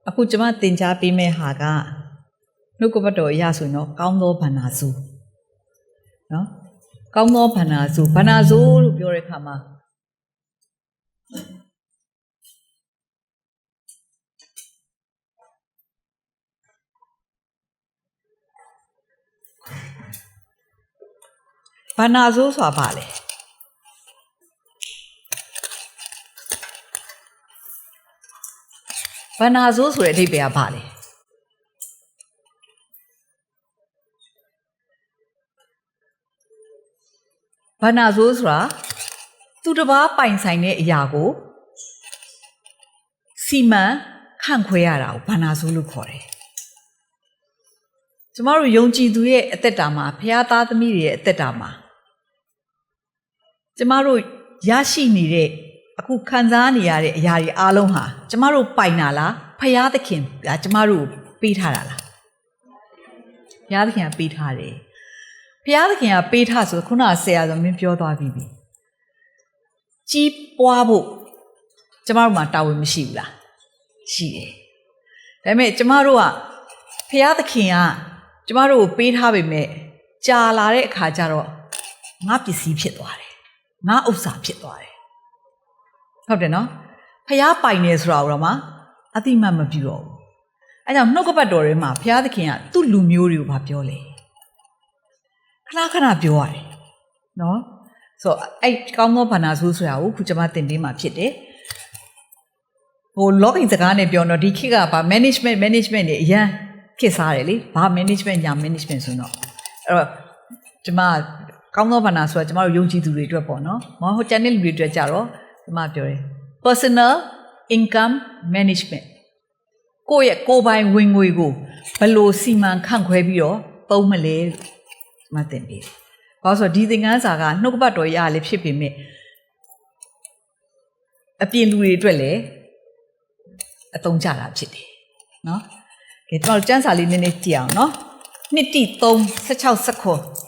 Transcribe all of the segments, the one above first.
အခုကျမတင်ကြားပေးမယ့်ဟာကနှုတ်ကပတ်တော်အရာဆိုရင်တော့ကောင်းသောဗန္နာစုနော်ကောင်းသောဗန္နာစုလို့ပြောတဲ့အခါမှာဗန္နာစုဆိုတာဘာလဲဗန္နာစုဆိုတဲ့အဓိပ္ပာယ်ကဘာလဲဗန္နာစုဆိုတာသူတစ်ပါးပိုင်ဆိုင်တဲ့အရာကိုစီမံခန့်ခွဲရတာကိုဗန္နာစုလို့ခေါ်တယ်ကျမတို့ယုံကြည်သူရဲ့အသက်တာမှာဘုရားသားသမီးတွေရဲ့အသက်တာမှာကျမတို့ရရှိနေတဲ့အခုခံစားနေရတဲ့အရာတွေအားလုံးဟာကျမတို့ပိုင်တာလားဘုရားသခင်ကကျမတို့ပေးထားတာလားဘုရားသခင်ကပေးထားတယ်ဘုရားသခင်ကပေးထားဆိုခုနဆရာဆိုမင်းပြောသွားပြီကြီးပွားဖို့ကျမတို့မှာတာဝန်မရှိဘူးလားရှိတယ်ဒါပေမဲ့ကျမတို့ကဘုရားသခင်ကကျမတို့ကိုပေးထားပေမဲ့ကြာလာတဲ့အခါကျတော့ငါပစ္စည်းဖြစ်သွားတယ်ငါဥစ္စာဖြစ်သွားတယ်ဟုတ်တယ်နော်ဖျားပိုင်နေဆိုတာတော့မှအတိမတ်မပြုတော့ဘူးအဲကြောင့်နှုတ်ကပတ်တော်ထဲမှာဘုရားသခင်ကသူ့လူမျိုးတွေကိုဘာပြောလဲခဏပြောရတယ်နော်ဆိုအဲ့ကောင်းသောဗန္နာစုဆိုတာကိုခုကျွန်မသင်ပေးမှာဖြစ်တယ်ဟို login စကားနဲ့ပြောတော့ဒီခေတ်ကဘာ management တွေအရန်ခေတ်စားတယ်လေဘာ management ညာ management ဆိုတော့အဲ့တော့ကျွန်မကောင်းသောဗန္နာဆိုတာကျွန်တော်တို့ယုံကြည်သူတွေအတွက်ပေါ့နော်မဟုတ်ကျန်တဲ့လူတွေအတွက်ကြတော့ကျွန်မပြောတယ် personal income management ကိုယ့်ရဲ့ကိုယ်ပိုင်ဝင်ငွေကိုဘယ်လိုစီမံခန့်ခွဲပြီးတော့သုံးမလဲမသိပြီ။ဘာလို့ဆိုဒီသင်ခန်းစာကနှုတ်ကပတ်တော်ရလည်းဖြစ်ပေမဲ့အပြင်လူတွေအတွက်လည်းအသုံးကျတာဖြစ်တယ်နော်။ကဲကျွန်တော်ကျမ်းစာလေးနည်းနည်းကြည့်အောင်နော်။နှစ်တိ3 16 19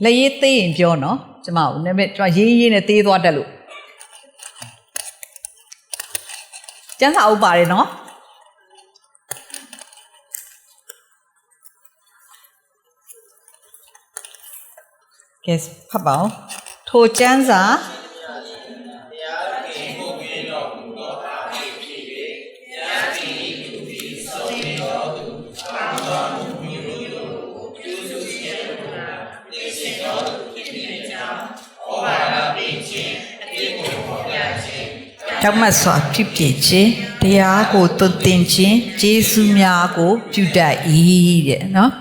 လက်ရေးသေးရင်ပြောနော်ကျမတို့နာမည်ကျွန်တော်ရေးနဲ့သေးသွားတတ်လို့ကျန်းစာအုပ်ပါတယ်နော်ကဲဖတ်ပါဦးထိုကျန်းစာဓမ္မစွာဖြစ်ဖြစ်ခြင်းတရားကိုသွတ်သင်ခြင်းကျေးဇူးများကိုပြုတတ်၏တဲ့နော်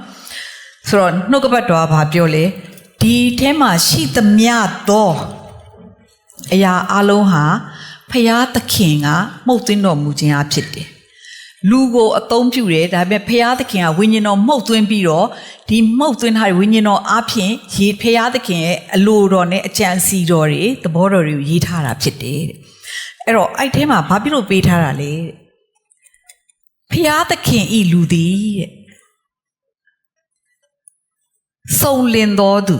ဆိုတော့နှုတ်ကပတ်တော်ကဘာပြောလဲဒီထဲမှာရှိသမျှသောအရာအလုံးဟာဖျားသခင်ကမှုတ်သွင်းတော်မူခြင်းအဖြစ်တယ်လူကိုအသုံးပြုတယ်ဒါပေမဲ့ဖျားသခင်ကဝိညာဉ်တော်မှုတ်သွင်းပြီးတော့ဒီမှုတ်သွင်းထားတဲ့ဝိညာဉ်တော်အဖြစ်ဖျားသခင်ရဲ့အလိုတော်နဲ့အကြံစီတော်တွေသဘောတော်တွေကိုရေးထားတာဖြစ်တယ်တဲ့အဲ့တော့အဲ့ထဲမှာဘာဖြစ်လို့ပေးထားတာလဲဖျားသခင်ဤလူသည်တဲ့စုံလင်တော်သူ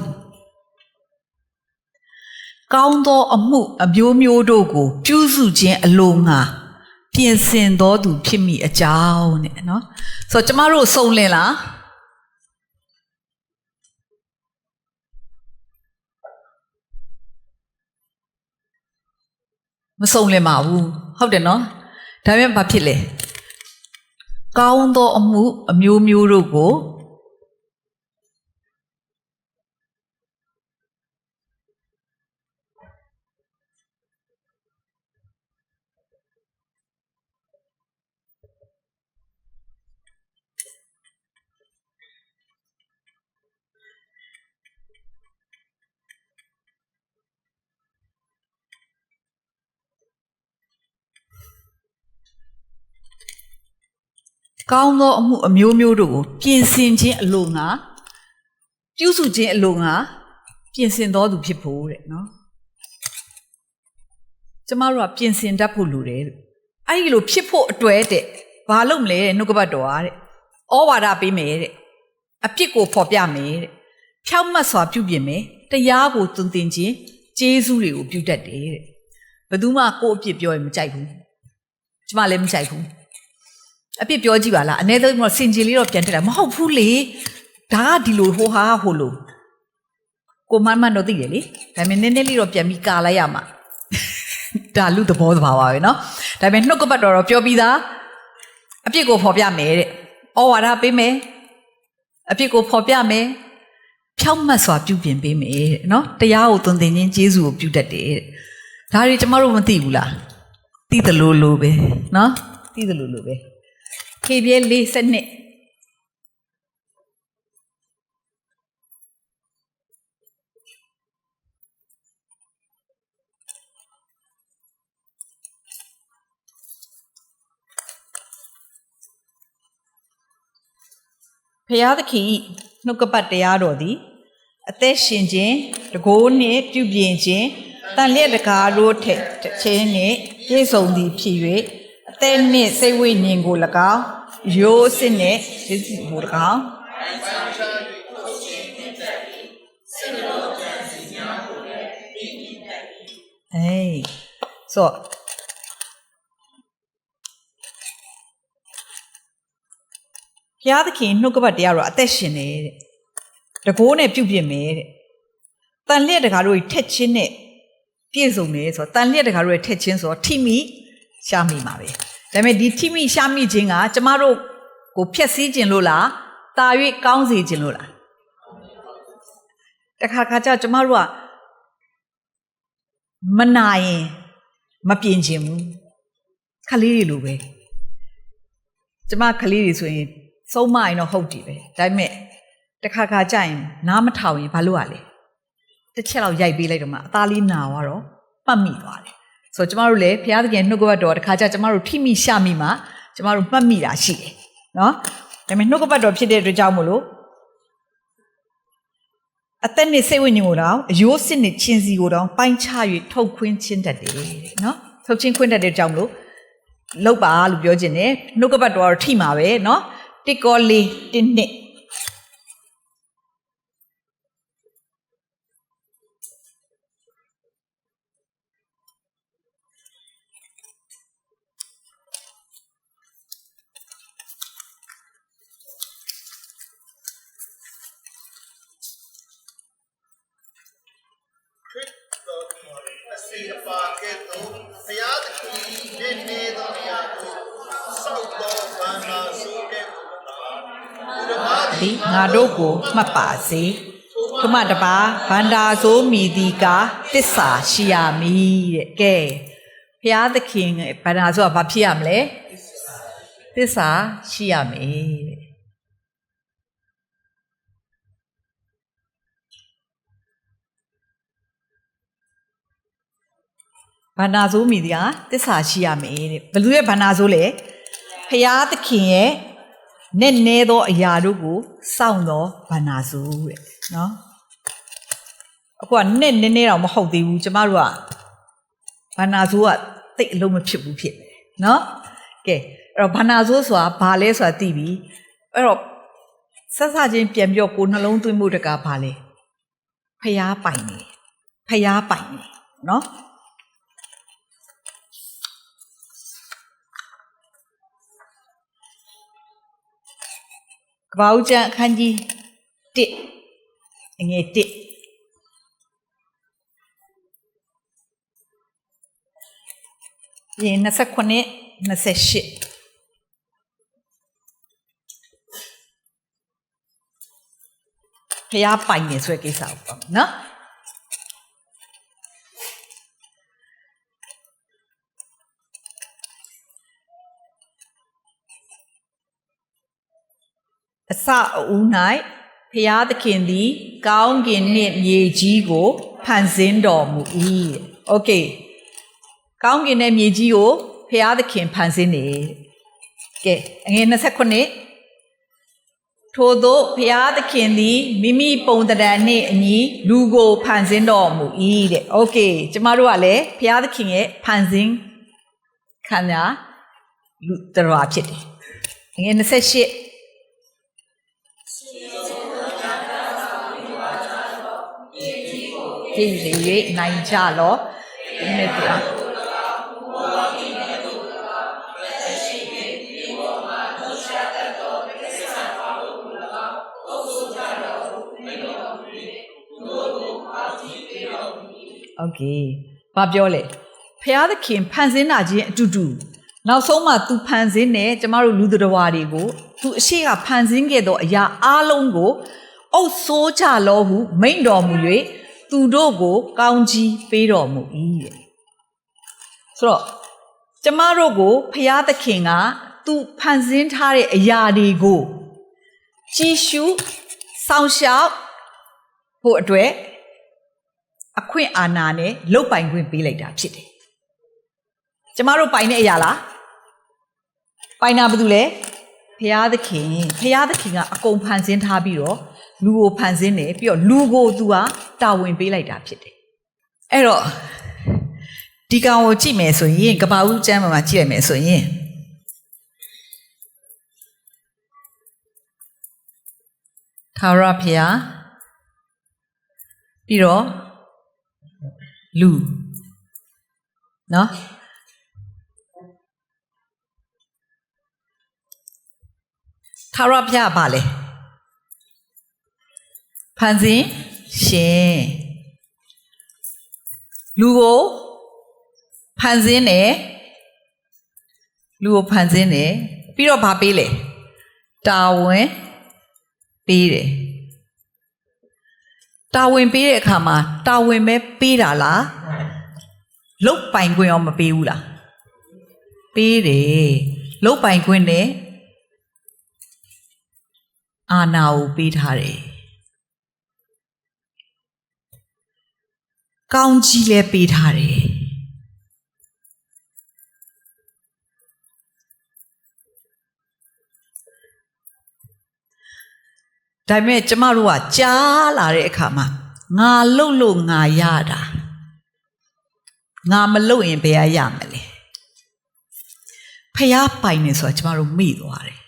ကောင်းသောအမှုအမျိုးမျိုးတို့ကိုပြုစုခြင်းအလိုငှာပြင်ဆင်တော်သူဖြစ်မိအကြောင်းတဲ့နော်ဆိုတော့ကျမတို့စုံလင်လားမစုံလင်ပါဘူးဟုတ်တယ်နော်ဒါပေမဲ့ဘာဖြစ်လဲကောင်းသောအမှုအမျိုးမျိုးတို့ကိုကောင်းသောအမှုအမျိုးမျိုးတို့ကိုပြင်ဆင်ခြင်းအလိုငှာပြုစုခြင်းအလိုငှာပြင်ဆင်တော်သူဖြစ်ဖို့တဲ့နော်ကျမတို့ကပြင်ဆင်တတ်ဖို့လိုတယ်အဲ့ဒီလိုဖြစ်ဖို့အတွက်တဲ့ဘာလုပ်မလဲတဲ့နှုတ်ကပတ်တော်ကတဲ့ဩဝါဒပေးမယ်တဲ့အပြစ်ကိုဖော်ပြမယ်တဲ့ ဖြောက်မတ်စွာပြုပြင်မယ်တရားကိုသွန်သင်ခြင်းကျေးဇူးတွေကိုပြုတတ်တယ်တဲ့ဘယ်သူမှကိုယ့်အပြစ်ပြောရင်မကြိုက်ဘူးကျမလည်းမကြိုက်ဘူးအပြစ်ပြောကြည့်ပါလားအ ਨੇ ဆုံးတော့စင်ကြယ်လေးတော့ပြန်တက်တာမဟုတ်ဘူးလေဒါကဒီလိုဟိုဟာဟိုလိုကိုမန်းမန်းတော့သိတယ်လေဒါပေမဲ့နည်းနည်းလေးတော့ပြန်ပြီးကာလိုက်ရမှာဒါလူသဘောပါပဲเนาะဒါပေမဲ့နှုတ်ကပတ်တော်ပြောပြီးသားအပြစ်ကိုဖော်ပြမယ်တဲ့ဩဝါဒပေးမယ်အပြစ်ကိုဖော်ပြမယ်ဖြောက်မတ်စွာပြုပြင်ပေးမယ်တဲ့เนาะတရားကိုသွန်သင်ခြင်းကျေးဇူးကိုပြုတတ်တယ်တဲ့ဒါတွေကျမတို့မသိဘူးလားသိတယ်လို့ပဲเนาะသိတယ်လို့ပဲခေပြဲ40နှစ်ဖျားသခင်နှုတ်ကပတ်တရားတော်သည်အသက်ရှင်ခြင်းတကိုးနှင့်ပြုပြင်ခြင်းတန်လျက်တကားတို့ထက်ခြင်းနှင့်ပြည့်စုံသည်ဖြစ်၍အသက်နှင့်စိတ်ဝိညာဉ်ကို၎င်းရိုးစစ်နှင့်စိတ်ကို၎င်းဆိုဘုရားသခင်နှုတ်ကပတ်တရားတော်အသက်ရှင်တယ်တဲ့တကိုးနဲ့ပြုပြင်မယ်တဲ့တန်လျက်တကားတို့ထက်ချင်းနဲ့ပြည့်စုံတယ်ဆိုတော့တန်လျက်တကားတို့ရဲ့ထက်ချင်းဆိုတော့ထိမိရှားမိမှာပဲဒါပေမဲ့ဒီထိမိရှားမိခြင်းကကျမတို့ကိုဖျက်ဆီးခြင်းလို့လားတာ၍ကောင်းစေခြင်းလို့လားတခါခါကျကျမတို့ကမနာရင်မပြင်ခြင်းဘူးခလေးတွေလိုပဲကျမခလေးတွေဆိုရင်ဆုံးမရင်တော့ဟုတ်တယ်ပဲဒါပေမဲ့တခါခါကျရင်နားမထောင်ရင်ဘာလို့ရလဲတစ်ချက်လောက်ရိုက်ပေးလိုက်တော့မှအသားလေးနာသွားတော့ပတ်မိသွားတယ်ဆိုတော့ကျမတို့လည်းဘုရားသခင်နှုတ်ကပတ်တော်တခါကျကျမတို့ထိမိရှာမိမှကျမတို့မှတ်မိတာရှိတယ်နော်ဒါပေမဲ့နှုတ်ကပတ်တော်ဖြစ်တဲ့အတွက်ကြောင့်မို့လို့အသက်နဲ့စိတ်ဝိညာဉ်ကိုတောင်အယိုးစစ်နဲ့ချင်းစီကိုတောင်ပိုင်းခြား၍ထုတ်ခွင်းချင်းတတ်တယ်နော်ထုတ်ချင်းခွင်းတတ်တဲ့ကြောင့်မို့လို့လောက်ပါလို့ပြောခြင်းနဲ့နှုတ်ကပတ်တော်တော့ထိမှာပဲနော်တစ်ကောလေးတစ်နှစ်စီအပါကဲ့သို့ဘုရားသခင်ရဲ့နေသောနေရာကိုစောက်တော်ဗန္နာဆိုကဲ့သို့ဒီငါတို့ကိုမှတ်ပါစေထို့မှတပါဗန္တာဆိုမိသည်ကတစ္ဆာရှိရမည်တဲ့ကဲဘုရားသခင်ဗန္တာဆိုတာဘာဖြစ်ရမလဲတစ္ဆာရှိရမယ်တဲ့ဗန္နာဆိုမိသည်ကတစ္ဆာရှိရမယ်တဲ့ဘယ်သူရဲ့ဗန္နာဆိုလဲဘုရားသခင်ရဲ့နဲ့နဲသောအရာတို့ကိုစောင့်သောဗန္နာဆိုတဲ့နော်အခုကနဲ့နည်းနည်းတော့မဟုတ်သေးဘူးကျမတို့ကဗန္နာဆိုကတိတ်အလုံးမဖြစ်ဘူးဖြစ်တယ်နော်ကဲအဲ့တော့ဗန္နာဆိုဆိုတာဘာလဲဆိုတာသိပြီအဲ့တော့ဆက်စချင်းပြန်ပြောကိုနှလုံးသွင်းမှုတကဘာလဲဖျားပိုင်နေဖျားပိုင်နေနော်ကပ္ပဦးကျမ်းအခန်းကြီး1အငယ်1ပြင်29 28ဖျားပိုင်နေဆိုတဲ့ကိစ္စကိုပေါ့နော်အစအဦး၌ဖျားသခင်သည်ကောင်းကင်နှင့်မြေကြီးကိုဖန်ဆင်းတော်မူ၏โอเคကောင်းကင်နဲ့မြေကြီးကိုဖျားသခင်ဖန်ဆင်းနေကဲအငယ်29ထို့သောဖျားသခင်သည်မိမိပုံသဏ္ဍာန်နှင့်အညီလူကိုဖန်ဆင်းတော်မူ၏တဲ့โอเคကျမတို့ကလည်းဖျားသခင်ရဲ့ဖန်ဆင်းခံရလူတော်ဖြစ်တယ်အငယ်28 ပြည့်စေ၍နိုင်ကြလောမြတ်တရားโอเคဘာပြောလဲဖျားသခင်ဖန်ဆင်းတာချင်းအတူတူနောက်ဆုံးမှ तू ဖန်ဆင်းတယ်ကျမတို့လူတော်တွေကို तू အရှိကဖန်ဆင်းခဲ့သောအရာအားလုံးကိုအုပ်ဆိုးကြလောဟုမိန့်တော်မူ၍သူတို့ကိုကောင်းကြီးပေးတော်မူ၏တဲ့ဆိုတော့ကျမတို့ကိုဖျားသခင်က तू ဖန်ဆင်းထားတဲ့အရာတွေကိုကြည်ရှုစောင့်ရှောက်ဖို့အတွက်အခွင့်အာဏာနဲ့လုတ်ပိုင်ခွင့်ပေးလိုက်တာဖြစ်တယ်ကျမတို့ပိုင်တဲ့အရာလားပိုင်တာဘာလို့လဲဖျားသခင်ကအကုန်ဖန်ဆင်းထားပြီးတော့လူကိုဖန်ဆင်းတယ်ပြီးတော့လူကိုသူကတာဝန်ပေးလိုက်တာဖြစ်တယ်အဲ့တော့ဒီကောင်ကိုကြည့်မယ်ဆိုရင်ကပ္ပဦးကျမ်းမှာကြည့်လိုက်မယ်ဆိုရင်ထာဝရဘုရားပြီးတော့လူနော်ထာဝရဘုရားပါလေဖန်ဆင်းရှင်လူကိုဖန်ဆင်းတယ်ပြီးတော့ဗာပေးလေတာဝန်ပေးတယ်တာဝန်ပေးတဲ့အခါမှာတာဝန်ပဲပေးတာလားလုတ်ပိုင်ခွင့်ရောမပေးဘူးလားပေးတယ်လုတ်ပိုင်ခွင့်နဲ့အာဏာကိုပေးထားတယ်ကောင်းကြီးလည်းပေးထားတယ်ဒါပေမဲ့ကျမတို့ကကြားလာတဲ့အခါမှာငါလှုပ်လို့ငါရတာငါမလှုပ်ရင်ဘယ်ရမလဲဖျားပိုင်နေဆိုတာကျမတို့မိသွားတယ်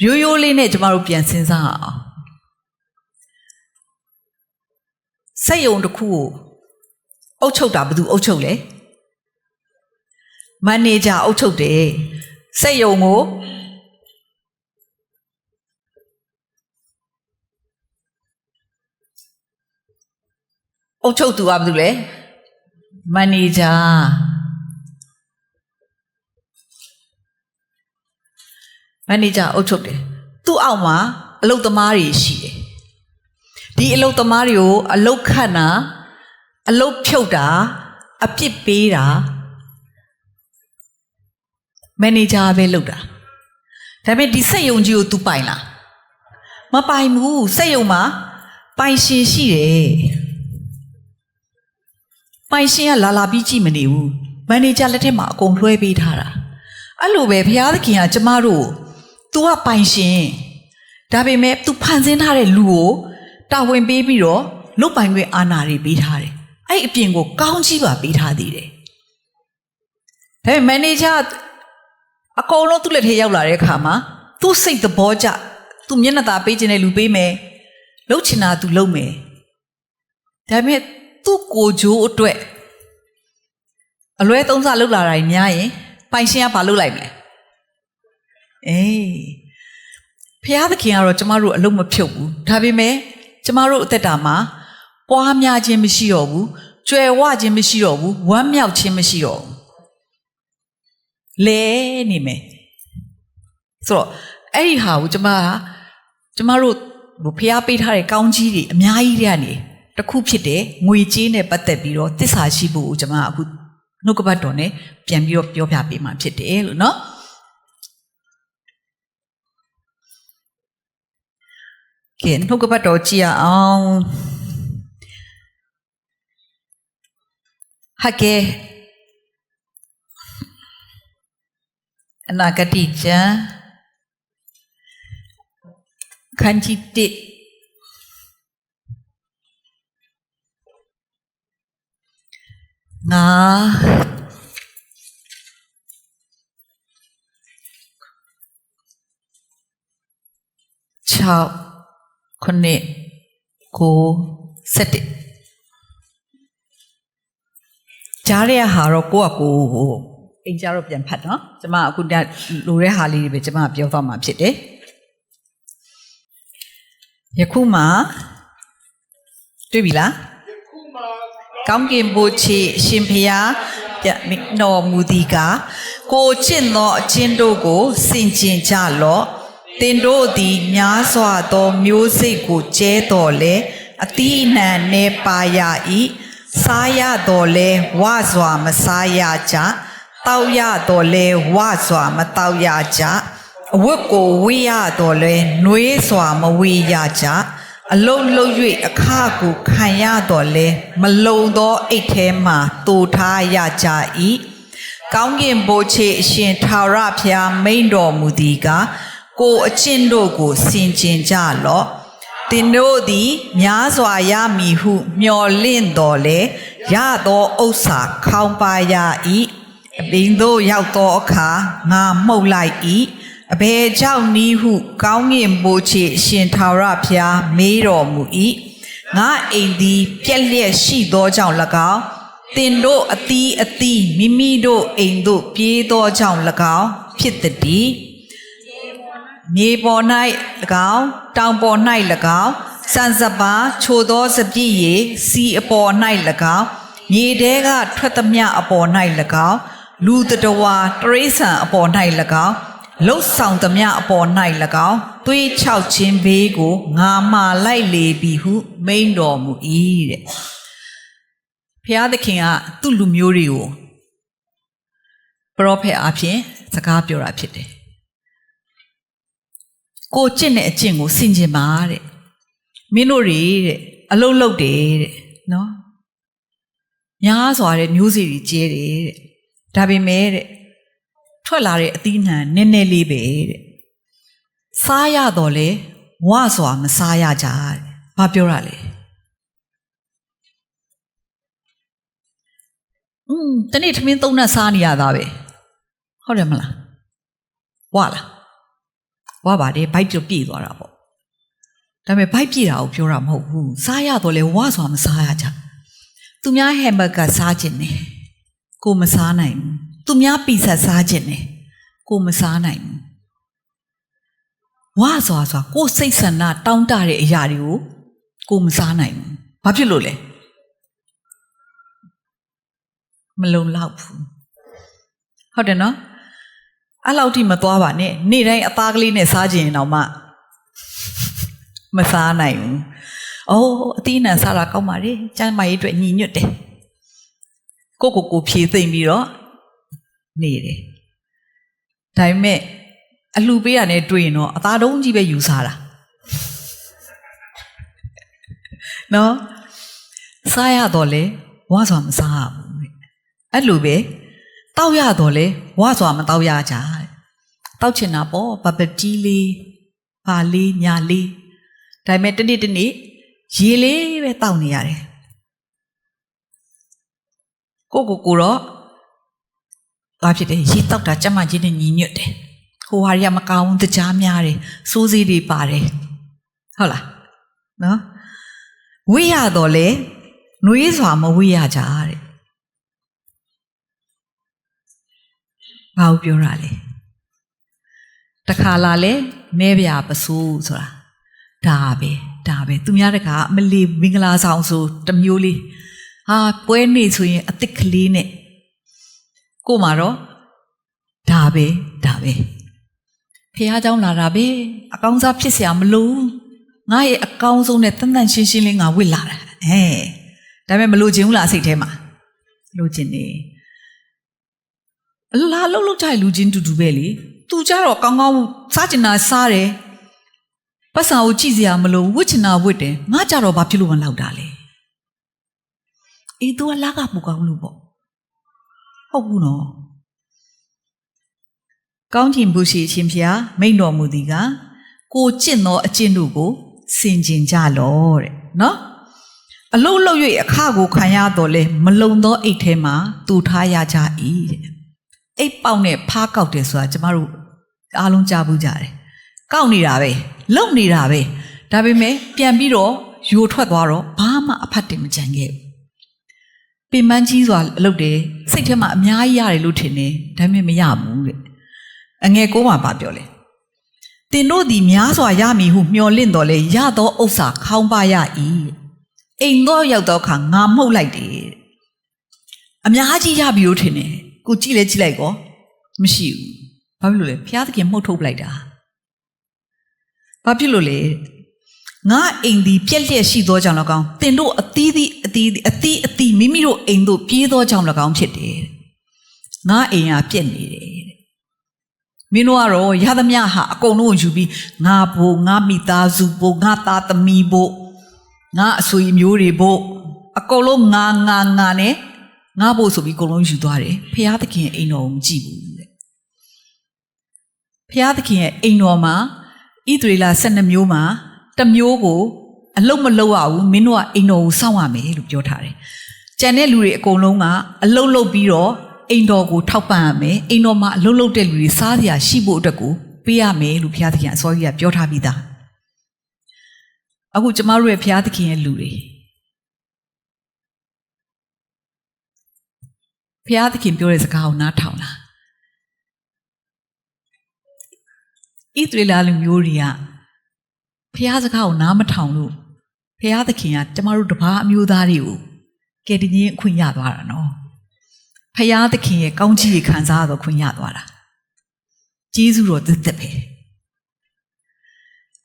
ရိုးရိုးလေးနဲ့ကျမတို့ပြန်စဉ်းစားအောင်စက်ယုံတစ်ခုကိုအုပ်ချုပ်တာဘယ်သူအုပ်ချုပ်လဲမန်နေဂျာအုပ်ချုပ်တယ်စက်ယုံကိုအုပ်ချုပ်သူကဘာလို့လဲမန်နေဂျာအုပ်ချုပ်တယ်သူ့အောက်မှာအလုပ်သမားတွေရှိတယ်ဒီအလုပ်သမားတွေကိုအလုပ်ခန့်တာအလုပ်ဖြုတ်တာအပြစ်ပေးတာမန်နေဂျာပဲလုပ်တာဒါပေမဲ့ဒီစက်ယုံကြီးကို तू ပိုင်လားမပိုင်ဘူးစက်ယုံမှာပိုင်ရှင်ရှိတယ်ပိုင်ရှင်ကလာပြီးကြည့်မနေဘူးမန်နေဂျာလက်ထက်မှာအကုန်လွှဲပေးထားတာအဲ့လိုပဲဘုရားသခင်ကကျမတို့तू ကပိုင်ရှင်ဒါပေမဲ့ तू ဖန်ဆင်းထားတဲ့လူကိုတာဝန်ပေးပြီးတော့လုတ်ပိုင်ခွင့်အာဏာတွေပေးထားတယ်အဲ့အပြင်ကိုကောင်းကြီးပါပေးထားသေးတယ်ဒါပေမဲ့မန်နေဂျာအကုန်လုံးသူ့လက်ထဲရောက်လာတဲ့အခါမှာသူ့စိတ်သဘောကျသူမျက်နှာသာပေးခြင်းနဲ့လူပေးမယ်လှုပ်ချင်တာသူလှုပ်မယ်ဒါပေမဲ့သူ့ကိုဂျိုးအတွက်အလွဲသုံးစားလှုပ်လာတာများရင်ပိုင်ရှင်ကဘာလှုပ်လိုက်မလဲဖျားသခင်ကတော့ကျမတို့အလုံးမဖြုတ်ဘူးဒါပေမဲ့ကျမတို့အသက်တာမှာပွားများခြင်းမရှိတော့ဘူးကြွယ်ဝခြင်းမရှိတော့ဘူးဝမ်းမြောက်ခြင်းမရှိတော့ဘူးလဲနေမယ်ဆိုတော့အဲ့ဒီဟာကိုကျမတို့ဖျားပေးထားတဲ့ကောင်းကြီးတွေအများကြီးတွေကနေတစ်ခုဖြစ်တဲ့ငွေကြေးနဲ့ပတ်သက်ပြီးတော့သစ္စာရှိဖို့ကိုကျမအခုနှုတ်ကပတ်တော်နဲ့ပြန်ပြီးတော့ပြောပြပေးမှဖြစ်တယ်လို့နော်ကဲနှုတ်ကပတ်တော်ကြည့်အောင်ဟဂေအနာဂတိကျမ်းခန်းကြီး1ငါ6 9 9 7ကြားရဟာတော့ကိုယ့်အကိုအိမ်ကြတော့ပြန်ဖတ်နော်ကျမအခုလိုတဲ့ဟာလေးတွေပဲကျမပြောသွားမှာဖြစ်တယ်ယခုမှတွေ့ပြီလားကောင်းကင်ဘုရားရှင်ဖျားပြန်တော်မူသည်ကကိုချင့်သောအချင်းတို့ကိုစင်ကြင်ကြလော့တင်တို့သည်များစွာသောမျိုးစိတ်ကိုကျဲတော်လဲအတိအနှံနေပါရ၏စားရတော်လဲဝစွာမစားရကြတောက်ရတော်လဲဝစွာမတောက်ရကြအဝတ်ကိုဝေးရတော်လဲနှွေးစွာမဝေးရကြအလုံးလုံး၍အခကိုခံရတော်လဲမလုံသောအိတ်ထဲမှတူထားရကြ၏ကောင်းကင်ဘုရားအရှင်ထာဝရဘုရားမိန့်တော်မူသည်ကကိုအချင်းတို့ကိုစင်ကြင်ကြလော့တင်တို့သည်များစွာရမည်ဟုမျှော်လင့်တော်လဲရသောဥစ္စာခေါင်းပါရ၏အပင်တို့ရောက်သောအခါငါမှုတ်လိုက်၏အဘယ်ကြောင့်နည်းဟုကောင်းကင်ဘုရားအရှင်ထာဝရဘုရားမေးတော်မူ၏ငါအိမ်သည်ပြက်လျက်ရှိသောကြောင့်၎င်းတင်တို့အသီးမိမိတို့အိမ်တို့ပြေးသောကြောင့်၎င်းဖြစ်သည်မြေပေါ်၌၎င်းတောင်ပေါ်၌၎င်းစံစပါချိုသောစပြည့်ရည်စီအပေါ်၌၎င်းမြေထဲကထွက်သမျှအပေါ်၌၎င်းလူတတဝါတရိษံအပေါ်၌၎င်းလှုပ်ဆောင်သမျှအပေါ်၌၎င်းသွေးချောက်ခြင်းဘေးကိုငါမာလိုက်လေပြီဟုမိန့်တော်မူ၏တဲ့ဖျားသခင်ကသူ့လူမျိုးတွေကိုပရောဖက်အဖြစ်စကားပြောတာဖြစ်တယ်ကိုကျင့်တဲ့အကျင့်ကိုဆင်ခြင်ပါတဲ့မင်းတို့တွေတဲ့အလုံးလုံးတယ်တဲ့နော်များစွာတဲ့မျိုးစေ့တွေကျဲတယ်တဲ့ဒါပေမဲ့တဲ့ထွက်လာတဲ့အသီးနှံနည်းနည်းလေးပဲတဲ့စားရတော့လေဝစွာမစားရကြတဲ့ဘာပြောရလဲတနေ့ထမင်းသုံးနဲ့စားနေရတာပဲဟုတ်တယ်မလားဝလားဝပါတယ်ဘိုက်ပြပြည့်သွားတာပေါ့ဒါပေမဲ့ဘိုက်ပြည့်တာကိုပြောတာမဟုတ်ဘူးစားရတော့လေဝစွာမစားရကြသူများဟမ်ဘဂါစားခြင်းနဲ့ကိုမစားနိုင်ဘူးသူများပီဇာစားခြင်းနဲ့ကိုမစားနိုင်ဘူးဝါစွာကိုစိတ်ဆန္ဒတောင်းတတဲ့အရာတွေကိုကိုမစားနိုင်ဘူးဘာဖြစ်လို့လဲမလုံလောက်ဘူးဟုတ်တယ်နော်အဲ့လောက်ထိမသွားပါနဲ့နေ့တိုင်းအသားကလေးနဲ့စားခြင်းရင်တော့မှမစားနိုင်ဘူးအိုးအသီးနှံစားတာကောင်းပါလေကျန်းမာရေးအတွက်ညီညွတ်တယ်ကိုဖြည့်သိမ့်ပြီးတော့နေတယ်ဒါပေမဲ့အလှပေးရတဲ့တွေ့ရင်တော့အသားတုံးကြီးပဲယူစားတာနော်စားရတော့လေဝါစွာမစားရဘူးအဲ့လိုပဲတောက်ရတော့လေဝါစွာမတောက်ရကြတောက်ချင်တာပေါ့ဘဘတီးလေးပါလေးညာလေးဒါပေမဲ့တနေ့ရေလေးပဲတောက်နေရတယ်ကိုတော့ဘာဖြစ်တယ်ရေတောက်တာကြမ်းမှကြီးနဲ့ညီညွတ်တယ်ဟိုဟာတွေကမကောင်းတကြားများတယ်စိုးစေးတွေပါတယ်ဟုတ်လားနော်ဝေးရတော့လေနှွေးစွာမဝေးရကြတဲ့ဘာလို့ပြောရလဲတခါလာလေမဲပြပစိုးဆိုတာဒါပဲသူများတခါမလီမင်္ဂလာဆောင်ဆိုတမျိုးလေးဟာပွဲနေဆိုရင်အစ်စ်ကလေးနဲ့ကိုမှာတော့ဒါပဲဖះเจ้าလာတာပဲအကောင်းစားဖြစ်เสียမလို့ငါရဲ့အကောင်းဆုံးနဲ့တန်တန်ရှင်းရှင်းလေးငါဝစ်လာတာဒါပေမဲ့မလို့ခြင်းဘူးလားစိတ်ထဲမှာလို့ခြင်းနေအလားလုံးကြိုက်လူချင်းတူပဲလေသူကြတော့ကောင်းကောင်းစားချင်တာစားတယ်ပတ်စာကိုကြည့်စရာမလိုဝစ်ချင်တာဝစ်တယ်ငါကြတော့ဘာဖြစ်လို့မလောက်တာလဲအေးသူကလာကပူကောင်းလို့ပေါ့ဟုတ်ဘူးနော်ကောင်းကျင်ဘုရှိရှင်ဖျားမိန့်တော်မူသည်ကကိုကျင့်သောအကျင့်တို့ကိုစင်ကြင်ကြလောတဲ့နော်အလုံးလုံး၍အခကိုခံရတော့လဲမလုံသောအိတ်ထဲမှာတူထားရကြ၏တဲ့အိတ်ပေါက်နဲ့ဖားကောက်တယ်ဆိုတာကျမတို့အားလုံးကြားဘူးကြတယ်ကောက်နေတာပဲလုံနေတာပဲဒါပေမဲ့ပြန်ပြီးတော့ ယိုထွက်သွားတော့ဘာမှအဖတ်တင်မကြံခဲ့ဘူးပင်ပန်းကြီးစွာအလုပ်တယ်စိတ်ထဲမှာအများကြီးရတယ်လို့ထင်တယ်ဒါပေမဲ့မရဘူးတဲ့အငယ်ကိုမှပြောလဲတင်တို့သည်များစွာရမည်ဟုမျှော်လင့်တော်လဲရသောဥစ္စာခေါင်းပါရ၏အိမ်တော့ရောက်တော့ခါငါမှုတ်လိုက်တယ်အများကြီးရပြီလို့ထင်တယ်ကိုကြည့်လဲကြည့်လိုက်ကောမရှိဘူးဘာဖြစ်လို့လဲဘုရားသခင်မှုတ်ထုတ်လိုက်တာဘာဖြစ်လို့လဲငါအိမ်ဒီပြက်လက်ရှိသောကြောင့်၎င်းတင်တို့အသီးမိမိတို့အိမ်တို့ပြေးသောကြောင့်၎င်းဖြစ်တယ်ငါအိမ်ကပြက်နေတယ်မင်းတို့ကတော့ရသမျှဟာအကုန်လုံးယူပြီးငါဘို့ငါမိသားစုဘို့ငါသားသမီးဘို့ငါအဆွေမျိုးတွေဘို့အကုန်လုံးငါနဲ့ငါဘို့ဆိုပြီးအကုန်လုံးယူသွားတယ်ဖခင်သခင်အိမ်တော်ကိုမကြည့်ဘူးတဲ့ဖခင်သခင်ရဲ့အိမ်တော်မှာဣသရေလ12မျိုးမှာတစ်မျိုးကိုအလုံးမလုံးရဘူးမင်းတို့ကအိမ်တော်ကိုစောင့်ရမယ်လို့ပြောထားတယ်ကြံတဲ့လူတွေအကုန်လုံးကအလုံးလုံးပြီးတော့အိမ်တော်ကိုထောက်ပံ့ရမယ်အိမ်တော်မှာအလုံးလုံးတဲ့လူတွေစားစရာရှိဖို့အတွက်ကိုပေးရမယ်လို့ဘုရားသခင်အစောကြီးကပြောထားပြီးသားအခုကျမတို့ရဲ့ဘုရားသခင်ရဲ့လူတွေဘုရားသခင်ပြောတဲ့စကားကိုနားထောင်လားဣသရေလလူမျိုးတွေကဘုရားစကားကိုနားမထောင်လို့ဘုရားသခင်ကကျမတို့တပါးအမျိုးသားတွေကိုကယ်တင်ခြင်းအခွင့်ရသွားတာနော်ဖယားသခင်ရဲ့ကောင်းချီးခံစားရတော့ခွင့်ရသွားတာကျေးဇူးတော်သက်သက်ပဲ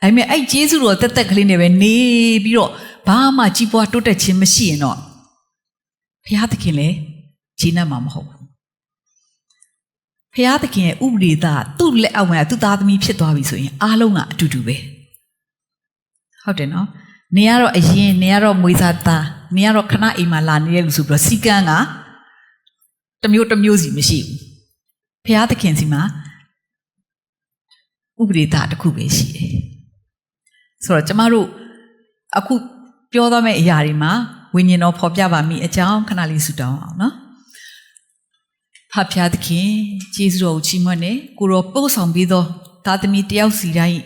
အဲ့မဲ့အဲ့ကျေးဇူးတော်သက်သက်ကလေးနဲ့ပဲနေပြီးတော့ဘာမှကြီးပွားတိုးတက်ခြင်းမရှိရင်တော့ဖယားသခင်လည်းဂျင်းနဲ့မှာမဟုတ်ဘူးဖယားသခင်ရဲ့ဥပဒေသားသူ့လက်အောက်မှာသူ့သားသမီးဖြစ်သွားပြီဆိုရင်အားလုံးကအတူတူပဲဟုတ်တယ်နော်နေရတော့အရင်နေရတော့မွေးစားသားနေရတော့ခဏအိမ်မှာလာနေတဲ့လူဆိုပြီးတော့စီကန်းကတစ်မျိုးစီမရှိဘူးဘုရားသခင်စီမှာဥပဒေသားတစ်ခုပဲရှိတယ်ဆိုတော့ကျမတို့အခုပြောသွားမယ့်အရာတွေမှာဝိညာဉ်တော်ဖော်ပြပါမိအကြောင်းခဏလေးဆုတောင်းအောင်နော်ဖဖျားသခင်ကျေးဇူးတော်ကိုချီးမွမ်းတယ်ကိုရောပို့ဆောင်ပြီးသောသားသမီးတယောက်စီတိုင်း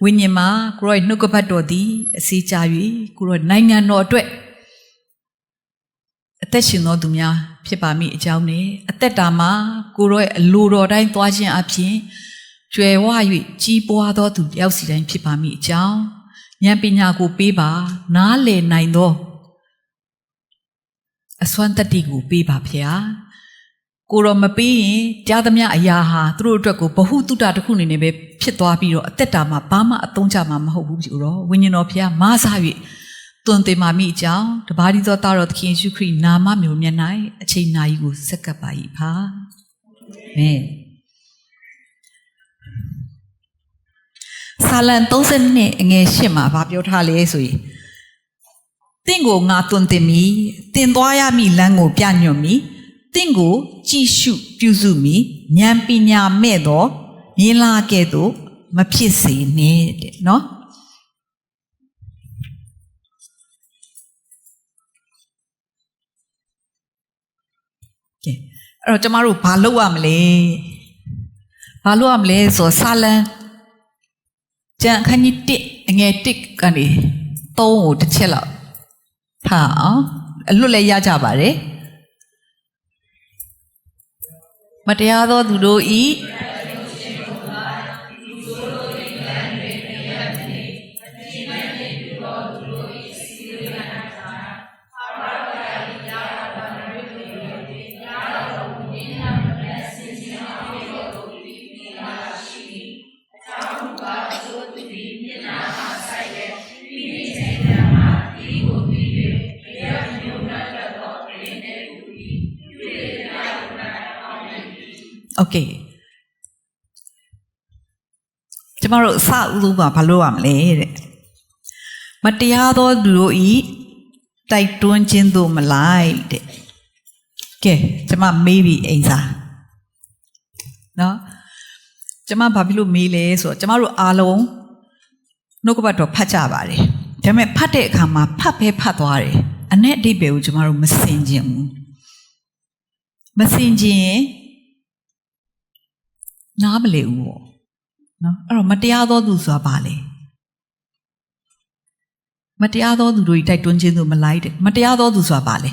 ဝိညာဉ်မှာကိုရောနှုတ်ကပတ်တော်သည်အစေးကြ၍ကိုရောနိုင်ငံတော်အတွက်အသက်ရှင်သောသူများဖြစ်ပါမိအကြောင်းနဲ့အသက်တာမှာကိုရောရဲ့အလိုတော်တိုင်းသွားခြင်းအပြင်ကျွယ်ဝ၍ကြီးပွားသောသူတယောက်စီတိုင်းဖြစ်ပါမိအကြောင်းဉာဏ်ပညာကိုပေးပါနားလည်နိုင်သောအစွမ်းတတ္တိကိုပေးပါဖေဟာကိုရောမပေးရင်ကြားသမျှအရာဟာသူတို့အတွက်ကိုဘ ഹു တုတတစ်ခုအနေနဲ့ပဲဖြစ်သွားပြီးတော့အသက်တာမှာဘာမှအသုံးချမှာမဟုတ်ဘူးပြီတော့ဝိညာဉ်တော်ဖေဟာမဆာ၍တွင်တင်ပါမိအကြောင်းတပါးဒီသောသားတော်သခင်ယေရှုခရစ်နာမမျိုးမြတ်၌အချိန်နာရီကိုဆက်ကပ်ပါ၏ဖာအာမင်ဆာလံ30နှစ်အငယ်8မှာဗာပြောထားလေဆိုရင်တင့်ကိုငါတွင်တင်မီတင်သွားရမည့်လမ်းကိုပြညွှန်မီတင့်ကိုကြည့်ရှုပြုစုမီဉာဏ်ပညာမဲ့သောမြင်လာကဲ့သို့မဖြစ်စေနဲ့တဲ့နော်အဲ့တော့ကျမတို့ဘာလုပ်ရမလဲဆိုဆာလံကျန်ခန်းကြီး1အငယ်1ကနေ3ကိုတစ်ချက်လောက်ထားအောင်အလွတ်လည်းရကြပါတယ်မတရားသောသူတို့ဤโอเคကျမတို့အစဦးဆုံးကဘာလုပ်ရမလဲတဲ့မတရားသောသူတို့ဤတိုက်တွန်းခြင်းသို့မလိုက်တဲ့ကဲကျမမေးပြီအိမ်စာနော်ကျမဘာဖြစ်လို့မေးလဲဆိုတော့ကျမတို့အားလုံးနှုတ်ကပတ်တော်ဖတ်ကြပါတယ်ဒါပေမဲ့ဖတ်တဲ့အခါမှာဖတ်သွားတယ်အ내အဓိပ္ပာယ်ကိုကျမတို့မစင်ကျင်ဘူးမစင်ကျင်ရင်နားမလည်ဘူးပေါ့နော်အဲ့တော့မတရားသောသူဆိုတာဘာလဲ မတရားသောသူတို့တိုက်တွန်းခြင်းတို့မလိုက်တဲ့မတရားသောသူဆိုတာပါလေ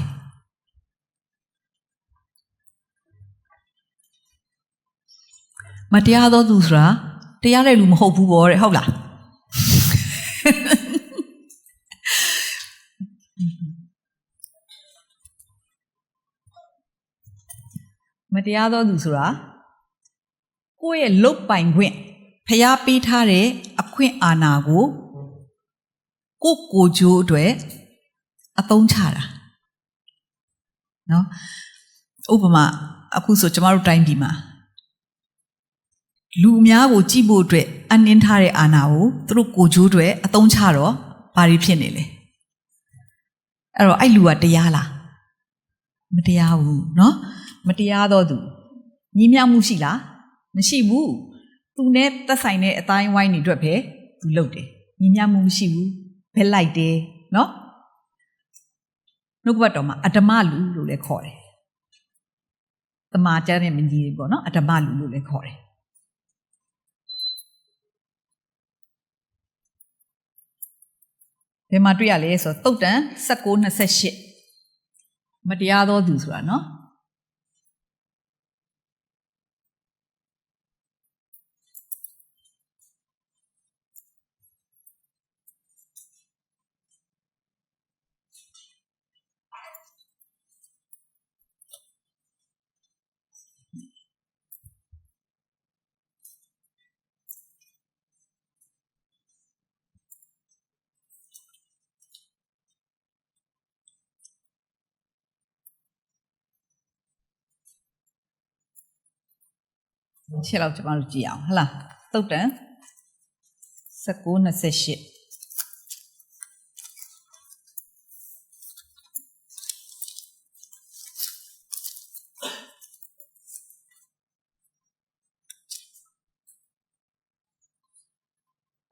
မတရားသောသူဆိုတာတရားတဲ့လူမဟုတ်ဘူးပေါ့တဲ့ဟုတ်လားမတရားသောသူဆိုတာကိုယ့်ရဲ့လုတ်ပိုင်ခွင့်ဖျားပေးထားတဲ့အခွင့်အာဏာကိုကိုကျိုးအတွက်အသုံးချတာနော်ဥပမာအခုဆိုကျမတို့တိုင်းပြည်မှာလူအများကိုကြည့်ဖို့အတွက်အနှင်းထားတဲ့အာဏာကိုသူတို့ကိုကျိုးအတွက်အသုံးချတော့ဘာတွေဖြစ်နေလဲအဲ့တော့အဲ့လူကတရားလားမတရားဘူးနော်မတရားတော့သူညီမျှမှုရှိလားမရှိဘူးသူနဲ့သက်ဆိုင်တဲ့အတိုင်းဝိုင်းတွေအတွက်ပဲသူလုပ်တယ်ညီမျှမှုမရှိဘူးဘယ်လိုက်တယ်နော်နှုတ်ကပတ်တော်မှာအဓမ္မလူလို့လည်းခေါ်တယ်တမန်ကျမ်းရဲ့မင်းကြီးတွေပေါ့နော်အဓမ္မလူလို့လည်းခေါ်တယ်ဘယ်မှာတွေ့ရလဲဆိုတော့သုတ်တန်19:28မတရားသောသူဆိုတာနော်ချက်လောက်ကျမတို့ကြည့်အောင်ဟလားသုတ်တန်19:28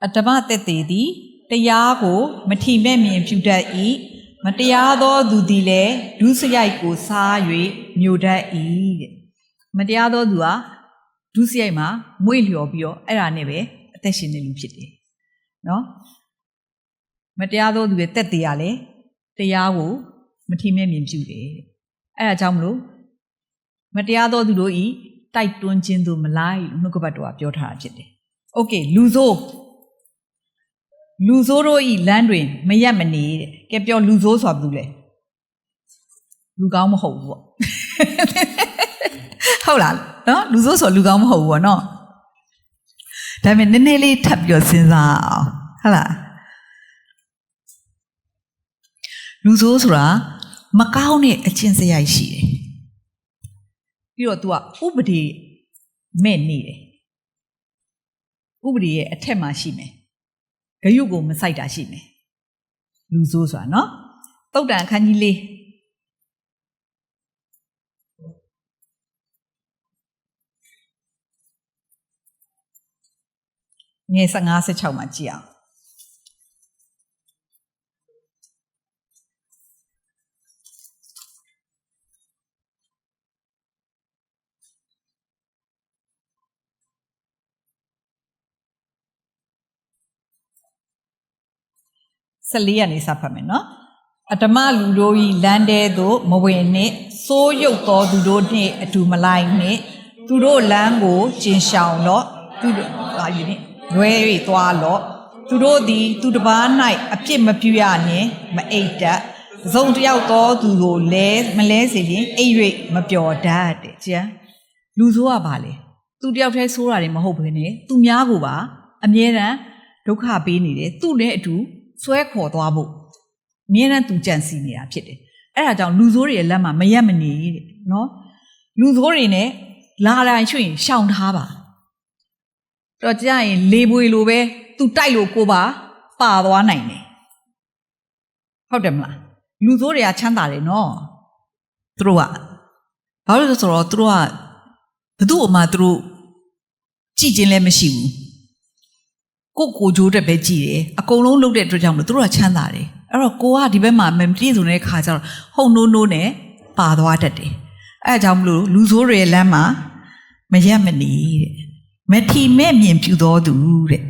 အတ္တမသက်သေးသည်တရားကိုမထီမဲ့မြင်ပြုတတ်၏မတရားသောသူသည်လည်းဒုစရိုက်ကိုစား၍မြို့တတ်၏တဲ့မတရားသောသူဟာဒုစရိုက်မှာမွေ့လျော်ပြီးတော့အဲ့ဒါနဲ့ပဲအသက်ရှင်နေလူဖြစ်တယ်နော်မတရားသောသူရဲ့တက်သေးရလဲတရားကိုမထီမဲ့မြင်ပြုတယ်အဲ့ဒါကြောင့်မလို့မတရားသောသူတို့ဤတိုက်တွန်းခြင်းတို့မလိုက်လို့နှုတ်ကပတ်တော်ကပြောထားတာဖြစ်တယ်โอเคလူဆိုးတို့ဤလမ်းတွင်မရက်မနေတဲ့ကဲပြောလူဆိုးဆိုတာဘူးလေလူကောင်းမဟုတ်ဘူးပေါ့ဟုတ်လားနော်လူဆိုးဆိုလူကောင်းမဟုတ်ဘူးပေါ့နော်ဒါပေမဲ့နည်းနည်းလေးထပ်ပြီးစဉ်းစားအောင်ဟုတ်လားလူဆိုးဆိုတာမကောင်းတဲ့အကျင့်စရိုက်ရှိတယ်ပြီးတော့ तू ကဥပဒေမဲ့နေတယ်ဥပဒေရဲ့အထက်မှာရှိမယ်ဂယုကိုမဆိုင်တာရှိမယ်လူဆိုးဆိုတာနော်သုတ်တန်အခန်းကြီး4ငယ်15-16မှာကြည့်အောင်14ရက်နေစဖတ်မယ်နော်အတ္တမလူတို့ဤလမ်းတဲသို့မဝင်နှင့်စိုးရုပ်သောသူတို့နှင့်အတူမလိုက်နှင့်သူတို့လမ်းကိုကျင်ရှောင်လော့သူတို့ဟာယူနှင့်လွဲ၍သွားလော့သူတို့သည်သူတစ်ပါး၌အပြစ်မပြုရနှင့်မအိပ်တတ်သုံးတယောက်သောသူကိုလဲမလဲစေရင်အိပ်၍မပျော်တတ်တဲ့ကျန်လူဆိုးကပါလေသူတယောက်တည်းဆိုးတာတွေမဟုတ်ဘဲနဲ့သူများကိုပါအမြဲတမ်းဒုက္ခပေးနေတယ်သူ့နဲ့အတူဆွဲခေါ်သွားဖို့အမြဲတမ်းသူကြံစီနေတာဖြစ်တယ်အဲ့ဒါကြောင့်လူဆိုးတွေရဲ့လက်မှာမရက်မနေတဲ့နော်လူဆိုးတွေနဲ့လာတိုင်းချွင်ရှောင်ထားပါတော့ကြာရင်လေပွေလိုပဲသူတိုက်လို့ကိုပါသွားနိုင်တယ်ဟုတ်တယ်မလားလူဆိုးတွေကချမ်းသာတယ်နော်သူတို့ကဘာလို့လဲဆိုတော့သူတို့ကဘသူ့အမှသူတို့ကြည်ခြင်းလည်းမရှိဘူးကိုကြိုးတက်ပဲကြည်တယ်အကုန်လုံးလုပ်တဲ့အတွက်ကြောင့်မလို့သူတို့ကချမ်းသာတယ်အဲ့တော့ကိုကဒီဘက်မှာမပြည့်စုံတဲ့ခါကျတော့ဟုံနိုးနိုးနဲ့ပါသွားတတ်တယ်အဲ့ဒါကြောင့်မလို့လူဆိုးတွေလမ်းမှာမရက်မနေတဲ့မထီမဲ့မြင်ပြူတော်သူတဲ့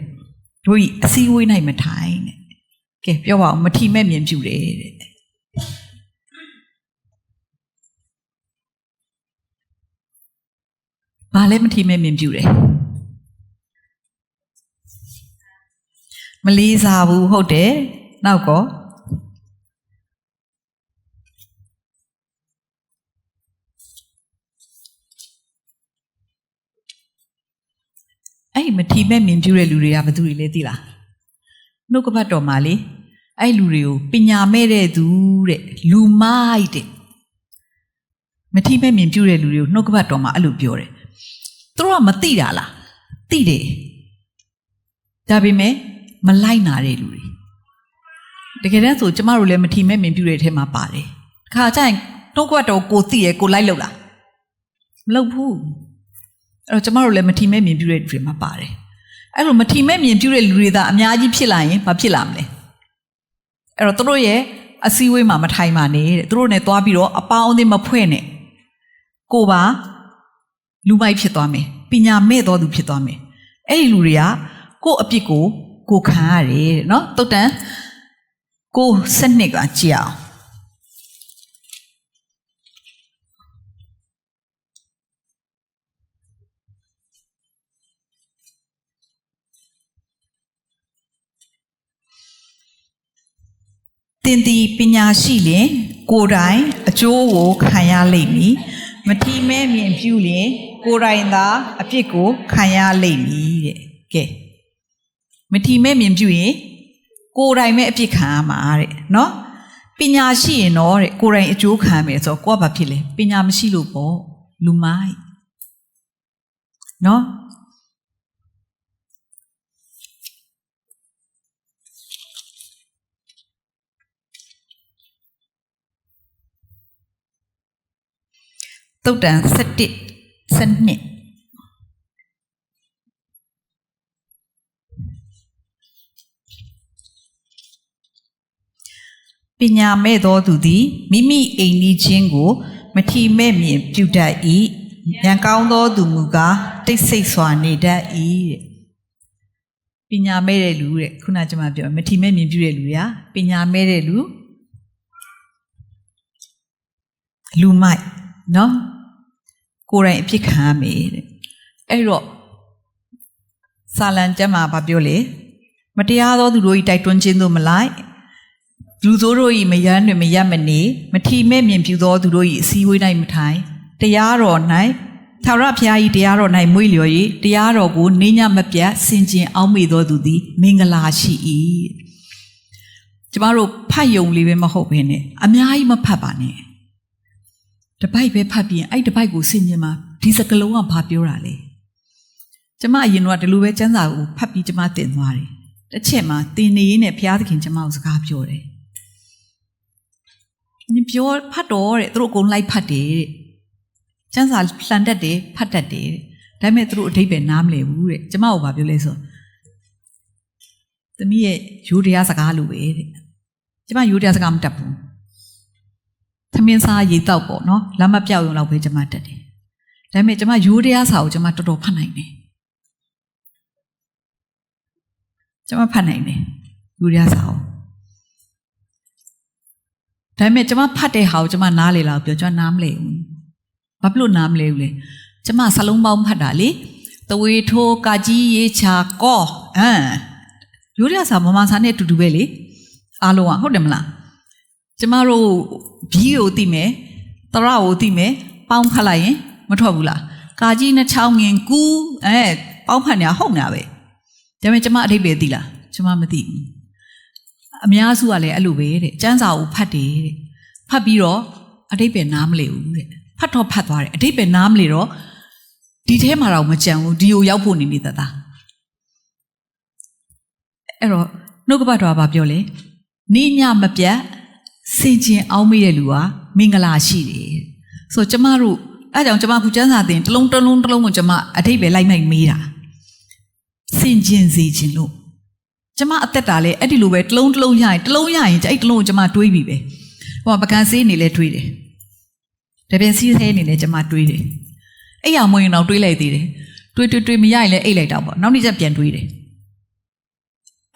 တို့ဤအစည်းအဝေးနိုင်မထိုင်တဲ့ ကဲပြောပါဦးမထီမဲ့မြင်ပြူတယ်တဲ့ဘာလဲမထီမဲ့မြင်ပြူတယ်မလေးစားဘူးဟုတ်တယ်နောက်ကောအဲ့မထီမဲ့မြင်ပြူတဲ့လူတွေကဘယ်သူတွေလဲသိလားနှုတ်ကပတ်တော်မှာလေအဲ့လူတွေကိုပညာမဲ့တဲ့သူတဲ့လူမိုက်တဲ့မထီမဲ့မြင်ပြူတဲ့လူတွေကိုနှုတ်ကပတ်တော်မှာအဲ့လိုပြောတယ်သူတို့ကမသိတာလားသိတယ်ဒါပေမဲ့မလိုက်နာတဲ့လူတွေတကယ်တမ်းဆိုကျမတို့လည်းမထီမဲ့မြင်ပြူတဲ့အထဲမှာပါတယ်ခါကျရင်နှုတ်ကပတ်တော်ကိုသိရကိုလိုက်လို့လားမလုပ်ဘူးအဲ့တော့ကျမတို့လည်းမထီမဲ့မြင်ပြူတဲ့လူတွေမှာပါတယ်အဲ့လိုမထီမဲ့မြင်ပြူတဲ့လူတွေသာအများကြီးဖြစ်လာရင်ဘာဖြစ်လာမလဲအဲ့တော့တို့ရဲ့အစည်းအဝေးမှာမထိုင်ပါနဲ့တဲ့တို့နဲ့သွားပြီးတော့အပေါင်းအသင်းမဖွဲ့နဲ့ကိုပါလူမိုက်ဖြစ်သွားမယ်ပညာမဲ့တော်သူဖြစ်သွားမယ်အဲ့ဒီလူတွေကကိုယ့်အပြစ်ကိုခံရတယ်တဲ့နော်တုတ်တန်ကိုစနစ်ကကြည့်အောင်တင်ဒီပညာရှိရင်ကိုယ်တိုင်အကျိုးကိုခံရလိမ့်မည်မထီမဲ့မြင်ပြူရင်ကိုယ်တိုင်သာအပြစ်ကိုခံရလိမ့်မည်တဲ့ကဲမထီမဲ့မြင်ပြူရင်ကိုယ်တိုင်ပဲအပြစ်ခံရမှာတဲ့နော်ပညာရှိရင်တော့တဲ့ကိုယ်တိုင်အကျိုးခံမယ်ဆိုတော့ကိုကဘာဖြစ်လဲပညာမရှိလို့ပေါ့လူမိုက်နော်တုတ်တန်17 12ပညာမဲ့သောသူသည်မိမိအိမ်နီးချင်းကိုမထီမဲ့မြင်ပြုတတ်၏ဉာဏ်ကောင်းသောသူမူကားတိတ်ဆိတ်စွာနေတတ်၏တဲ့ပညာမဲ့တဲ့လူတဲ့ခုနကကျွန်မပြောမထီမဲ့မြင်ပြုတဲ့လူတွေကပညာမဲ့တဲ့လူမိုက်နော်ကိုယ်တိုင်အဖြစ်ခံရမယ်တဲ့အဲ့တော့စာလံကျမ်းမှာဗာပြောလေမတရားသောသူတို့၏တိုက်တွန်းခြင်းသို့မလိုက်လူဆိုးတို့၏မယမ်းတွင်မရပ်မနေမထီမဲ့မြင်ပြူသောသူတို့၏အစည်းအဝေး၌မထိုင်တရားတော်၌ထာဝရဘုရား၏တရားတော်၌မွေ့လျော်၍တရားတော်ကိုနေညမပြတ်ဆင်ခြင်အောက်မေ့သောသူသည်မင်္ဂလာရှိ၏ကျမတို့ဖတ်ယုံလေးပဲမဟုတ်ဘဲနဲ့အများကြီးမဖတ်ပါနဲ့တပိုက်ပဲဖတ်ပြီးရင်အဲ့တပိုက်ကိုဆင်ခြင်မှာဒီစကလုံးကဘာပြောတာလဲကျမအရင်တော့ဒီလိုပဲကျမ်းစာကိုဖတ်ပြီးကျမတင်သွားတယ်တစ်ချက်မှာတင်နေရင်းနဲ့ဘုရားသခင်ကျမကိုစကားပြောတယ်你ပြောဖတ်တော့တဲ့သူတို့အကုန်လိုက်ဖတ်တယ်တဲ့ကျန်းစာလှန်တတ်တယ်ဖတ်တတ်တယ်ဒါပေမဲ့သူတို့အဓိပ္ပာယ်နားမလည်ဘူးတဲ့ကျမကိုဘာပြောလဲဆိုသမီးရဲ့ရိုးတရားစကားလိုပဲတဲ့ကျမရိုးတရားစကားမတတ်ဘူးသမင်းစားရေတောက်ပေါ့နော်လမ်းမပြောက်ရုံလောက်ပဲကျမတတ်တယ်ဒါပေမဲ့ကျမရိုးတရားစာကိုကျမတော်တော်ဖတ်နိုင်တယ်ကျမဖတ်နိုင်တယ်ရိုးတရားစာကိုဒါပေမဲ့ကျမဖတ်တဲ့ဟာကိုကျမနားလေလောက်ပြောကျမနားမလဲဘူးဘာဖြစ်လို့နားမလဲဘူးလဲကျမစလုံးပေါင်းဖတ်တာလေတဝေထိုးကာကြီးရေးချာကောရိုးရစာမမစာနဲ့အတူတူပဲလေအားလုံးကဟုတ်တယ်မလားကျမတို့ဘီကိုသိမယ်တရကိုသိမယ်ပေါင်းဖတ်လိုက်ရင်မထွက်ဘူးလားကာကြီးနှစ်ချောင်းငင်ကူးပေါင်းဖတ်နေတာဟုတ်နေတာပဲဒါပေမဲ့ကျမအဓိပ္ပာယ်သိလားကျမမသိဘူးအများစုကလည်းအဲ့လိုပဲတဲ့ကျမ်းစာကိုဖတ်တယ်တဲ့ဖတ်ပြီးတော့အဓိပ္ပာယ်နားမလည်ဘူးတဲ့ဖတ်တော့ဖတ်သွားတယ်အဓိပ္ပာယ်နားမလည်တော့ဒီထဲမှာတော့မကြံဘူးဒီကိုရောက်ဖို့နေနေတသားအဲ့တော့နှုတ်ကပတ်တော်ကပြောလေနေညမပြတ်စင်ကျင်အောင်မေးတဲ့လူကမင်္ဂလာရှိတယ်ဆိုတော့ကျမတို့အဲ့ကြောင့်ကျမခုကျမ်းစာသင်တစ်လုံးကိုကျမအဓိပ္ပာယ်လိုက်မေးတာစင်ကျင်စေခြင်းလို့ကျမအသက်တာလဲအဲ့ဒီလိုပဲတစ်လုံးရရင်အဲ့တစ်လုံးကိုကျမတွေးပြီပဲဟိုပကံစေးနေလဲတွေးတယ်တပင်စီးသေးနေလဲကျမတွေးတယ်အဲ့ရမွေးရင်တော့တွေးလိုက်သေးတယ်တွေးမရရင်လဲအိတ်လိုက်တော့ပေါ့နောက်နေ့ကျပြန်တွေးတယ်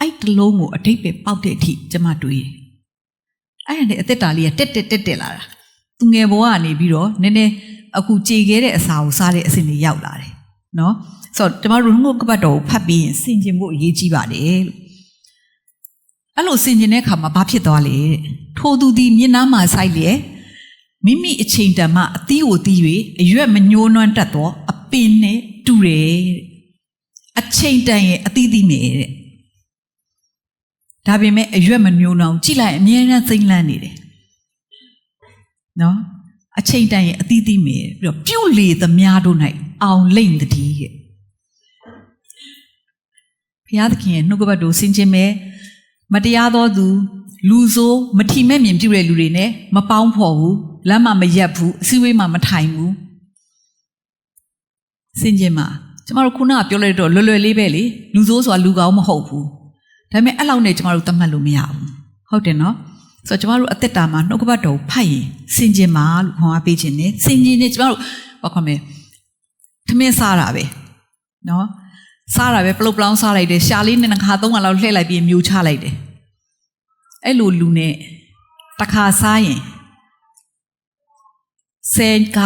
အဲ့တလုံးကိုအတိတ်ပဲပေါက်တဲ့အထိကျမတွေးအဲ့ဒါနဲ့အသက်တာလေးကတက်လာတာသူငယ်ဘဝကနေပြီးတော့နည်းနည်းအခုကြေခဲ့တဲ့အစာကိုစားတဲ့အဆင့်လေးရောက်လာတယ်နော်ဆိုတော့ကျမတို့ငုတ်ကပတ်တော်ကိုဖတ်ပြီးရင်စင်ကျင်ဖို့အရေးကြီးပါတယ်လို့အဲ့လိုစင်ကျင်တဲ့အခါမှာဘာဖြစ်သွားလဲထိုသူသည်မျက်နှာမှာဆိုင်လျက်မိမိအချိန်တန်မှအသီးကိုသီး၍အရွက်မညှိုးနွမ်းတတ်သောအပင်နဲ့တူတယ်အချိန်တန်ရဲ့အသီးသီးမယ်တဲ့ဒါပေမဲ့အရွက်မညှိုးနှောင်ကြည့်လိုက်အမြဲတမ်းစိမ့်လန့်နေတယ်နော်အချိန်တန်ရဲ့အသီးသီးမယ်ပြီးတော့ပြုတ်လေသမျှတို့၌အောင်လိမ့်တည်းရဲ့ဘုရားသခင်ရဲ့နှုတ်ကပတ်တော်ဆင်ခြင်မယ်မတရားသောသူလူဆိုးမထီမဲ့မြင်ပြုတဲ့လူတွေနဲ့မပေါင်းဖော်ဘူးလမ်းမှာမရက်ဘူးအစည်းအဝေးမှာမထိုင်ဘူးဆင်ခြင်မှာကျမတို့ခုနကပြောလိုက်တော့လွယ်လွယ်လေးပဲလေလူဆိုးဆိုတာလူကောင်းမဟုတ်ဘူးဒါပေမဲ့အဲ့လောက်နဲ့ကျမတို့သတ်မှတ်လို့မရဘူးဟုတ်တယ်နော်ဆိုတော့ကျမတို့အသက်တာမှာနှုတ်ကပတ်တော်ဖတ်ရင်ဆင်ခြင်မှာလို့ခေါ်အားပေးခြင်းနဲ့ဆင်ခြင်နေကျမတို့ဘာခေါ်မလဲထမင်းစားတာပဲနော်စားတာပဲပလုတ်ပလောင်းစားလိုက်တယ်ရှာလေးနဲ့တစ်ခါသုံးခါလောက်လှည့်လိုက်ပြီးမြူချလိုက်တယ်အဲ့လိုလူနဲ့တစ်ခါစားရင်ဆယ်က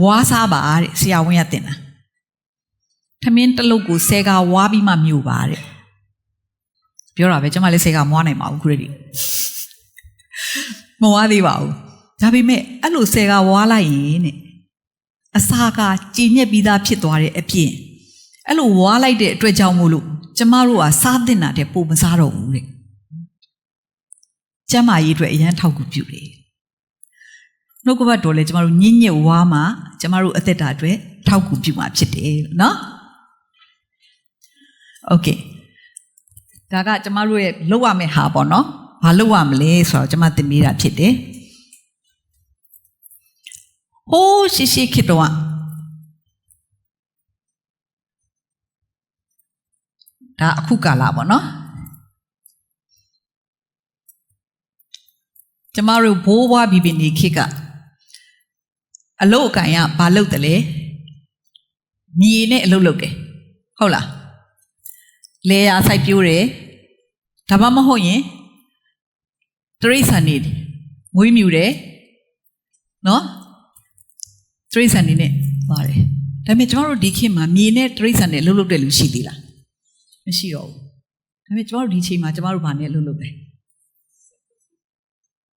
ဝါစားပါတဲ့ဆရာဝန်ကတင်တာထမင်းတစ်လုတ်ကိုဆယ်ကဝါပြီးမှမြူပါတဲ့ပြောတာပဲကျမလည်းဆယ်ကမွားနိုင်ပါဘူးခုတည်းမဝါသေးပါဘူးဒါပေမဲ့အဲ့လိုဆယ်ကဝါလိုက်ရင်တဲ့အစာကကြည်ညက်ပြီးသားဖြစ်သွားတဲ့အပြင်အဲ့လိုဝါလိုက်တဲ့အတွက်ကြောင့်မို့လို့ကျမတို့ကစားတင်တာတဲ့ပုံမစားတော့ဘူးတဲ့ကျမကြီးအတွက်အရန်ထောက်ကူပြုတယ်နှုတ်ကပတ်တော်လဲကျမတို့ညင်ညက်ဝါမှာကျမတို့အသက်တာအတွက်ထောက်ကူပြုမှာဖြစ်တယ်နော်โอเคဒါကကျမတို့ရဲ့လုပ်ရမယ့်ဟာပေါ့နော်ဘာလုပ်ရမလဲဆိုတော့ကျမသင်ပေးတာဖြစ်တယ်ဟိုးရှိခေတ္တကဒါအခုကာလပေါ့နော်ကျမတို့ဘိုးဘွားဘီဘီနေခေတ်ကအလုတ်အကင်ကဘာလုပ်တယ်လဲမြေနဲ့အလုတ်လုပ်တယ်ဟုတ်လားလေယာစိုက်ပြိုးတယ်ဒါမှမဟုတ်ရင်တရိษံနေငွေးမြူတယ်နော်တရိษံနေနဲ့ပါတယ်ဒါပေမဲ့ကျမတို့ဒီခေတ်မှာမြေနဲ့တရိษံနဲ့အလုတ်လုပ်တဲ့လူရှိသေးလားမရှိတော့ဘူးဒါပေမဲ့ကျမတို့ဒီချိန်မှာကျမတို့ဘာနဲ့အလုပ်လုပ်လဲ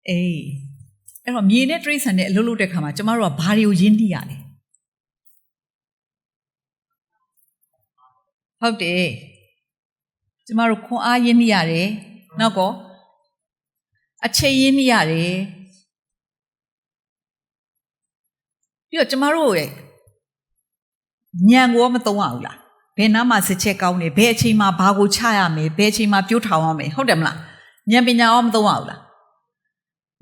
အေးအဲ့တော့မြေနဲ့တရိษံနဲ့အလုပ်လုပ်တဲ့ခါမှာကျမတို့ကဘာတွေကိုရင်းနှီးရလဲဟုတ်တယ်ကျမတို့ခွန်အားရင်းနှီးရတယ်နောက်ကောအချိန်ရင်းနှီးရတယ်ပြီးတော့ကျမတို့ရဲ့ဉာဏ်ကိုမသုံးရဘူးလားဘယ်နားမှာစစ်ချက်ကောင်းနေဘယ်အချိန်မှာဘာကိုချရမယ်ဘယ်အချိန်မှာပြိုးထောင်ရမယ်ဟုတ်တယ်မလားဉာဏ်ပညာရောမသုံးရဘူးလား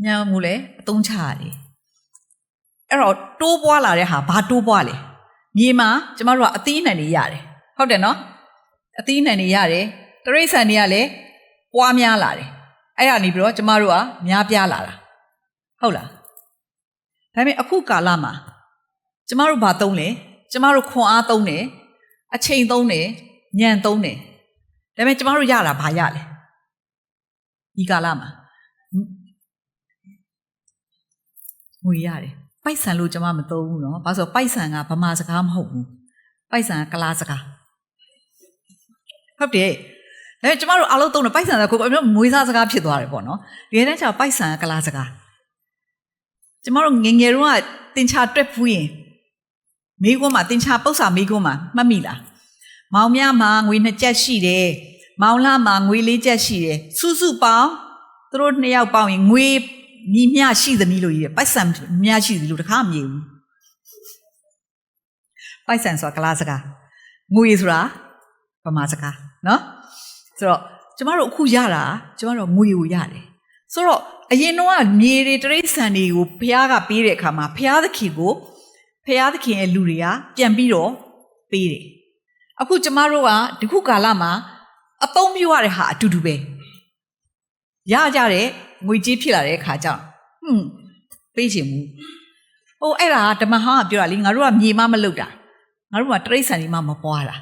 ဉာဏ်ကိုလည်းအသုံးချရတယ်အဲ့တော့တိုးပွားလာတဲ့ဟာဘာတိုးပွားလဲမြေမှာကျမတို့ကအသီးနှံတွေရတယ်ဟုတ်တယ်နော်အသီးနှံတွေရတယ်တရိษံတွေကလည်းပွားများလာတယ်အဲ့ဒါနေပြီးတော့ကျမတို့ကများပြားလာတာဟုတ်လားဒါပေမဲ့အခုကာလမှာကျမတို့ဘာသုံးလဲကျမတို့ခွန်အားသုံးတယ်အချိန်သုံးတယ်ဉာဏ်သုံးတယ်ဒါပေမဲ့ကျမတို့ရတာဘာရလဲဒီကာလမှာငွေရတယ်ပိုက်ဆံလို့ကျမမသုံးဘူးနော်ဘာလို့ဆိုပိုက်ဆံကဗမာစကားမဟုတ်ဘူးပိုက်ဆံကကလားစကားဟုတ်တယ်ဒါပေမဲ့ကျမတို့အားလုံးသုံးတယ်ပိုက်ဆံကကိုမွေးစားစကားဖြစ်သွားတယ်ပေါ့နော်ဒီနေ့ကျတော့ပိုက်ဆံကကလားစကားကျမတို့ငယ်ငယ်တုန်းကတင်ချတွက်ဖူးရင်မိကွန်းမှာတင်ချပု္ပ္ပာမိကွန်းမှာမှတ်မိလားမောင်မြမှာငွေ2ကျပ်ရှိတယ်မောင်လှမှာငွေ4ကျပ်ရှိတယ်စုစုပေါင်းသူတို့2ယောက်ပေါင်းရင်ငွေညီမျှရှိသမီးလို့ရေးတယ်ပိုက်ဆံမျှရှိသည်လို့တခါမမြင်ဘူးပိုက်ဆံဆိုတာကလားစကားငွေဆိုတာဗမာစကားနော်ဆိုတော့ကျမတို့အခုရတာကျမတို့ငွေကိုရတယ်ဆိုတော့အရင်တော့မြေတွေတရိษံတွေကိုဘုရားကပေးတဲ့အခါမှာဘုရားသခင်ရဲ့လူတွေကပြန်ပြီးတော့ပေးတယ်အခုကျမတို့ကဒီခုကာလမှာအသုံးပြုရတဲ့ဟာအတူတူပဲရကြတဲ့ငွေကြေးဖြစ်လာတဲ့အခါကျတော့ပေးချင်ဘူးဟိုအဲ့ဒါဓမ္မဟောင်းကပြောတာလေငါတို့ကမြေမမလုပ်တာငါတို့ကတရိษံတွေမှမပွားတာ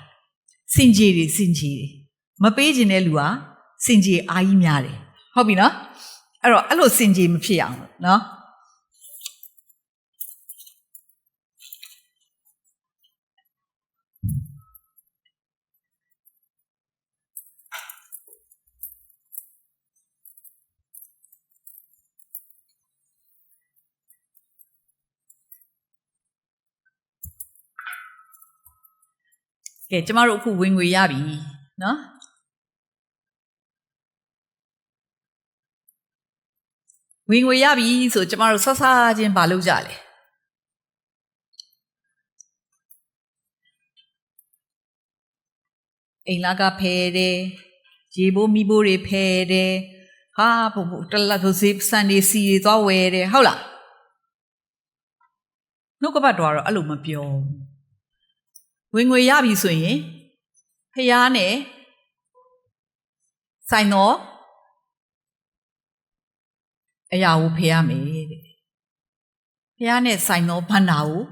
စင်ကြီးတွေမပေးချင်တဲ့လူက စင်ကြေအားကြီးများတယ်ဟုတ်ပြီနော်အဲ့တော့အဲ့လိုစင်ကြေမဖြစ်အောင်နော်ကဲကျမတို့အခုဝင်ငွေရပြီနော်ဝင်ငွေရပြီဆိုကျမတို့ဆော့ဆာချင်းမလုပ်ကြလဲအိမ်လာကဖယ်တယ်ရေဘိုးမိဘိုးတွေဖယ်တယ်ဟာဘုံတလက်ဆိုစေးစန်ဒီစီတွေသွားဝယ်တယ်ဟုတ်လားနှုတ်ကပတ်တော်ကတော့အဲ့လိုမပြောဝင်ငွေရပြီဆိုရင်ဖျားနဲ့ဆိုင်တော့အရာကိုဖျားမယ်တဲ့ဖျားနဲ့ဆိုင်တော့ဘန္တာကို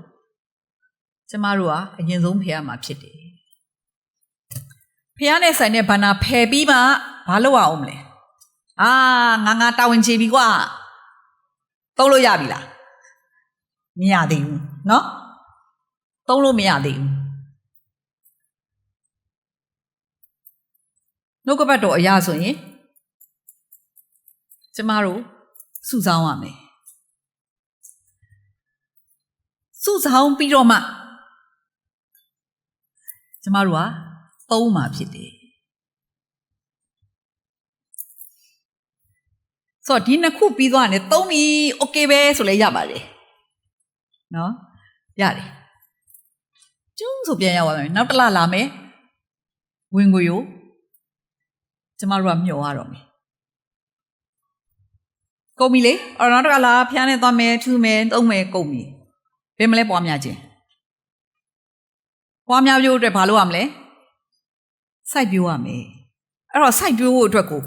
ကျမတို့ကအရင်ဆုံးဖျားမှာဖြစ်တယ်ဖျားနဲ့ဆိုင်တဲ့ဘန္တာဖယ်ပြီးမှဘာလုပ်ရအောင်မလဲငါတာဝန်ချပြီကွာသုံးလို့ရပြီလားမရသေးဘူးနော်သုံးလို့မရသေးဘူးနှုတ်ကပတ်တော်အရာဆိုရင်ကျမတို့စုဆောင်းရမယ်စုဆောင်းပြီးတော့မှကျမတို့ကသုံးမှာဖြစ်တယ်ဆိုတော့ဒီနှစ်ခုပြီးသွားတယ်သုံးပြီโอเคပဲဆိုလဲရပါတယ်နော်ရတယ်ကျုံးဆိုပြန်ရောက်ပါမယ်နောက်တစ်လလာမယ်ဝင်ငွေကိုကျမတို့ကမျှော်ရတော့မယ်ကုန်ပြီလေအော်နောက်တစ်ခါလာဖျားနေသွားမယ်ထူမယ်သုံးမယ်ကုန်ပြီဘယ်မလဲပွားများခြင်းပွားများပြိုးအတွက်ဘာလုပ်ရမလဲစိုက်ပျိုးရမယ်အဲ့တော့စိုက်ပျိုးဖို့အတွက်ကို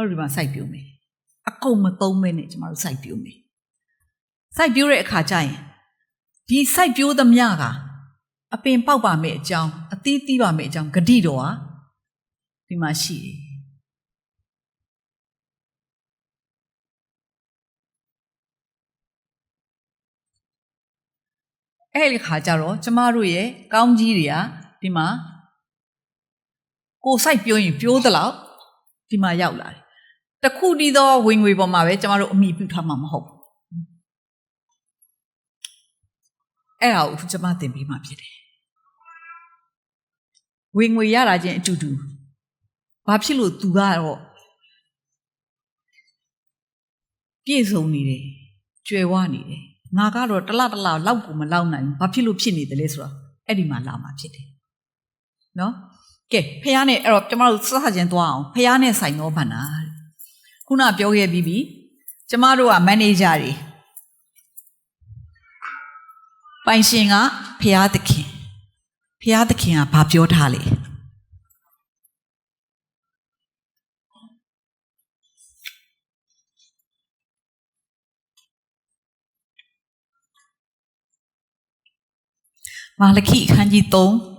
ဒီမှာစိုက်ပျိုးမယ်အကုန်မသုံးမဲနဲ့ကျမတို့စိုက်ပျိုးမယ်စိုက်ပျိုးတဲ့အခါကျရင်ဒီစိုက်ပျိုးသမျှကအပင်ပေါက်ပါမယ်အကြောင်းအသီးသီးပါမယ်အကြောင်းဂတိတော်ဟာဒီမှာရှိတယ်အဲ့ဒီခါကျတော့ကျမတို့ရဲ့ကောင်းကြီးတွေကဒီမှာကိုစိုက်ပျိုးရင်ပျိုးသလောက်ဒီမှာရောက်လာတယ်တခုတည်းသောဝင်ငွေပေါ်မှာပဲကျမတို့အမိပြုထားမှာမဟုတ်ဘူးအဲ့ဒါကိုကျမသင်ပေးမှဖြစ်တယ်ဝင်ငွေရတာချင်းအတူတူဘာဖြစ်လို့သူကတော့ပြည့်စုံနေတယ်ကျွယ်ဝနေတယ်ငါကတော့တလောက်လောက်ကိုမလောက်နိုင်ဘူးဘာဖြစ်လို့ဖြစ်နေတယ်လဲဆိုတော့အဲ့ဒီမှာလာမှာဖြစ်တယ်နော်ကဲဖះနဲ့အဲ့တော့ကျမတို့စချင်းသွားအောင်ဖះနဲ့ဆိုင်တော့ဗန္နာခုနပြောခဲ့ပြီးပြီကျမတို့ကမန်နေဂျာတွေပိုင်ရှင်ကဖះသခင်ကဘာပြောထားလဲမာလခိအခန်းကြီး3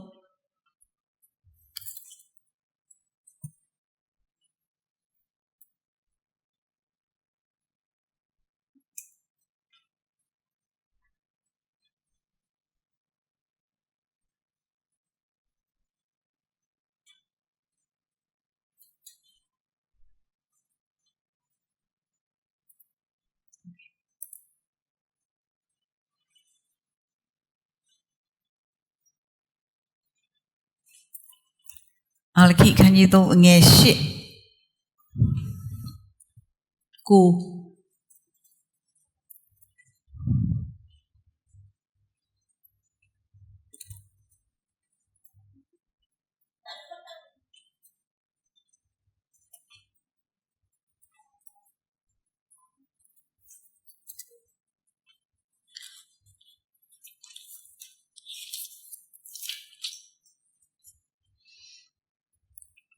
မာလခိအခန်းကြီး3အငယ်8ကို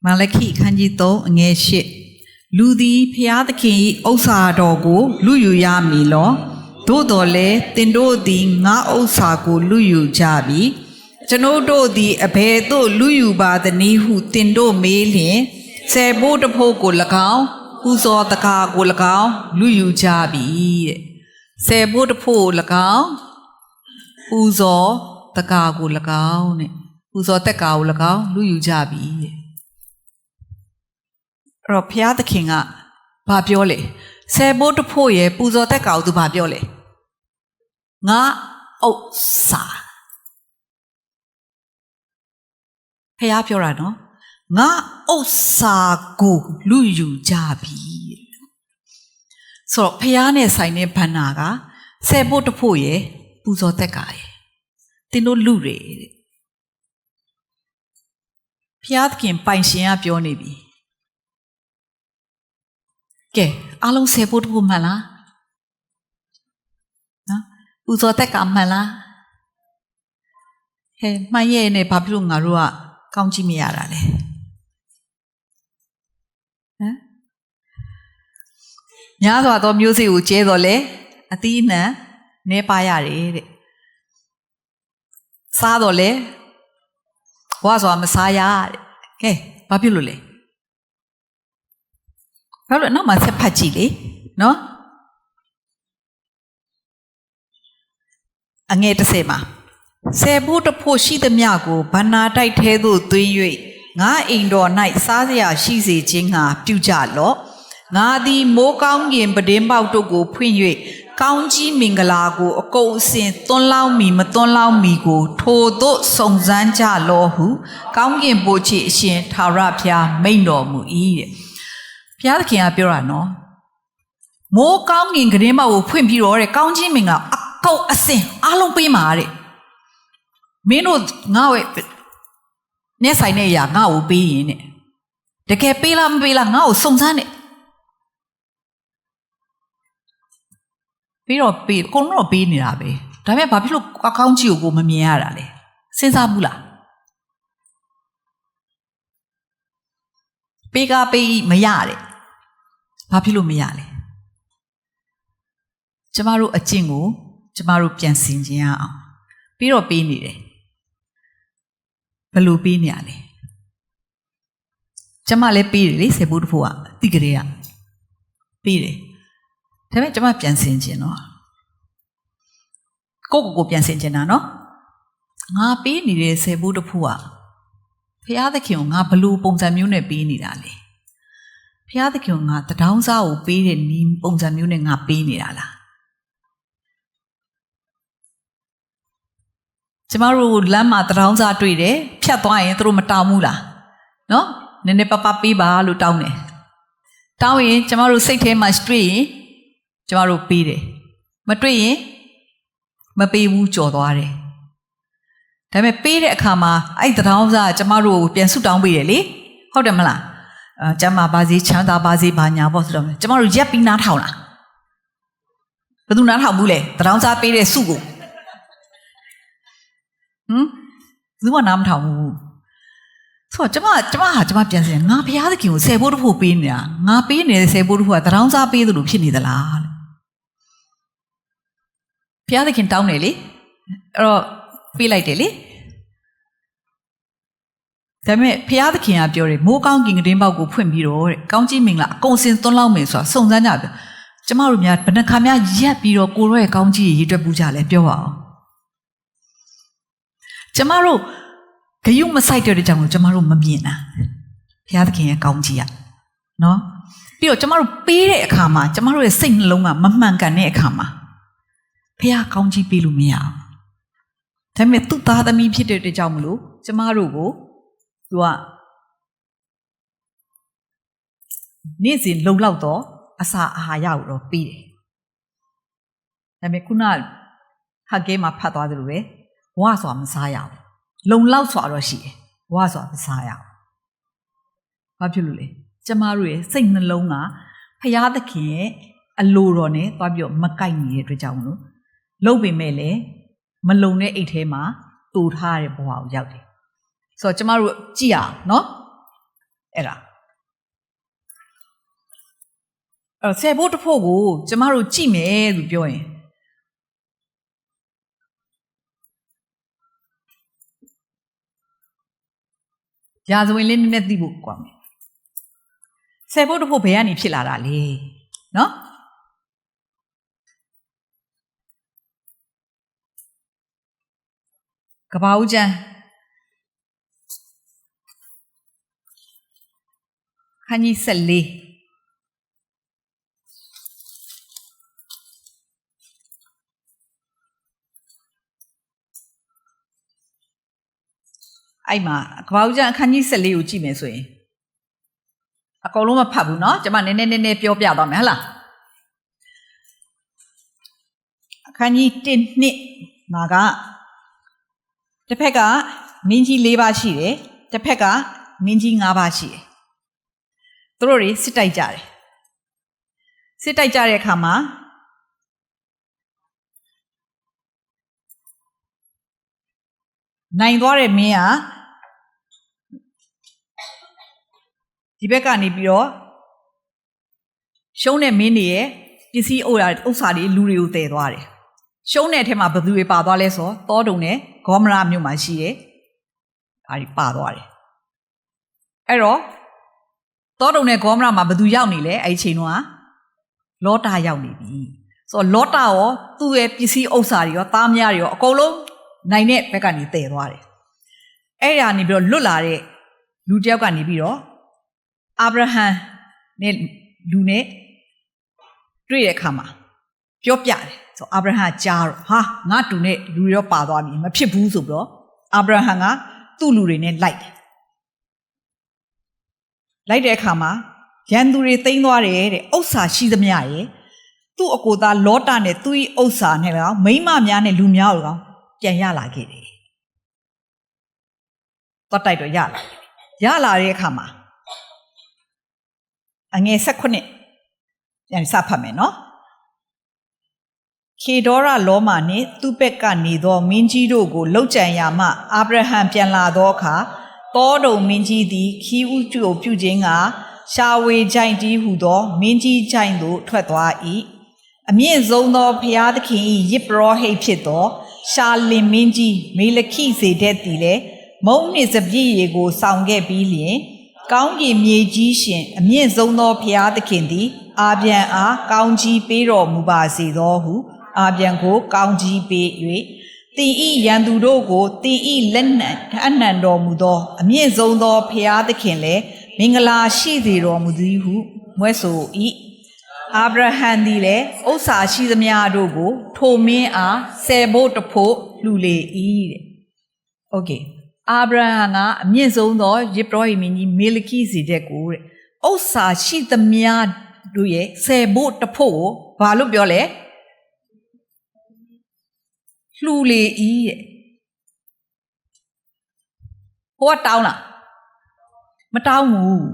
မာလခိအခန်းကြီး3အငယ်8 လူသည်ဖျားသခင်၏ဥစ္စာတော်ကိုလူယူရမည်လောသို့တော်လည်းတင်တို့သည်ငါဥစ္စာကိုလူယူကြပြီကျွန်ုပ်တို့သည်အဘယ်သို့လူယူပါသနည်းဟုတင်တို့မေးလျင်ဆယ်ဘိုးတစ်ဖို့ကို၎င်းပူဇော်တကာကို၎င်းလူယူကြပြီတဲ့ဆယ်ဘိုးတစ်ဖို့၎င်းပူဇော်တကာကို၎င်းတဲ့ပူဇော်တက်ကာကို၎င်းလူယူကြပြီတဲ့အဲ့တော့ဘုရားသခင်ကဘာပြောလဲဆယ်ဘိုးတစ်ဖို့ရဲ့ပူဇော်တက်ကာကိုသူဘာပြောလဲငါဥစ္စာဖះပြောတာနော်ငါဥစ္စာကိုလူယူကြပြီဆိုတော့ဖះနဲ့ဆိုင်တဲ့ဘန္နာကဆယ်ဖို့တစ်ဖို့ရယ်ပူဇော်သက်ကရယ်တင်တို့လူတွေတဲ့ဖះသခင်ပိုင်ရှင်ကပြောနေပြီကဲအားလုံးဆယ်ဖို့တစ်ဖို့မှန်လားနော်ပူဇော်သက်ကမှန်လားဟဲ့မှန်ရဲ့နဲ့ဘာဖြစ်လို့ငါတို့ကကောင်းကြည့်မရတာလဲဟမ်ညားစွာသောမျိုးစေ့ကိုကျဲတော့လေအသီးအနှံနေပါရတယ်တဲ့စားတော့လေဝါစွာမစားရတဲ့ကဲဘာဖြစ်လို့လဲဘာလို့နောက်မှဆက်ဖတ်ကြည့်လေနော်အငယ်30မှာဆယ်ဖို့တစ်ဖို့ရှိသမျှကိုဗန္နာတိုက်ထဲသို့သွင်း၍ငါအိမ်တော်၌စားစရာရှိစေခြင်းငှာပြုကြလော့ငါသည်မိုးကောင်းကင်ပဒင်းပေါက်တို့ကိုဖွင့်၍ကောင်းကြီးမင်္ဂလာကိုအကုန်အစင်သွန်းလောင်းမီမသွန်းလောင်းမီကိုထိုသို့စုံစမ်းကြလော့ဟုကောင်းကင်ဘိုးချီအရှင်ထာဝရဘုရားမိန့်တော်မူ၏တဲ့ဘုရားသခင်ကပြောတာနော်မိုးကောင်းကင်ပဒင်းပေါက်ကိုဖွင့်ပြီးတော့တဲ့ကောင်းကြီးမင်္ဂလာအကုန်အစင်အားလုံးပေးမှာတဲ့မင်းတို့ငါ့ရဲ့နဲ့ဆိုင်တဲ့အရာငါ့ကိုပေးရင်တဲ့တကယ်ပေးလားမပေးလားငါ့ကိုစုံစမ်းတဲ့ပြီးတော့ပေးအကုန်လုံးတော့ပေးနေတာပဲဒါပေမဲ့ဘာဖြစ်လို့အကောင်းကြီးကိုမမြင်ရတာလဲစဉ်းစားဘူးလားပေးကပေးမရတဲ့ဘာဖြစ်လို့မရလဲကျမတို့အကျင့်ကိုကျမတို့ပြန်ဆင်ခြင်ရအောင်ပြီးတော့ပေးနေတယ်ဘယ်လိုပေးနေရလဲကျမလည်းပေးတယ်လေဆယ်ဖို့တစ်ဖို့ကတိကလေးကပေးတယ်ဒါပေမဲ့ကျမပြန်ဆင်ခြင်တော့ကိုပြန်ဆင်ခြင်တာနော်ငါပေးနေတဲ့ဆယ်ဖို့တစ်ဖို့ကဖျားသခင်ကိုငါဘယ်လိုပုံစံမျိုးနဲ့ပေးနေတာလဲဖျားသခင်ကငါတထောင်းစားကိုပေးတဲ့နီးပုံစံမျိုးနဲ့ငါပေးနေတာလားကျမတို့လမ်းမှာတထောင်းစားတွေ့တယ်ဖြတ်သွားရင်သူတို့မတောင်းဘူးလားနော်နည်းနည်းပပပေးပါလို့တောင်းတယ်တောင်းရင်ကျမတို့စိတ်ထဲမှာတွေ့ရင်ကျမတို့ပေးတယ်မတွေ့ရင်မပေးဘူးကြော်သွားတယ်ဒါပေမဲ့ပေးတဲ့အခါမှာအဲ့တထောင်းစားကျမတို့ပြန်ဆုတောင်းပေးတယ်လေဟုတ်တယ်မလားကျမပါစီချမ်းသာပါစီဘာညာပေါ့ဆိုတော့ကျမတို့ရက်ပြီးနားထောင်လားဘယ်သူနားထောင်ဘူးလဲတထောင်းစားပေးတဲ့ဆုကိုဘယ်သူမှနားမထောင်ဘူးဆိုတော့ကျမပြန်စင်ငါဘုရားသခင်ကိုဆယ်ဖို့တစ်ဖို့ပေးနေတာငါပေးနေတဲ့ဆယ်ဖို့တစ်ဖို့ကတထောင်းစားပေးသလိုဖြစ်နေသလားဘုရားသခင်တောင်းတယ်လေအဲ့တော့ပေးလိုက်တယ်လေဒါပေမဲ့ဘုရားသခင်ကပြောတယ်မိုးကောင်းကင်ကတင်းပေါက်ကိုဖွင့်ပြီးတော့တဲ့ကောင်းကြီးမင်္ဂလာအကုန်စင်သွန်းလောက်မယ်ဆိုတာစုံစမ်းကြတယ်ကျမတို့များဘယ်နှခါများရက်ပြီးတော့ကိုရောရဲ့ကောင်းကြီးရေတွက်ပူကြလဲပြောပါအောင်ကျမတို့ဂယုမဆိုင်တဲ့ကြောင့်ကျမတို့မမြင်တာဘုရားသခင်ရဲ့ကောင်းကြီးอ่ะเนาะပြီးတော့ကျမတို့ပေးတဲ့အခါမှာကျမတို့ရဲ့စိတ်နှလုံးကမမှန်ကန်တဲ့အခါမှာဘုရားကောင်းကြီးပေးလို့မရအောင်ဒါပေမဲ့သူ့သားသမီးဖြစ်တဲ့ကြောင့်မလို့ကျမတို့ကိုသူကနေ့စဉ်လုံလောက်တော့အစာအာဟာရကိုတော့ပေးတယ်ဒါပေမဲ့ခုနဟာဂဲမှာဖတ်သွားသလိုပဲဝါဆိုတာမစားရဘူးလုံလောက်ဆိုတာတော့ရှိတယ်ဝါဆိုတာမစားရဘူးဘာဖြစ်လို့လဲကျမတို့ရဲ့စိတ်နှလုံးကဖရာသခင်ရဲ့အလိုတော်နဲ့သွားပြီးတော့မကိုက်နေတဲ့အတွက်ကြောင့်မလို့လှုပ်ပေမဲ့လည်းမလုံတဲ့အိတ်ထဲမှာတူထားတဲ့ဘဝကိုရောက်တယ်ဆိုတော့ကျမတို့ကြည့်အောင်နော်အဲ့ဒါ ဆယ်ဘိုးတစ်ဖို့ကိုကျမတို့ကြည့်မယ်လို့ပြောရင်ရာဇဝင်လေးနည်းနည်းသိဖို့ကွာမယ်ဆယ်ဘိုးတစ်ဖို့ဘယ်ကနေဖြစ်လာတာလဲနော်ကဘာဦးကျန်းခန်းကြီး14အဲ့မှာကဘာဦးကျန်းအခန်းကြီး14ကိုကြည့်မယ်ဆိုရင်အကုန်လုံးမဖတ်ဘူးเนาะကျွန်မနည်းနည်းပြောပြသွားမယ်ဟဟလားအခန်းကြီး1 2မှာကတစ်ဖက်ကမင်းကြီး4ပါးရှိတယ်တစ်ဖက်ကမင်းကြီး5ပါးရှိတယ်သူတို့တွေစစ်တိုက်ကြတယ်စစ်တိုက်ကြတဲ့အခါမှာနိုင်သွားတဲ့မင်းကဒီဘက်ကနေပြီးတော့ရှုံးတဲ့မင်းတွေရဲ့ပစ္စည်းဥစ္စာတွေလူတွေကိုတည်သွားတယ်ရှုံးတဲ့အထက်မှာဘယ်သူတွေပါသွားလဲဆိုတော့တောတုံနဲ့ဂေါမရမြို့မှာရှိတယ်အဲဒီပါသွားတယ်အဲ့တော့တောတုံနဲ့ဂေါမရမှာဘယ်သူရောက်နေလဲအဲ့ဒီချိန်တုန်းကလောတာရောက်နေပြီဆိုတော့လောတာရောသူ့ရဲ့ပစ္စည်းဥစ္စာတွေရောသားမယားတွေရောအကုန်လုံးနိုင်တဲ့ဘက်ကနေတည်သွားတယ်အဲ့ဒါနေပြီးတော့လွတ်လာတဲ့လူတစ်ယောက်ကနေပြီးတော့အာဗြဟံနဲ့လူနဲ့တွေ့တဲ့အခါမှာပြောပြတယ်ဆိုအာဗြဟံကြားတော့ဟာငါတူနဲ့လူတွေရောပါသွားပြီမဖြစ်ဘူးဆိုပြီးတော့အာဗြဟံကသူ့လူတွေနဲ့လိုက်တယ်လိုက်တဲ့အခါမှာရန်သူတွေသိမ်းသွားတယ်တဲ့ဥစ္စာရှိသမျှရဲ့သူ့အကိုသားလောတာနဲ့သူ့၏ဥစ္စာနဲ့လည်းမိန်းမများနဲ့လူများတို့ကောင်ပြန်ရလာခဲ့တယ်တော့တိုက်တော့ရလာတဲ့အခါမှာအငယ်16ပြန်စဖတ်မယ်နော်ခေဒေါရလောမာနှင့်သူ့ဘက်ကနေသောမင်းကြီးတို့ကိုလှုပ်ကြံရမှအာဗြဟံပြန်လာသောအခါတောတုံမင်းကြီးသည်ခီးဥကျိုပြုခြင်းကရှာဝေကြိုင်တီးဟုသောမင်းကြီးကြိုင်သို့ထွက်သွား၏အမြင့်ဆုံးသောဘုရားသခင်၏ယစ်ပရောဟိတ်ဖြစ်သောရှာလင်မင်းကြီးမေလခိဇေဒက်သည်လည်းမုံနှင့်စပြည့်ရည်ကိုဆောင်ခဲ့ပြီးလျင်ကောင်းကင်မြေကြီးရှင်အမြင့်ဆုံးသောဘုရားသခင်သည်အာဗြံအားကောင်းကြီးပေးတော်မူပါစေသောဟုအာဗြံကိုကောင်းကြီးပေး၍တင်ဤရန်သူတို့ကိုတင်ဤလက်နံအနှံတော်မူသောအမြင့်ဆုံးသောဘုရားသခင်လည်းမင်္ဂလာရှိစေတော်မူသည်ဟုမွဲ့ဆို၏အာဗြဟံသည်လည်းဥစ္စာရှိသမျှတို့ကိုထိုမင်းအားဆယ်ဘို့တဖို့လှူလေ၏တဲ့โอเคအာဗြဟံကအမြင့်ဆုံးသောယစ်ပရောဟိတ်မင်းကြီးမေလခိဇေဒက်ကိုတဲ့ဥစ္စာရှိသမျှတို့ရဲ့ဆယ်ဘို့တဖို့ကိုဘာလို့ပြောလဲလှူလေ၏တဲ့ဟိုကတောင်းလားမတောင်းဘူး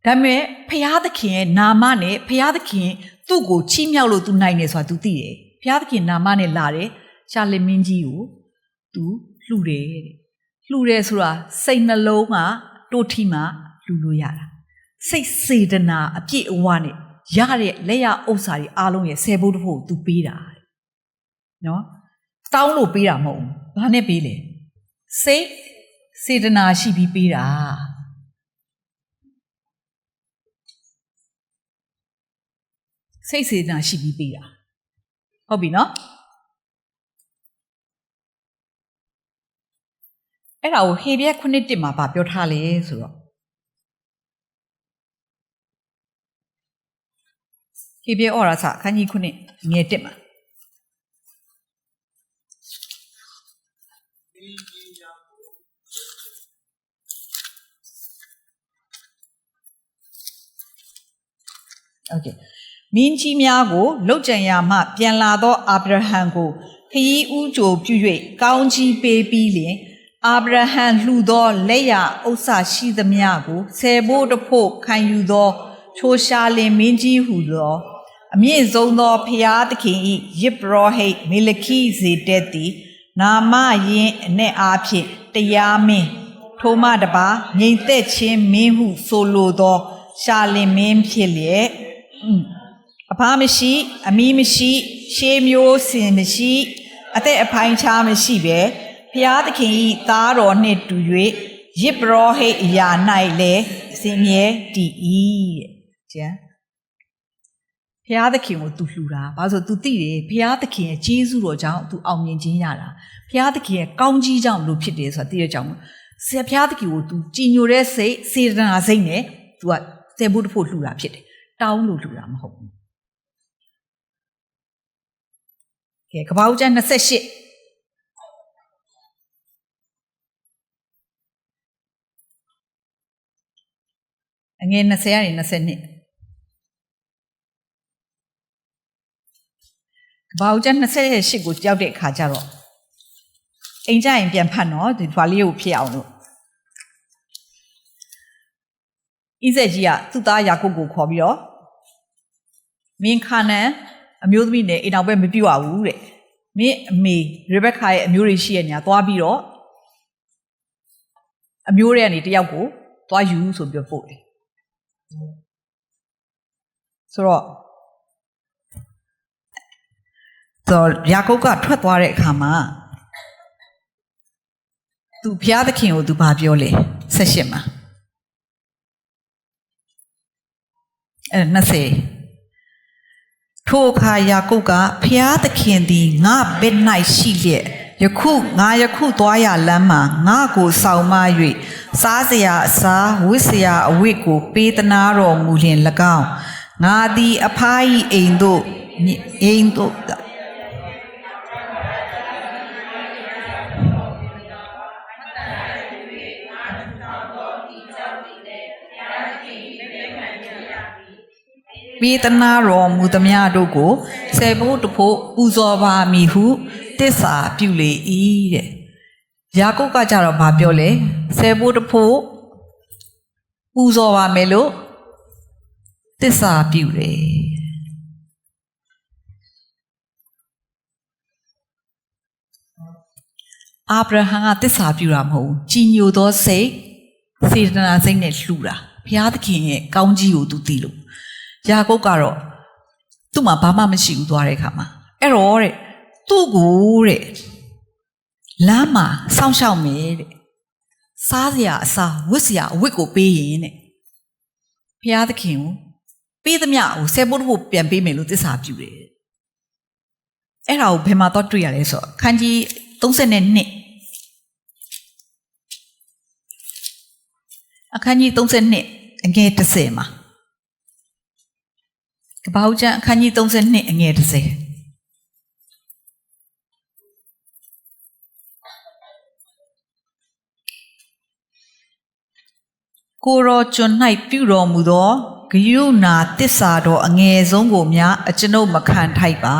ဒါပေမဲ့ဖျားသခင်ရဲ့နာမနဲ့ဖျားသခင်သူ့ကိုချီးမြှောက်လို့သူနိုင်တယ်ဆိုတာ तू သိတယ်ဖျားသခင်နာမနဲ့လာတယ်ရှာလင်မင်းကြီးကို तू လှူတယ်တဲ့လှူတယ်ဆိုတာစိတ်နှလုံးကတိုးထီမှလှူလို့ရတာစိတ်စေတနာအပြည့်အဝနဲ့ရတဲ့လက်ရဥစ္စာတွေအားလုံးရဲ့ဆယ်ဘို့တစ်ဖို့ तू ပေးတာနော်တောင်းလို့ပေးတာမဟုတ်ဘူးဘာနဲ့ပေးလဲစိတ်စေတနာရှိပြီးပေးတာစိတ်စေတနာရှိပြီးပေးတာဟုတ်ပြီနော်အဲ့ဒါကိုဟေဘရဲ9:1မှာပြောထားလေဆိုတော့ဟေဘရဲဩဝါဒစာအခန်းကြီး9ငယ်1မှာโอเคမင်းကြီးများကိုလှုပ်ကြံရမှပြန်လာသောအာဗြဟံကိုခရီးဥကြိုပြု၍ကောင်းကြီးပေးပြီးလျင်အာဗြဟံလှူသောလက်ရဥစ္စာရှိသမျှကိုဆယ်ဘို့တဖို့ခံယူသောချိုရှာလင်မင်းကြီးဟုသောအမြင့်ဆုံးသောဘုရားသခင်၏ယစ်ပရောဟိတ်မေလခိဇေဒက်သည်နာမယင်းအ내အားဖြင့်တရားမင်းထိုမှတပါငြိမ်သက်ခြင်းမင်းဟုဆိုလိုသောရှာလင်မင်းဖြစ်လျက် အဖားမရှိအမီးမရှိရှေးမျိုးစင်မရှိအသက်အဖိုင်းချားမရှိပဲဖျားသခင်ဤသားတော်နှင့်တူ၍ရစ်ပရောဟိတ်အရာ၌လည်းအစဉ်မြဲတည်၏တဲ့ကျန်ဖျားသခင်ကို तू လှူတာဘာလို့ तू သိတယ်ဖျားသခင်ရဲ့ကျေးဇူးတော်ကြောင့် तू အောင်မြင်ခြင်းရတာဖျားသခင်ရဲ့ကောင်းကြီးကြောင့်လို့ဖြစ်တယ်ဆိုတာသိရကြအောင်ဆရာဖျားသခင်ကို तू ကြည်ညိုတဲ့စိတ်စေတနာစိတ်နဲ့ तू ကဆယ်ဖို့တဖို့လှူတာဖြစ်တယ်တောင်းလို့လှူတာမဟုတ်ဘူးကဲကပ္ပဦးကျမ်း28အငယ်20ကနေ22ကပ္ပဦးကျမ်း28ကိုကြောက်တဲ့အခါကျတော့အိမ်ကြရင်ပြန်ဖတ်နော်ဒီဖွာလေးကိုဖြစ်အောင်လို့ဣဇက်ကြီးကသူ့သားယာကုပ်ကိုခေါ်ပြီးတော့မင်းခါနန်အမျိုးသမီးနဲ့အိမ်တော်ပဲမပြုတ်ရဘူးတဲ့မင်းအမေရေဘက်ခါရဲ့အမျိုးတွေရှိရဲ့ညာသွားပြီးတော့အမျိုးတွေကနေတယောက်ကိုသွားယူဆိုပြီးပို့တယ်ဆိုတော့ယာကုပ်ကထွက်သွားတဲ့အခါမှာသူဘုရားသခင်ကိုသူဘာပြောလဲ18မှာ20ထိုအခါယာကုပ်ကဘုရားသခင်သည်ငါဘက်၌ရှိလျက်ယခုသွားရလမ်းမှာငါကိုဆောင်မ၍စားစရာအစားဝတ်စရာအဝတ်ကိုပေးသနာတော်မူလျင်၎င်းငါသည်အဖား၏အိမ်သို့ပေးသနာတော်မူသမျှတို့ကိုဆယ်ဖို့တဖို့ပူဇော်ပါမည်ဟုတစ္ဆာပြုလေ၏တဲ့ယာကုပ်ကကြတော့ဗာပြောလဲဆယ်ဖို့တဖို့ပူဇော်ပါမယ်လို့တစ္ဆာပြုတယ်အာဗြဟံကတစ္ဆာပြုတာမဟုတ်ဘူးကြည်ညိုသောစိတ်စေတနာစိတ်နဲ့လှူတာဘုရားသခင်ရဲ့ကောင်းကြီးကိုသူသိလို့ယာကုပ်ကတော့သူ့မှာဘာမှမရှိဘူးသွားတဲ့အခါမှာအဲ့တော့တဲ့သူ့ကိုတဲ့လမ်းမှာစောင့်ရှောက်မယ်တဲ့စားစရာအစားဝတ်စရာအဝတ်ကိုပေးရင်တဲ့ဘုရားသခင်ကိုပေးသမျှကိုဆယ်ဖို့တဖို့ပြန်ပေးမယ်လို့သစ္စာပြုတယ်အဲ့ဒါကိုဘယ်မှာတော့တွေ့ရလဲဆိုတော့ခန်းကြီး32အခန်းကြီး32အငယ်30မှာကပ္ပဦးကျမ်းအခန်းကြီး32အငယ်30ကိုရောကျွန်၌ပြုတော်မူသောဂရုဏာတစ္ဆာတော်အငယ်ဆုံးကိုများအကျွန်ုပ်မခံထိုက်ပါ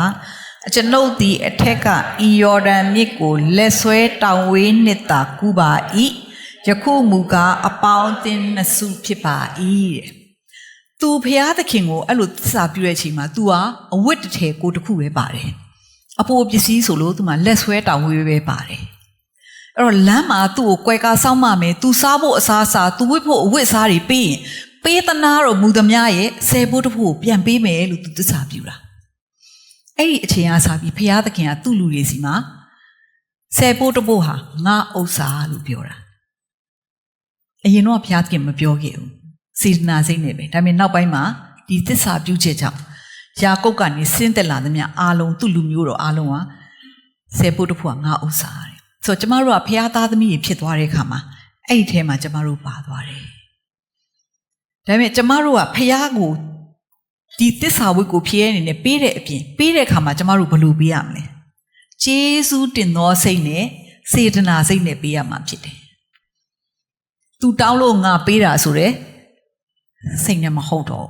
အကျွန်ုပ်သည်အထက်ကဤယော်ဒန်မြစ်ကိုလက်ဆွဲတောင်ဝေးနှစ်သာကူပါ၏ယခုမူကားအပေါင်းအသင်းနှစ်စုဖြစ်ပါ၏တဲ့သူဘုရားသခင်ကိုအဲ့လိုသစ္စာပြုတဲ့အချိန်မှာ तू ဟာအဝတ်တစ်ထည်ကိုတစ်ခုပဲပါတယ်အဖို့ပစ္စည်းဆိုလို့ तू မှာလက်ဆွဲတောင်ဝေးပဲပါတယ်အဲ့တော့လမ်းမှာသူ့ကိုကွယ်ကာစောင့်မမယ် तू စားဖို့အစားအစာ तू ဝတ်ဖို့အဝတ်အစားတွေပေးရင်ပေးသနာတော်မူသမျှရဲ့ဆယ်ဖို့တစ်ဖို့ပြန်ပေးမယ်လို့ तू သစ္စာပြုတာအဲ့ဒီအချိန်အားစားပြီးဘုရားသခင်ကသူ့လူတွေစီမှာဆယ်ဖို့တစ်ဖို့ဟာငါဥစ္စာလို့ပြောတာအရင်တော့ဘုရားသခင်မပြောခဲ့ဘူးစေတနာစိတ်နဲ့ပဲဒါပေမဲ့နောက်ပိုင်းမှာဒီသစ္စာပြုချက်ကြောင့်ယာကုပ်ကနေဆင်းသက်လာသမျှအားလုံးသူ့လူမျိုးတော်အားလုံးဟာဆယ်ဖို့တစ်ဖို့ကငါဥစ္စာတဲ့ဆိုတော့ကျမတို့ကဘုရားသားသမီးတွေဖြစ်သွားတဲ့အခါမှာအဲ့ဒီထဲမှာကျမတို့ပါသွားတယ်ဒါပေမဲ့ကျမတို့ကဘုရားကိုဒီသစ္စာဝိတ်ကိုဖြည့်ရနေနဲ့ပေးတဲ့အပြင်ပေးတဲ့အခါမှာကျမတို့ဘယ်လိုပေးရမလဲကျေးဇူးတင်သောစိတ်နဲ့စေတနာစိတ်နဲ့ပေးရမှာဖြစ်တယ်သူတောင်းလို့ငါပေးတာဆိုတဲ့စိတ်နဲ့မဟုတ်တော့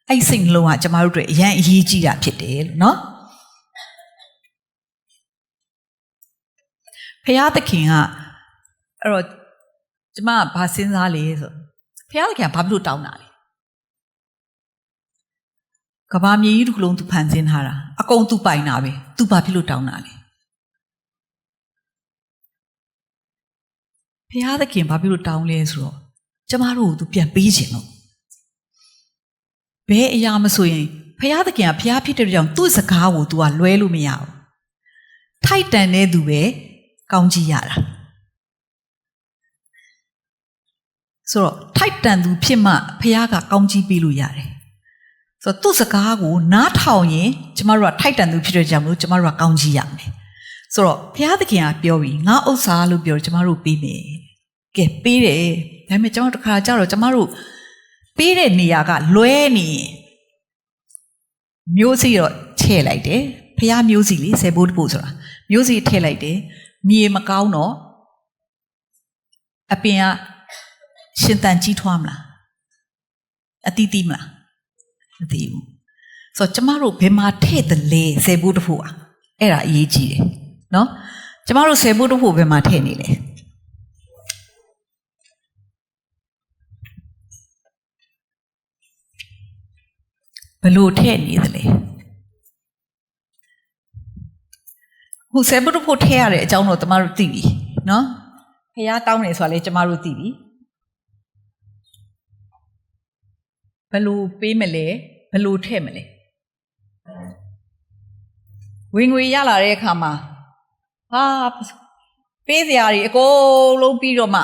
အဲ့စိတ်နှလုံးကကျမတို့တွေအရင်အရေးကြီးတာဖြစ်တယ်လို့နော်ဖခင်သခင်ကအဲ့တော့ကျမကဘာစဉ်းစားလဲဆိုဖခင်သခင်ကဘာလို့တောင်းတာလဲကဘာမြေကြီးတစ်ခုလုံးသူဖန်ဆင်းထားတာအကုန်သူပိုင်တာပဲသူဘာဖြစ်လို့တောင်းတာလဲဖခင်သခင်ဘာဖြစ်လို့တောင်းလဲဆိုတော့ကျမတို့ကိုသူပြန်ပေးခြင်းလို့ဘယ်အရာမဆိုရင်ဖ ဖယားသခင်ကဖယားဖြစ်တဲ့ကြောင့်သူ့စကားကို तू ကလွဲလို့မရဘူးထိုက်တန်တဲ့သူပဲကောင်းကြီးရတာဆိုတော့ထိုက်တန်သူဖြစ်မှဖယားကကောင်းကြီးပေးလို့ရတယ်ဆိုတော့သူ့စကားကိုနားထောင်ရင်ကျမတို့ကထိုက်တန်သူဖြစ်တဲ့ကြောင့်မလို့ကျမတို့ကကောင်းကြီးရမယ်ဆိုတော့ဘုရားသခင်ကပြောပြီးငါဥစ္စာလို့ပြောကျမတို့ပေးမယ်ကဲပေးတယ်ဒါပေမဲ့ကျမတို့တစ်ခါကြတော့ကျမတို့ပေးတဲ့နေရာကလွဲနေမျိုးစီတော့ထည့်လိုက်တယ်ဘုရားမျိုးစီလေဆယ်ဘိုးတဖို့ဆိုတာမျိုးစီထည့်လိုက်တယ်မြေမကောင်းတော့အပင်ကရှင်တန်ကြီးထွားမလားအတီးတီးမလားမသိဘူးဆိုတော့ကျမတို့ဘယ်မှာထည့်တယ်လဲဆယ်ဘိုးတဖို့อ่ะအဲ့ဒါအရေးကြီးတယ်နော်ကျမတို့ဆယ်ဘိုးတဖို့ဘယ်မှာထည့်နေလဲဘလို့ထည့်နေသလဲဟိုဆယ်ဘိုးတဖို့ထည့်ရတဲ့အကြောင်းတော့ကျမတို့သိပြီနော်ဖះတောင်းနေဆိုတာလေကျမတို့သိပြီဘလို့ပေးမလဲဘလို့ထည့်မလဲဝင်ငွေရလာတဲ့အခါမှာဟာပေးစရာတွေအကုန်လုံးပြီးတော့မှ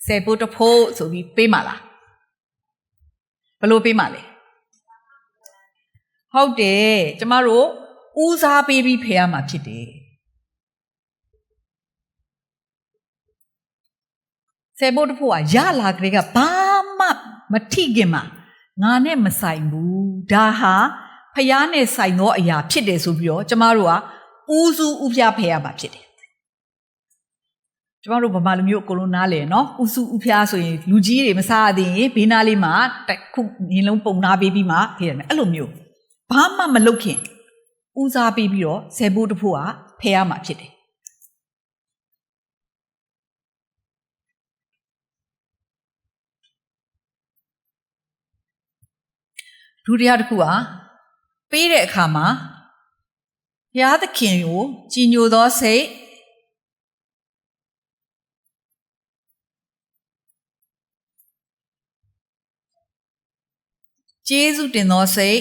ဆယ်ဖို့တဖို့ဆိုပြီးပေးမှလားဘလို့ပေးမှလဲဟုတ်တယ်ကျမတို့ဦးစားပေးပြီးဖယ်ရမှာဖြစ်တယ်ဆယ်ဖို့တဖို့ကရလာကြတဲ့ကဘာမှမထိခင်မှာငါနဲ့မဆိုင်ဘူးဒါဟာဖျားနဲ့ဆိုင်သောအရာဖြစ်တယ်ဆိုပြီးတော့ကျမတို့ကဦးစုဥဖျားဖယ်ရမှာဖြစ်တယ်ကျမတို့ဗမာလူမျိုးအကုန်လုံးနားလဲနော်ဦးစုဥဖျားဆိုရင်လူကြီးတွေမစားသေးရင်ဘေးနားလေးမှာတစ်ခုမြင်းလုံးပုံနာပေးပြီးမှဖယ်ရမယ်အဲ့လိုမျိုးဘာမှမလုပ်ခင်ဦးစားပေးပြီးတော့ဆယ်ဖို့တဖို့ကဖယ်ရမှာဖြစ်တယ်ဒုတိယတစ်ခုကပေးတဲ့အခါမှာဘုရားသခင်ကိုကြည်ညိုသောစိတ်ကျေးဇူးတင်သောစိတ်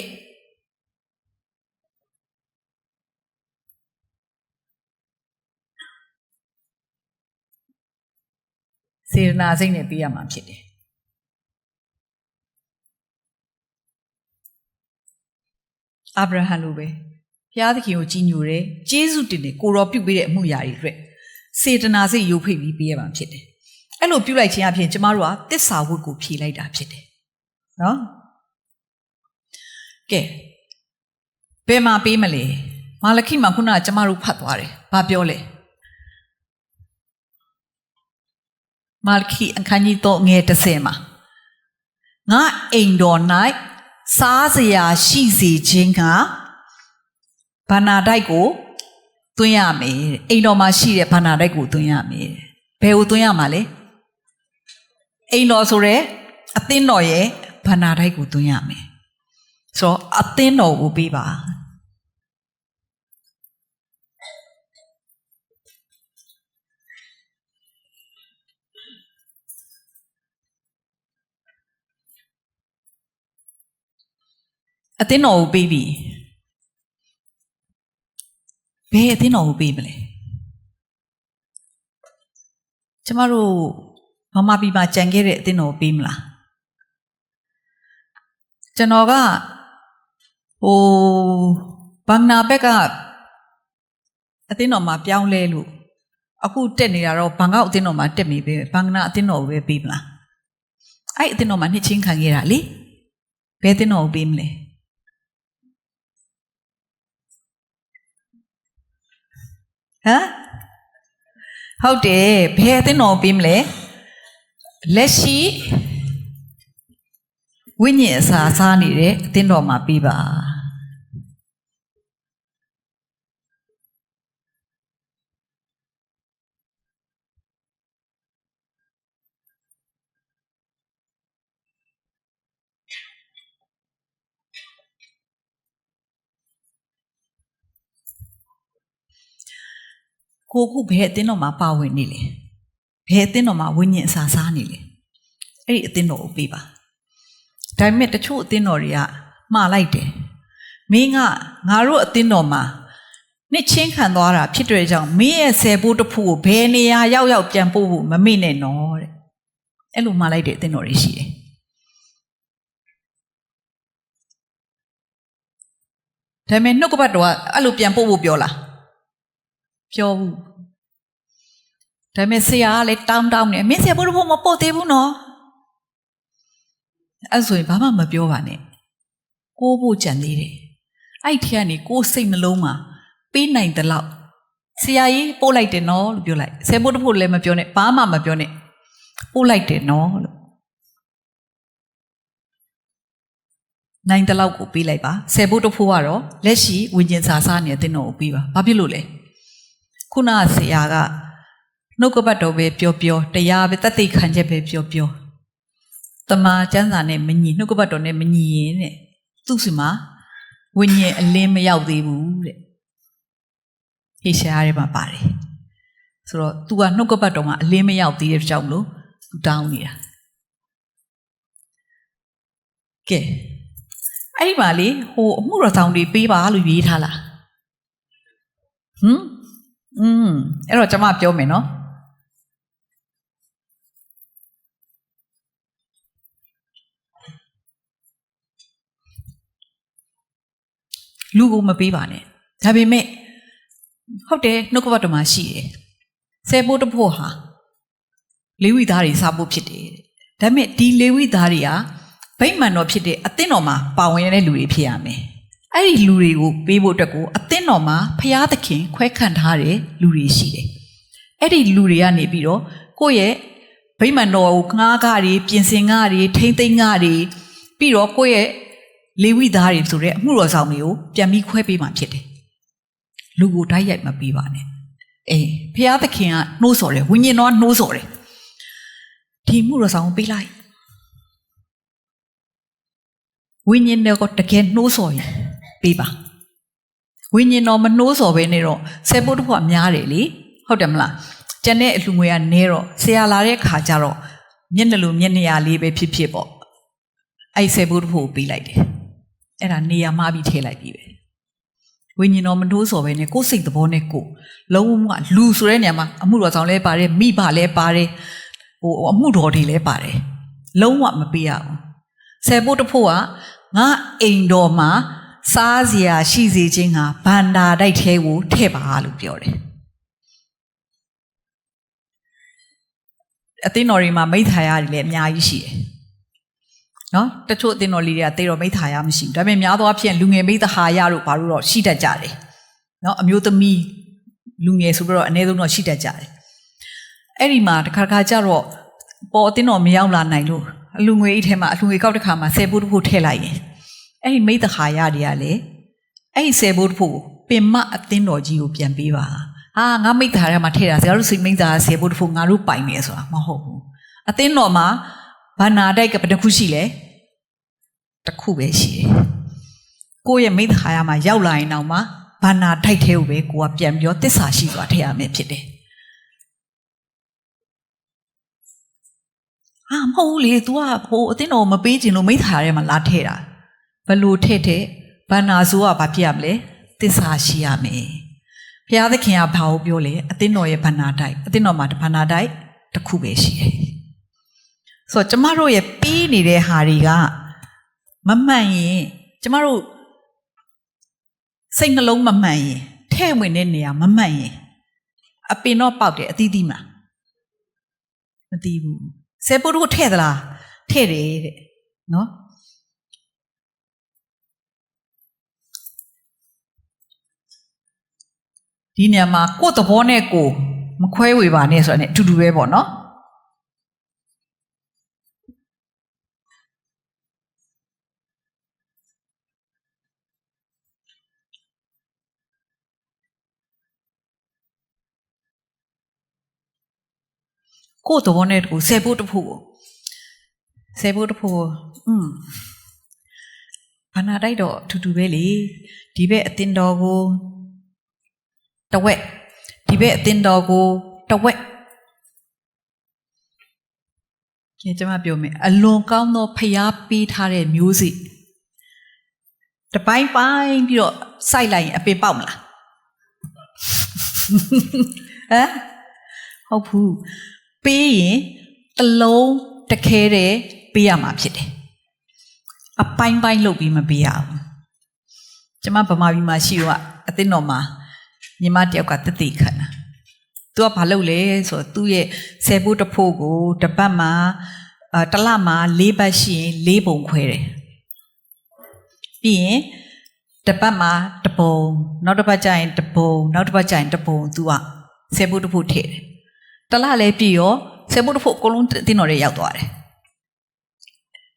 စေတနာစိတ်နဲ့ပေးရမှာဖြစ်တယ်အာဗြဟံလိုပဲဘုရားသခင်ကိုကြည်ညိုတယ်ကျေးဇူးတင်တယ်ကိုတော်ပြုပေးတဲ့အမှုရာတွေအတွက်စေတနာစိတ်ယုတ်ဖိတ်ပြီးပေးရမှာဖြစ်တယ်အဲ့လိုပြုလိုက်ခြင်းအပြင်ကျမတို့ကသစ္စာဝတ်ကိုဖြေလိုက်တာဖြစ်တယ်နော်ကဲဘယ်မှာပေးမလဲမာလခိမှာခုနကကျမတို့ဖတ်သွားတယ်ဘာပြောလဲမာလခိအခန်းကြီး3ငယ်30မှာငါအိမ်တော်၌စားစရာရှိစေခြင်းကဘာနာတိုက်ကိုသွင်းရမယ်အိမ်တော်မှာရှိတဲ့ဘာနာတိုက်ကိုသွင်းရမယ်ဘယ်ကိုသွင်းရမှာလဲအိမ်တော်ဆိုရဲအသင်းတော်ရဲ့ဘာနာတိုက်ကိုသွင်းရမယ်ဆိုတော့အသင်းတော်ကိုပေးပါအသင်းတော်ကိုပေးပြီဘယ်အသင်းတော်ကိုပေးမလဲကျမတို့မမပြည်မှာကြံခဲ့တဲ့အသင်းတော်ကိုပေးမလားကျွန်တော်ကဘန်နာဘက်ကအသင်းတော်မှာပြောင်းလဲလို့အခုတက်နေတာတော့ဘန်ကောက်အသင်းတော်မှာတက်ပြီပဲဘန်နာအသင်းတော်ကိုပဲပေးမလားအဲ့အသင်းတော်မှာနှစ်ချင်းခံခဲ့တာလေဘယ်အသင်းတော်ကိုပေးမလဲဟမ်ဟုတ်တယ်ဘယ်အသင်းတော်ပေးမလဲလက်ရှိဝိညာဉ်အစာစားနေတဲ့အသင်းတော်မှာပေးပါကိုခုဘယ်အသင်းတော်မှာပါဝင်နေလဲဘယ်အသင်းတော်မှာဝိညာဉ်အစာစားနေလဲအဲ့ဒီအသင်းတော်ကိုပေးပါဒါပေမဲ့တချို့အသင်းတော်တွေကမှားလိုက်တယ် မင်းကငါတို့အတင်းတော်မှာနှစ်ချင်းခံသွားတာဖြစ်တဲ့ကြောင့်မင်းရဲ့ဆယ်ဘိုးတစ်ဖူးကိုဘယ်နေရာရောက်ပြန်ပို့ဖို့မမေ့နဲ့နော်တဲ့အဲ့လိုမှားလိုက်တဲ့အတင်းတော်တွေရှိတယ်ဒါပေမဲ့နှုတ်ကပတ်တော်ကအဲ့လိုပြန်ပို့ဖို့ပြောလားပြောဘူးဒါပေမဲ့ဆရာကလည်းတောင်းနေမင်းဆယ်ဘိုးတစ်ဖူးမပို့သေးဘူးနော်အဲ့ဆိုရင်ဘာမှမပြောပါနဲ့ကိုဖို့ကြံသေးတယ်အဲ့ထက်ကနေကိုစိတ်နှလုံးမှာပေးနိုင်တဲ့လောက်ဆရာကြီးပို့လိုက်တယ်နော်လို့ပြောလိုက်ဆယ်ဘိုးတစ်ဖူးလည်းမပြောနဲ့ဘာမှမပြောနဲ့ပို့လိုက်တယ်နော်လို့နိုင်တဲ့လောက်ကိုပေးလိုက်ပါဆယ်ဘိုးတစ်ဖူးကတော့လက်ရှိဝิญဉ်စာစားနေတဲ့တင်းတော်ကိုပေးပါဘာဖြစ်လို့လဲခုနကဆရာကနှုတ်ကပတ်တော်ပဲပြောတရားပဲတတ်သိခံချက်ပဲပြောတမန်ကျမ်းစာနဲ့မညီနှုတ်ကပတ်တော်နဲ့မညီရင်တဲ့သူ့စီမှာဝိညာဉ်အလင်းမရောက်သေးဘူးတဲ့ဟေရှာရဲမှာပါတယ်ဆိုတော့ तू ကနှုတ်ကပတ်တော်မှာအလင်းမရောက်သေးတဲ့ကြောင့်လို့ तू တောင်းနေတာကဲအဲ့ဒီမှာလေဟိုအမှုတော်ဆောင်တွေပေးပါလို့ရေးထားလားအဲ့တော့ကျွန်မပြောမယ်နော်လူကိုမပေးပါနဲ့ဒါပေမဲ့ဟုတ်တယ်နှုတ်ကပတ်တော်မှာရှိတယ်ဆယ်ဘိုးတစ်ဖို့ဟာလေဝိသားတွေစားဖို့ဖြစ်တယ်ဒါပေမဲ့ဒီလေဝိသားတွေကဗိမာန်တော်ဖြစ်တဲ့အသင်းတော်မှာပါဝင်တဲ့လူတွေဖြစ်ရမယ်အဲ့ဒီလူတွေကိုပေးဖို့အတွက်ကိုအသင်းတော်မှာဖျားသခင်ခွဲခန့်ထားတဲ့လူတွေရှိတယ်အဲ့ဒီလူတွေကနေပြီးတော့ကိုယ့်ရဲ့ဗိမာန်တော်ကိုငှားကားတွေပြင်ဆင်ကားတွေထိမ့်သိမ်းကားတွေပြီးတော့ကိုယ့်ရဲ့လေဝိသားတွေဆိုတဲ့အမှုတော်ဆောင်တွေကိုပြန်ပြီးခွဲပေးမှဖြစ်တယ်လူကိုတိုက်ရိုက်မပေးပါနဲ့ဖျားသခင်ကနှိုးဆော်တယ်ဝိညာဉ်တော်ကနှိုးဆော်တယ်ဒီမှုတော်ဆောင်ကိုပေးလိုက်ဝိညာဉ်တော်ကတကယ်နှိုးဆော်ရင်ပေးပါဝိညာဉ်တော်မနှိုးဆော်ဘဲနဲ့တော့ဆယ်ဘိုးတစ်ခုကများတယ်လေဟုတ်တယ်မလားကျန်တဲ့အလှငွေကနဲတော့ဆရာလာတဲ့ခါကျတော့မျက်နှာလိုမျက်နှာလေးပဲဖြစ်ပေါ့အဲ့ဆယ်ဘိုးတစ်ခုကိုပေးလိုက်တယ်အဲ့ဒါနေရာမှာပြီးထည့်လိုက်ပြီပဲဝိညာဉ်တော်မနှိုးဆော်ပဲနဲ့ကိုယ်စိတ်သဘောနဲ့ကိုလုံးဝလူဆိုတဲ့နေရာမှာအမှုတော်ဆောင်လဲပါတယ်မိဘလဲပါတယ်ဟိုအမှုတော်တွေလဲပါတယ်လုံးဝမပေးရဘူးဆယ်ဘိုးတစ်ဖို့ကငါအိမ်တော်မှာစားစရာရှိစေခြင်းကဗန္တာတိုက်ထဲကိုထည့်ပါလို့ပြောတယ်အသင်းတော်တွေမှာမိသားရတွေလည်းအများကြီးရှိတယ်နော်တချို့အသင်းတော်လေးတွေကတေတော်မိသားရမရှိဘူးဒါပေမဲ့များသောအားဖြင့်လူငယ်မိသားရတို့ဘာလို့တော့ရှိတတ်ကြတယ်နော်အမျိုးသမီးလူငယ်ဆိုပြီးတော့အနည်းဆုံးတော့ရှိတတ်ကြတယ်အဲ့ဒီမှာတစ်ခါကြတော့ပေါ်အသင်းတော်မရောက်လာနိုင်လို့အလူငွေအိတ်ထဲမှာအလူငွေကောက်တစ်ခါမှာဆယ်ဘိုးတစ်ဖို့ထည့်လိုက်ရင်အဲ့ဒီမိသားရတွေကလည်းအဲ့ဒီဆယ်ဘိုးတစ်ဖို့ပင်မအသင်းတော်ကြီးကိုပြန်ပေးပါငါမိသားရမှာထည့်တာဆရာတို့စိတ်မိသားဆယ်ဘိုးတစ်ဖို့ငါတို့ပိုင်နေဆိုတာမဟုတ်ဘူးအသင်းတော်မှာဘာနာတိုက်ကဘယ်တစ်ခုရှိလဲတစ်ခုပဲရှိတယ်ကိုယ့်ရဲ့မိသားရမှာရောက်လာရင်တော့မှဘာနာတိုက်ထဲကိုပဲကိုကပြန်ပြောသစ္စာရှိစွာထည့်ရမယ်ဖြစ်တယ်မဟုတ်ဘူးလေ तू ကဟိုအသင်းတော်မပေးခြင်းလို့မိသားရဲမှာလာထည့်တာဘလို့ထည့်တဲ့ဘာနာဆိုကဘာဖြစ်ရမလဲသစ္စာရှိရမယ်ဘုရားသခင်ကဘာကိုပြောလဲအသင်းတော်ရဲ့ဘာနာတိုက်အသင်းတော်မှာဘာနာတိုက်တစ်ခုပဲရှိတယ်ဆိုတော့ကျမတို့ရဲ့ပေးနေတဲ့ဟာတွေကမမှန်ရင်ကျမတို့စိတ်နှလုံးမမှန်ရင်ထဲ့ဝင်တဲ့နေရာမမှန်ရင်အပင်တော့ပေါက်တယ်အသီးသီးမှာမသိဘူးဆယ်ဘိုးတို့ထဲ့သလားထဲ့တယ်တဲ့နော်ဒီနေရာမှာကိုယ့်သဘောနဲ့ကိုမခွဲဝေပါနဲ့ဆိုတာ ਨੇ အတူတူပဲပေါ့နော်ကိုယ့်သဘောနဲ့ကိုဆယ်ဘိုးတစ်ဖို့ဘာနာတိုက်တော့အတူတူပဲလေဒီဘက်အတင်းတော်ကိုတဝက်ဒီဘက်အတင်းတော်ကိုတဝက်ကျွန်မပြောမယ်အလွန်ကောင်းသောဖျားပေးထားတဲ့မျိုးစေ့ တပိုင်းပိုင်းပြီးတော့စိုက်လိုက်ရင်အပင်ပေါက်မလားဟမ်ဟုတ်ဘူးပေးရင်တစ်လုံးတစ်ခဲတဲ့ပေးရမှာဖြစ်တယ်အပိုင်းပိုင်းလုပ်ပြီးမပေးရဘူးကျမဗမာပြည်မှာရှိတော့အသင်းတော်မှာညီမတယောက်ကတတိခဏသူကဘာလုပ်လဲဆိုတော့သူ့ရဲ့ဆယ်ဖို့တစ်ဖို့ကိုတစ်ပတ်မှာတစ်လမှာ၄ပတ်ရှိရင်၄ပုံခွဲတယ်ပြီးရင်တစ်ပတ်မှာတစ်ပုံနောက်တစ်ပတ်ကျရင်တစ်ပုံနောက်တစ်ပတ်ကျရင်တစ်ပုံသူကဆယ်ဖို့တစ်ဖို့ထည့်တယ်တစ်လလည်းပြည့်ရောဆယ်ဖို့တစ်ဖို့အကုန်လုံးတင်းတော်တွေရောက်သွားတယ်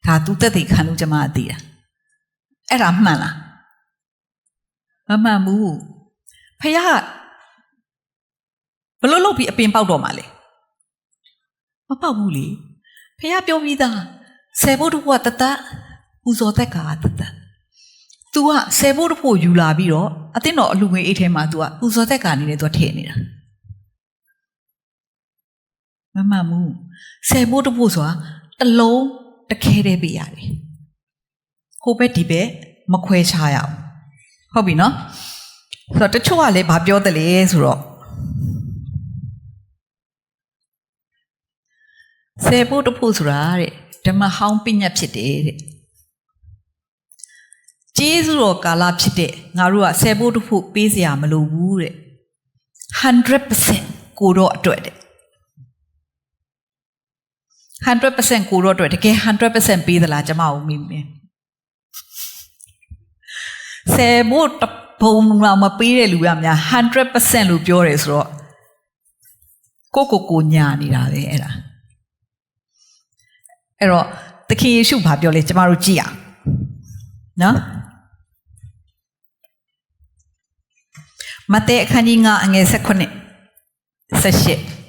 ဒါသူတက်သိခံလို့ကျမအသိတာအဲ့ဒါမှန်လားမမှန်ဘူးဖခင်ဘလို့လုပ်ပြီးအပင်ပေါက်တော့မှာလဲမပေါက်ဘူးလေဖခင်ပြောပြီးသားဆယ်ဖို့တစ်ဖို့ကတသက်ပူဇော်သက်ကတသက် तू ကဆယ်ဖို့တစ်ဖို့ယူလာပြီးတော့အတင်းတော်အလူငွေအိတ်ထဲမှာ तू ကပူဇော်သက်ကနေနဲ့ तू ထည့်နေတာမမှန်ဘူးဆယ်ဖို့တစ်ဖို့ဆိုတာတစ်လုံးတစ်ခဲတည်းပေးရတယ်ဟိုဘက်ဒီဘက်မခွဲခြားရအောင်ဟုတ်ပြီနော်ဆိုတော့တချို့ကလည်းဘာပြောတယ်လဲဆိုတော့ဆယ်ဖို့တစ်ဖို့ဆိုတာတဲ့ဓမ္မဟောင်းပညတ်ဖြစ်တယ်တဲ့ကျေးဇူးတော်ကာလဖြစ်တဲ့ငါတို့ကဆယ်ဖို့တစ်ဖို့ပေးစရာမလိုဘူးတဲ့ 100% ကိုတော့အတွက်တဲ့ 100% ကိုတော့အတွက်တကယ် 100% ပေးသလားကျမကိုမေးမယ်ဆယ်ဖို့ဘုံမှာမပေးတဲ့လူကများ 100% လို့ပြောတယ်ဆိုတော့ကိုညာနေတာပဲအဲ့ဒါအဲ့တော့သခင်ယေရှုဘာပြောလဲကျမတို့ကြည့်အောင်နော်မဿဲအခန်းကြီး9အငယ်19 18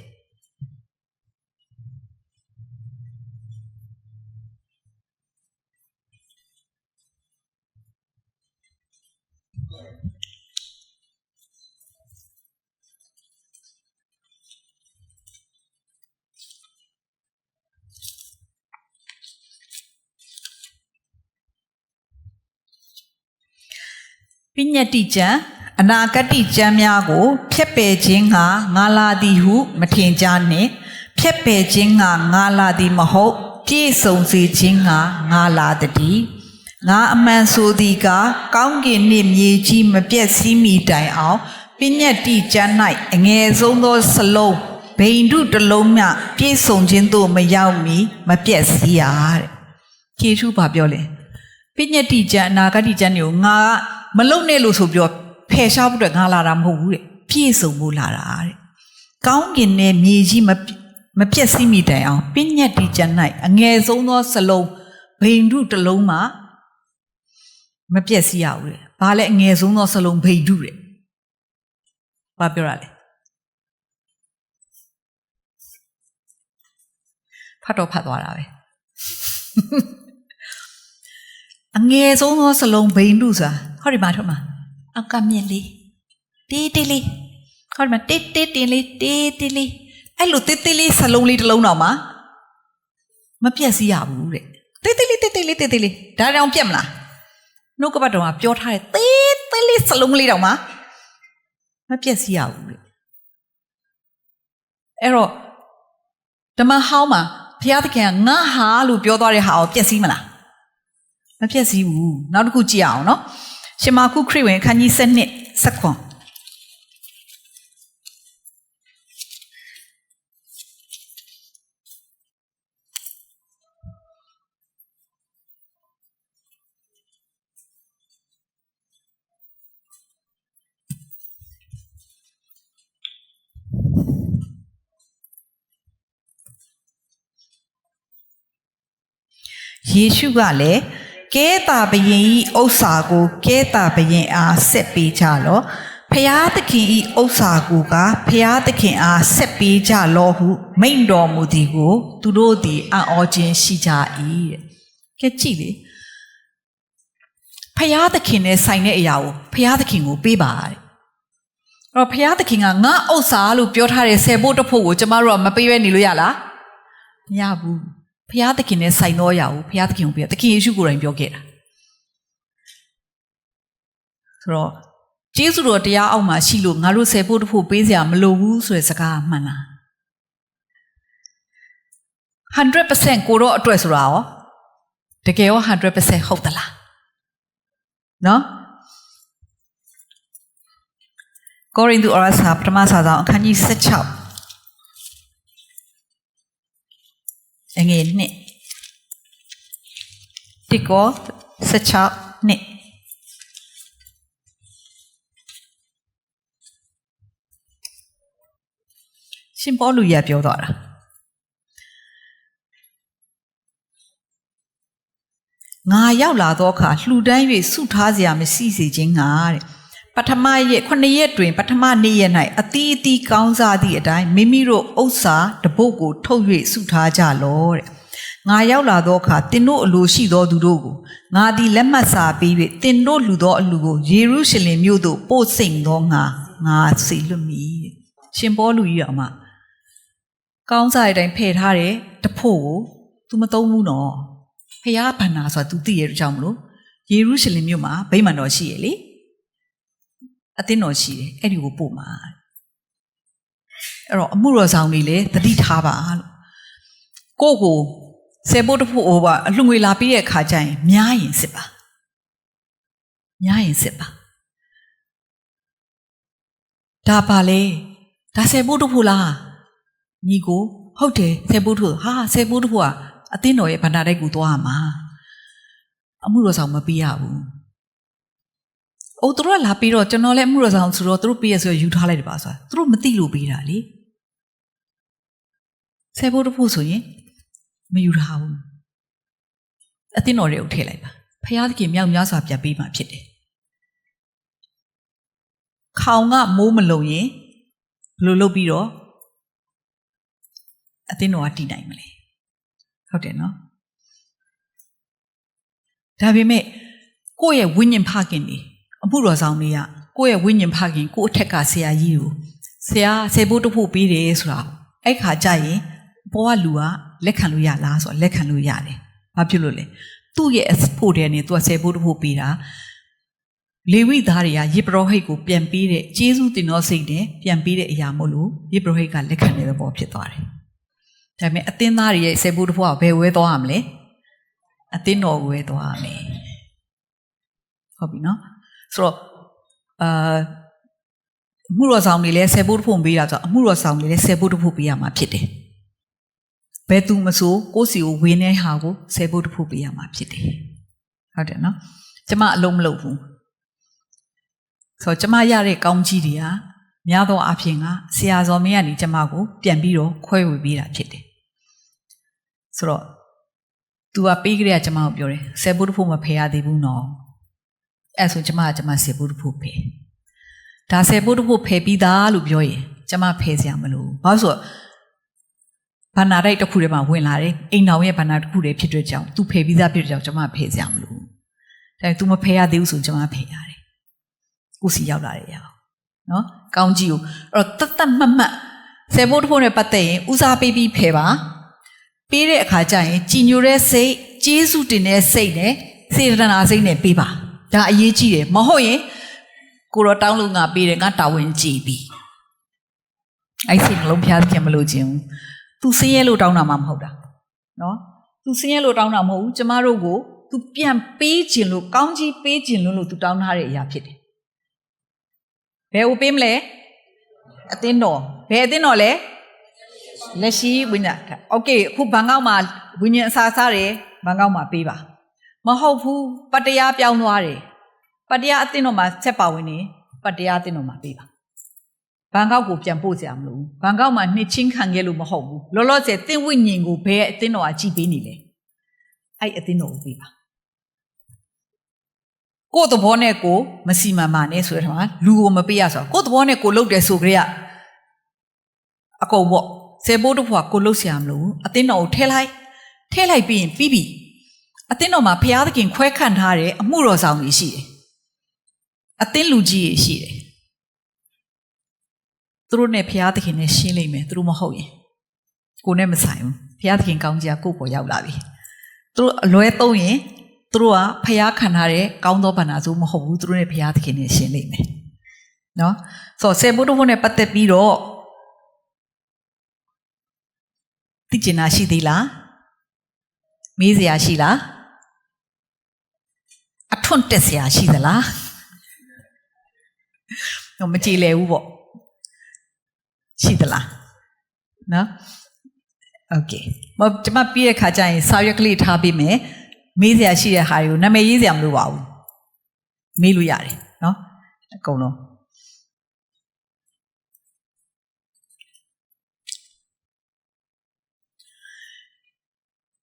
ပညတ္တိကျမ်းအနာဂတ်ကျမ်းများကိုဖျက်ပယ်ခြင်းငါငါလာသည်ဟုမထင်ကြနှင့်ဖျက်ပယ်ခြင်းငါငါလာသည်မဟုတ်ပြည့်စုံစေခြင်းငါငါလာသည်ငါအမှန်ဆိုသည်ကကောင်းကင်နှင့်မြေကြီးမပြတ်စည်းမီတိုင်အောင်ပညတ္တိကျမ်း၌အငယ်ဆုံးသောစလုံးဘိန္ဓုတစ်လုံးမျှပြည့်စုံခြင်းသို့မရောက်မီမပြတ်စည်းရတဲ့ယေရှုဘာပြောလဲပညတ္တိကျမ်းအနာဂတ်ကျမ်းတွေကိုငါမလုံနဲ့လို့ဆိုပြောဖယ်ရှားဖို့အတွက်ငါလာတာမဟုတ်ဘူးတဲ့ပြည့်စုံဖို့လာတာတဲ့ကောင်းကင်နဲ့မြေကြီးမပြည့်စည်မိတိုင်အောင်ပညတ်တိကျမ်း၌အငယ်ဆုံးသောစလုံးဘိန္ဓုတစ်လုံးမှာမပြည့်စည်ရဘူးတဲ့ဘာလဲအငယ်ဆုံးသောစလုံးဘိန္ဓုတဲ့ဘာပြောရလဲဖတ်သွားတာပဲအငယ်ဆုံးသောစလုံးဘိန္ဓုဆိုတာဟောဒီမှာထောက်မှာအောက်ကမြင်လေးတေးတေးလေးဟောဒီမှာတေးတေးတင်လေးတေးတေးလေးအဲ့လိုတေးတေးလေးစလုံးလေးတစ်လုံးတော့မှာမပြတ်စီရဘူးတဲ့တေးတေးလေးတေးတေးလေးတေးတေးလေးဒါတောင်ပြတ်မလားနှုတ်ကပတ်တော်ကပြောထားတဲ့တေးတေးလေးစလုံးလေးတော့မှာမပြတ်စီရဘူးတဲ့အဲ့တော့ဓမ္မဟောင်းမှာဘုရားသခင်ကငါဟာလို့ပြောသွားတဲ့ဟာကိုပြတ်စီမလားမပြတ်စည်းဘူးနောက်တစ်ခုကြည့်အောင်နော်ရှင်မာကုခရစ်ဝင်အခန်းကြီး7:19ယေရှုကလည်းကဲတာဘယင်ဤဥစ္စာကိုကဲတာဘယင်အားဆက်ပေးကြလော့ဖျားသခင်ဤဥစ္စာကိုကဖျားသခင်အားဆက်ပေးကြလော့ဟုမိန့်တော်မူသည်ကိုသူတို့သည်အံ့ဩခြင်းရှိကြ၏တဲ့ကဲကြည့်လေဖျားသခင်နဲ့ဆိုင်တဲ့အရာကိုဖျားသခင်ကိုပေးပါတဲ့အဲ့တော့ဖျားသခင်ကငါဥစ္စာလို့ပြောထားတဲ့ဆယ်ဖို့တစ်ဖို့ကိုကျမတို့ကမပေးရနေလို့ရလားမရဘူးဖျားသခင်နဲ့ဆိုင်သောအရာကိုဖျားသခင်ကိုပေးသခင်ယေရှုကိုယ်တိုင်ပြောခဲ့တာ ဆိုတော့ကျေးဇူးတော်တရားအောက်မှာရှိလို့ငါတို့ဆယ်ဖို့တစ်ဖို့ပေးစရာမလိုဘူးဆိုတဲ့စကားမှန်လား 100% ကိုတော့အတွက်ဆိုတာရောတကယ်ရော 100% ဟုတ်သလားနော်ကောရိန္သုဩဝါဒစာပထမစာဆောင်အခန်းကြီး16အငယ်1တိကော16နှစ်ရှင်ပေါလုရပြောသွားတာငါရောက်လာသောအခါလှူဒန်း၍စုထားစရာမရှိစေခြင်းငါတဲ့ပထမရက်9ရက်တွင်ပထမနေ့ရက်၌အတီးအတီးကောင်းစားသည့်အတိုင်းမိမိတို့ဥစ္စာတပုတ်ကိုထုတ်၍စုထားကြလောတဲ့ငါရောက်လာသောအခါတင်တို့အလိုရှိသောသူတို့ကိုငါသည်လက်မှတ်စာပေး၍တင်တို့လှူသောအလှူကိုယေရုရှလင်မြို့သို့ပို့စိမ့်သောငါစေလွတ်မည်တဲ့ရှင်ပေါလုကြီးအမကောင်းစားတဲ့အတိုင်းဖယ်ထားတဲ့တဖို့ကို तू မသုံးဘူးနော်ဖျားဘန္နာဆိုတာ तू သိရတဲ့ကြောင့်မလို့ယေရုရှလင်မြို့မှာဗိမာန်တော်ရှိရလေအသင်းတော်ရှိတယ်အဲ့ဒီကိုပို့မှာအဲ့တော့အမှုတော်ဆောင်တွေလည်းသတိထားပါလို့ကိုဆယ်ဖို့တဖို့ဟိုပါအလှငွေလာပြီးတဲ့အခါကျရင်များရင်စစ်ပါဒါပါလေဒါဆယ်ဖို့တဖို့လားညီကိုဟုတ်တယ်ဆယ်ဖို့တဖို့ဟာဆယ်ဖို့တဖို့ကအသင်းတော်ရဲ့ဗန္ဒာတိုက်ကိုသွားရမှာအမှုတော်ဆောင်မပေးရဘူးအိုးသူတို့ကလာပြီးတော့ကျွန်တော်လည်းအမှုတော်ဆောင်ဆိုတော့သူတို့ပေးရဆိုယူထားလိုက်တယ်ပါဆိုတာသူတို့မသိလို့ပေးတာလေဆယ်ဖို့တဖို့ဆိုရင်မယူထားဘူးအသင်းတော်တွေကိုထည့်လိုက်ပါဖယားသခင်မြောက်များစွာပြန်ပေးမှဖြစ်တယ်ခေါင်ကမိုးမလုံရင်ဘယ်လိုလုပ်ပြီးတော့အသင်းတော်ကတည်နိုင်မလဲဟုတ်တယ်နော်ဒါပေမဲ့ကိုယ့်ရဲ့ဝိညာဉ်ဖခင်တွေအမှုတော်ဆောင်တွေကကိုယ့်ရဲ့ဝိညာဉ်ဖခင်ကိုယ့်အထက်ကဆရာကြီးကိုဆရာဆယ်ဖို့တဖို့ပေးတယ်ဆိုတာအဲ့ခါကျရင်ဘောကလူကလက်ခံလို့ရလားဆိုတော့လက်ခံလို့ရတယ်။ဘာဖြစ်လို့လဲ။သူ့ရဲ့ဖို့တဲ့နေသူကဆယ်ဖို့တဖို့ပေးတာလေဝိသားတွေကယေဘရဟိတ်ကိုပြန်ပေးတဲ့ကျေးဇူးတင်တော်စိတ်နဲ့ပြန်ပေးတဲ့အရာမို့လို့ယေဘရဟိတ်ကလက်ခံနေတဲ့ပေါ်ဖြစ်သွားတယ်။ဒါပေမဲ့အသင်းသားတွေရဲ့ဆယ်ဖို့တဖို့ကဘယ်ဝဲသွားရမလဲ။အသင်းတော်ကိုဝဲသွားရမယ်။ဟုတ်ပြီနော်။ဆိုတော့အမှုတော်ဆောင်တွေလည်းဆယ်ဖို့တဖို့ပေးတာဆိုတော့အမှုတော်ဆောင်တွေလည်းဆယ်ဖို့တဖို့ပေးရမှာဖြစ်တယ်။ဘယ်သူမဆိုကိုယ့်စီကိုဝင်းတဲ့ဟာကိုဆယ်ဖို့တဖို့ပေးရမှာဖြစ်တယ်ဟုတ်တယ်နော်ကျမအလုံးမလုပ်ဘူးဆိုတော့ကျမရတဲ့ကောင်းကြီးတွေကများသောအားဖြင့်ကဆရာဇော်မင်းကနေကျမကိုပြန်ပြီးတော့ခွဲဝေပေးတာဖြစ်တယ်ဆိုတော့ तू ကပေးကြတဲ့ကျမကိုပြောတယ်ဆယ်ဖို့တဖို့မဖယ်ရသေးဘူးနော်အဲ့ဆိုကျမဆယ်ဖို့တဖို့ဖယ်ဒါဆယ်ဖို့တဖို့ဖယ်ပြီးသားလို့ပြောရင်ကျမဖယ်စရာမလိုဘာလို့ဆိုတော့ဘန္နာတိုက်တစ်ခုထဲမှာဝင်လာတယ်အိမ်တော်ရဲ့ဘန္နာတစ်ခုတည်းဖြစ်တဲ့ကြောင့်သူဖယ်ပြီးသားဖြစ်တဲ့ကြောင့်ကျွန်မဖယ်စရာမလိုဘူးဒါပေမဲ့ तू မဖယ်ရသေးဘူးဆိုကျွန်မဖယ်ရတယ်ကိုစီရောက်လာတယ်ရအောင်နော်ကောင်းကြီးကိုအဲ့တော့တတ်မှတ်ဆယ်ဖို့တစ်ဖို့နဲ့ပတ်သက်ရင်ဦးစားပေးပြီးဖယ်ပါပေးတဲ့အခါကျရင်ကြည်ညိုတဲ့စိတ်ကျေးဇူးတင်တဲ့စိတ်နဲ့စေတနာစိတ်နဲ့ပေးပါဒါအရေးကြီးတယ်မဟုတ်ရင်ကိုတော့တောင်းလို့ငါပေးတယ်ငါတာဝန်ကြည်ပြီအဲ့စိတ်နှလုံးဖျားပြန်မလို့ခြင်းဘူးသူဆင်းရဲလို့တောင်းတာမှမဟုတ်တာနော်သူဆင်းရဲလို့တောင်းတာမဟုတ်ဘူးကျမတို့ကိုသူပြန်ပေးခြင်းလို့ကောင်းကြီးပေးခြင်းလို့သူတောင်းထားတဲ့အရာဖြစ်တယ်ဘယ်ကိုပေးမလဲအသင်းတော်ဘယ်အသင်းတော်လဲလက်ရှိဝိညာဉ်โอเคအခုဘန်ကောက်မှာဝိညာဉ်အစာစားတယ်ဘန်ကောက်မှာပေးပါမဟုတ်ဘူးပတ္တရားပြောင်းသွားတယ်ပတ္တရားအသင်းတော်မှာဆက်ပါဝင်နေပတ္တရားအသင်းတော်မှာပေးပါဘန်ကောက်ကိုပြန်ပို့ကြရမလို့ဘန်ကောက်မှာနှစ်ချင်းခံခဲ့လို့မဟုတ်ဘူးလောလောဆယ်သင်ဝိညာဉ်ကိုဘယ်အသင်းတော်ကကြည်ပေးနေလဲအဲ့အသင်းတော်ကိုပေးပါကိုယ့်သဘောနဲ့ကိုမစီမံပါနဲ့ဆိုတဲ့မှာလူကိုမပေးရဆိုတော့ကိုယ့်သဘောနဲ့ကိုလုပ်တယ်ဆိုကြတဲ့အကုန်ပေါ့ဆယ်ဖို့တစ်ဖွာကိုလုပ်เสียမလို့အသင်းတော်ကိုထဲလိုက်ပြီးရင်ပြီးပြီအသင်းတော်မှာဘုရားသခင်ခွဲခန့်ထားတဲ့အမှုတော်ဆောင်ကြီးရှိတယ်အသင်းလူကြီးကြီးရှိတယ်သူတို့နဲ့ဘုရားသခင်နဲ့ရှင်းလိမ့်မယ်သူတို့မဟုတ်ရင်ကိုနဲ့မဆိုင်ဘူးဘုရားသခင်ကောင်းကြီးကကိုယ့်ပေါ်ရောက်လာပြီသူတို့အလွဲသုံးရင် သူတို့ကဖျားခံထားတဲ့ကောင်းသောဗန္နာဆိုမဟုတ်ဘူးသူတို့နဲ့ဖျားသခင်နဲ့ရှင်လိမ့်မယ်နော်ဆိုတော့ဆေဘုဒ္ဓဘုန်းနဲ့ပတ်သက်ပြီးတော့သိကျင်တာရှိသေးလားမေးစရာရှိလားအထွန်းတက်စရာရှိသလားတော့မကြည်လည်ဘူးပေါ့ရှိသလားနော်โอเคကျွန်မပြီးတဲ့ခါကျရင်စာရွက်ကလေးထားပေးမယ်မေးစရာရှိတဲ့ဟာတွေကိုနာမည်ရေးစရာမလိုပါဘူးမေးလို့ရတယ်နော်အကုန်လုံး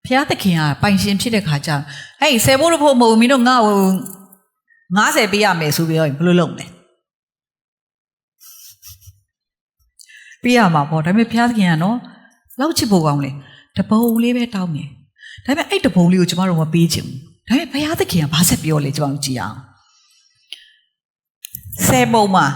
ဖျားသခင်ကပိုင်ရှင်ဖြစ်တဲ့ခါကျဟဲ့ဆယ်ဖို့ဖို့မဟုတ်မင်းတို့ငါ့ကို90ပေးရမယ်ဆိုပြီးတော့ဘယ်လိုလုပ်မလဲပေးရမှာပေါ့ဒါပေမဲ့ဖျားသခင်ကနော်လောက်ချစ်ဖို့ကောင်းလေတပုံလေးပဲတောင်းတယ်ဒါပေမဲ့အဲ့တပုံလေးကိုကျမတို့မပေးချင်ဘူးဒါပေမဲ့ဘုရားသခင်ကဘာဆက်ပြောလဲကျမတို့ကြည့်အောင်10ပုံမှာ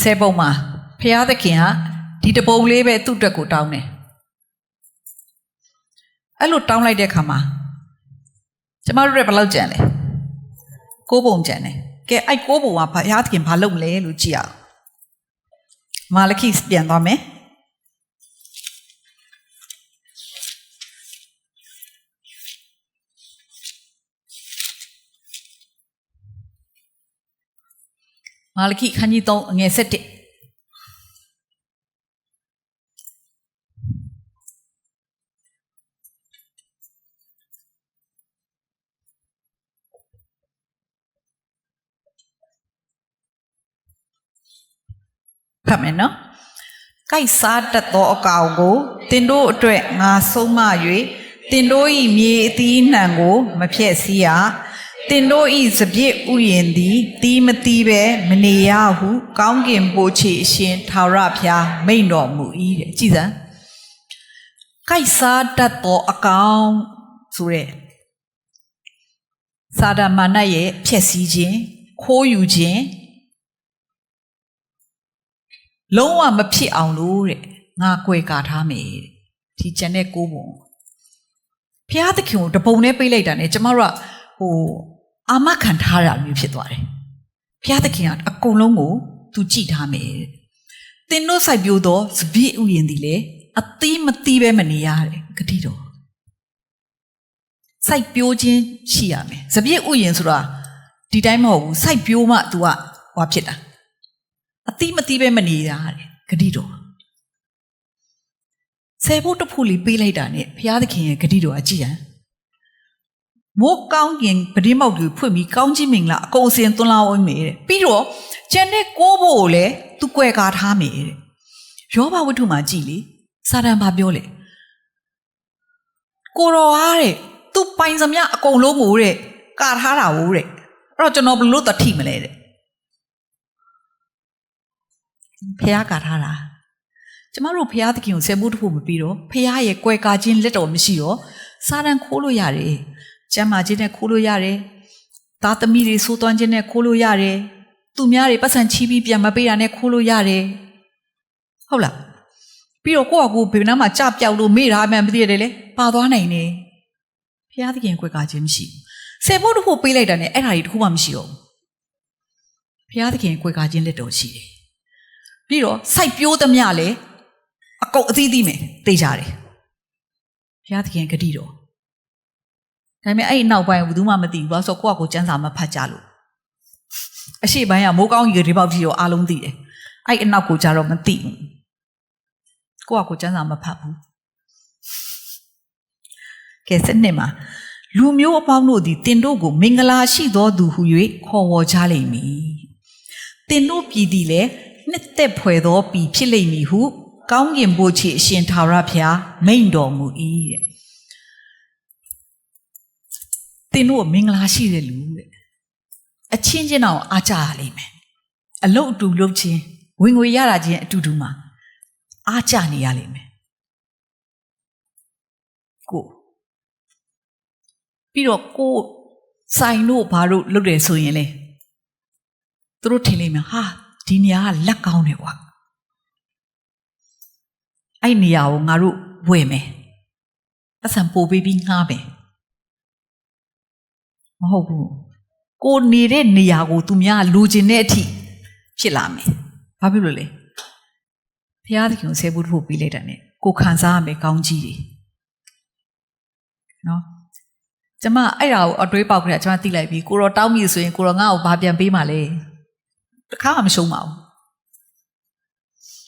10ပုံမှာဘုရားသခင်ကဒီတပုံလေးပဲသူ့အတွက်ကိုတောင်းတယ်အဲ့လိုတောင်းလိုက်တဲ့အခါမှာကျမတို့ရဲ့ဘယ်လောက်ကြံလဲ6ပုံကြံတယ်ကဲအဲ့6ပုံကဘုရားသခင်ဘာလုပ်မလဲလို့ကြည့်အောင်မာလခိပြန်သွားမယ်မာလခိခန်းကြီး3အငယ်7ဖတ်မယ်နော်ကိုက်စားတတ်သောအကောင်ကိုတင်တို့အတွက်ငါဆုံးမ၍တင်တို့၏မြေအသီးနှံကိုမဖျက်ဆီးရတင်တို့၏စပြည့်ဥယျာဉ်သည်တီးမတီးပဲမနေရဟုကောင်းကင်ဘိုးချေအရှင်ထာဝရဘုရားမိန့်တော်မူ၏တဲ့ကြည်စမ်းကိုက်စားတတ်သောအကောင်ဆိုတဲ့စာဒမာနရဲ့ဖျက်ဆီးခြင်းခိုးယူခြင်းလုံးဝမဖြစ်အောင်လို့တဲ့ငါကွယ်ကာထားမယ်တဲ့ဒီကျန်တဲ့6ပုံဘုရားသခင်ကိုတပုံနဲ့ပေးလိုက်တာ ਨੇ ကျမတို့ကအာမခံထားတာမျိုးဖြစ်သွားတယ်ဘုရားသခင်ကအကုန်လုံးကိုသူကြည်ထားမယ်တဲ့တင်တို့စိုက်ပျိုးသောစပြည့်ဥယျာဉ်သည်လေအသီးမသီးပဲမနေရတယ်ဂတိတော်စိုက်ပျိုးခြင်းရှိရမယ်စပြည့်ဥယျာဉ်ဆိုတာဒီတိုင်းမဟုတ်ဘူးစိုက်ပျိုးမှ तू ကဟောဖြစ်တာအတိမတိပဲမနေတာတဲ့ဂတိတော်ဆယ်ဖို့တစ်ဖို့လေးပေးလိုက်တာနဲ့ဘုရားသခင်ရဲ့ဂတိတော်အကြည့်ရန်မိုးကောင်းကင်ပတိမောက်တွေဖွင့်ပြီးကောင်းကြီးမင်္ဂလာအကုန်အစင်သွန်းလာအောင်မယ်တဲ့ပြီးတော့ကျန်တဲ့6ဖို့ကိုလည်းသူကွယ်ကာထားမယ်တဲ့ယောဘဝတ္ထုမှာကြည်လေစာတန်ဘာပြောလဲကိုတော်အားတဲ့သူပိုင်စမြအကုန်လုံးကိုတဲ့ကာထားတာဟုတ်တဲ့အဲ့တော့ကျွန်တော်ဘယ်လို့တထိမလဲတဲ့ဖះကာထားတာကျမတို့ဖះသခင်ကိုဆယ်ဖို့တဖို့မပြီးတော့ဖះရဲ့ကွယ်ကာခြင်းလက်တော်မရှိတော့စာတန်ခိုးလို့ရတယ်ကျမ်းမာခြင်းနဲ့ခိုးလို့ရတယ်သားသမီးတွေဆိုးသွမ်းခြင်းနဲ့ခိုးလို့ရတယ်သူများတွေပတ်စံချီးပြီးပြန်မပေးတာနဲ့ခိုးလို့ရတယ်ဟုတ်လားပြီးတော့ကိုယ့်အကူဘယ်နှမှာကြပြောက်လို့မေ့ထားမှမသိရတယ်လေပါသွားနိုင်တယ်ဖះသခင်ကွယ်ကာခြင်းမရှိဆယ်ဖို့တဖို့ပေးလိုက်တာနဲ့အဲ့ဒါကြီးတခုမှမရှိတော့ဘူးဖះသခင်ကွယ်ကာခြင်းလက်တော်ရှိတယ်ပြီးတော့စိုက်ပျိုးသမျှလည်းအကုန်အသီးသီးမယ်သိကြတယ်ဘုရားသခင်ဂတိတော်ဒါပေမဲ့အဲ့နောက်ပိုင်းဘယ်သူမှမသိဘူးဘာလို့ဆိုကိုယ့်အကိုစံစာမဖတ်ကြလို့အရှိပိုင်းကမိုးကောင်းကြီးတွေပေါက်ကြီးရောအားလုံးသိတယ်အဲ့အနောက်ကိုကြတော့မသိဘူးကိုယ့်အကိုစံစာမဖတ်ဘူးကဲစနစ်မှာလူမျိုးအပေါင်းတို့သည်တင်တို့ကိုမင်္ဂလာရှိသောသူဟု၍ခေါ်ဝေါ်ကြလိမ့်မည်တင်တို့ပြည်သည်လည်းနှစ်သက်ဖွယ်သောပြည်ဖြစ်လိမ့်မည်ဟုကောင်းကင်ဘိုးချေအရှင်ထာဝရဘုရားမိန့်တော်မူ၏တဲ့သင်တို့မင်္ဂလာရှိတဲ့လူတဲ့အချင်းချင်းအောင်အားကြရလိမ့်မယ်အလုတ်အတူလုပ်ခြင်းဝင်ငွေရတာချင်းအတူတူမှာအားကြနေရလိမ့်မယ်ကို ပြီးတော့ကိုဆိုင်တို့ဘာတို့လုပ်တယ်ဆိုရင်လေသူတို့ထင်လိမ့်မယ်ဟာဒီနေရာကလက်ကောင်းတယ်ကွာအဲ့နေရာကိုငါတို့ဝယ်မယ်အဆန်ပို့ပြီးငှားမယ်မဟုတ်ဘူးကိုနေတဲ့နေရာကိုသူများလိုချင်တဲ့အထိဖြစ်လာမယ်ဘာဖြစ်လို့လဲဘုရားသခင်ကိုဆဲဖို့ထုတ်ပေးလိုက်တာ ਨੇ ကိုခံစားရမယ်ကောင်းကြီးတွေနော်ကျမအဲ့ဒါကိုအတွေးပေါက်ခဲ့တာကျမသိလိုက်ပြီကိုတော့တောင်းပြီဆိုရင်ကိုတော့ငါ့ကိုဘာပြန်ပေးမှလဲတခါမှမရှုံးပါဘူး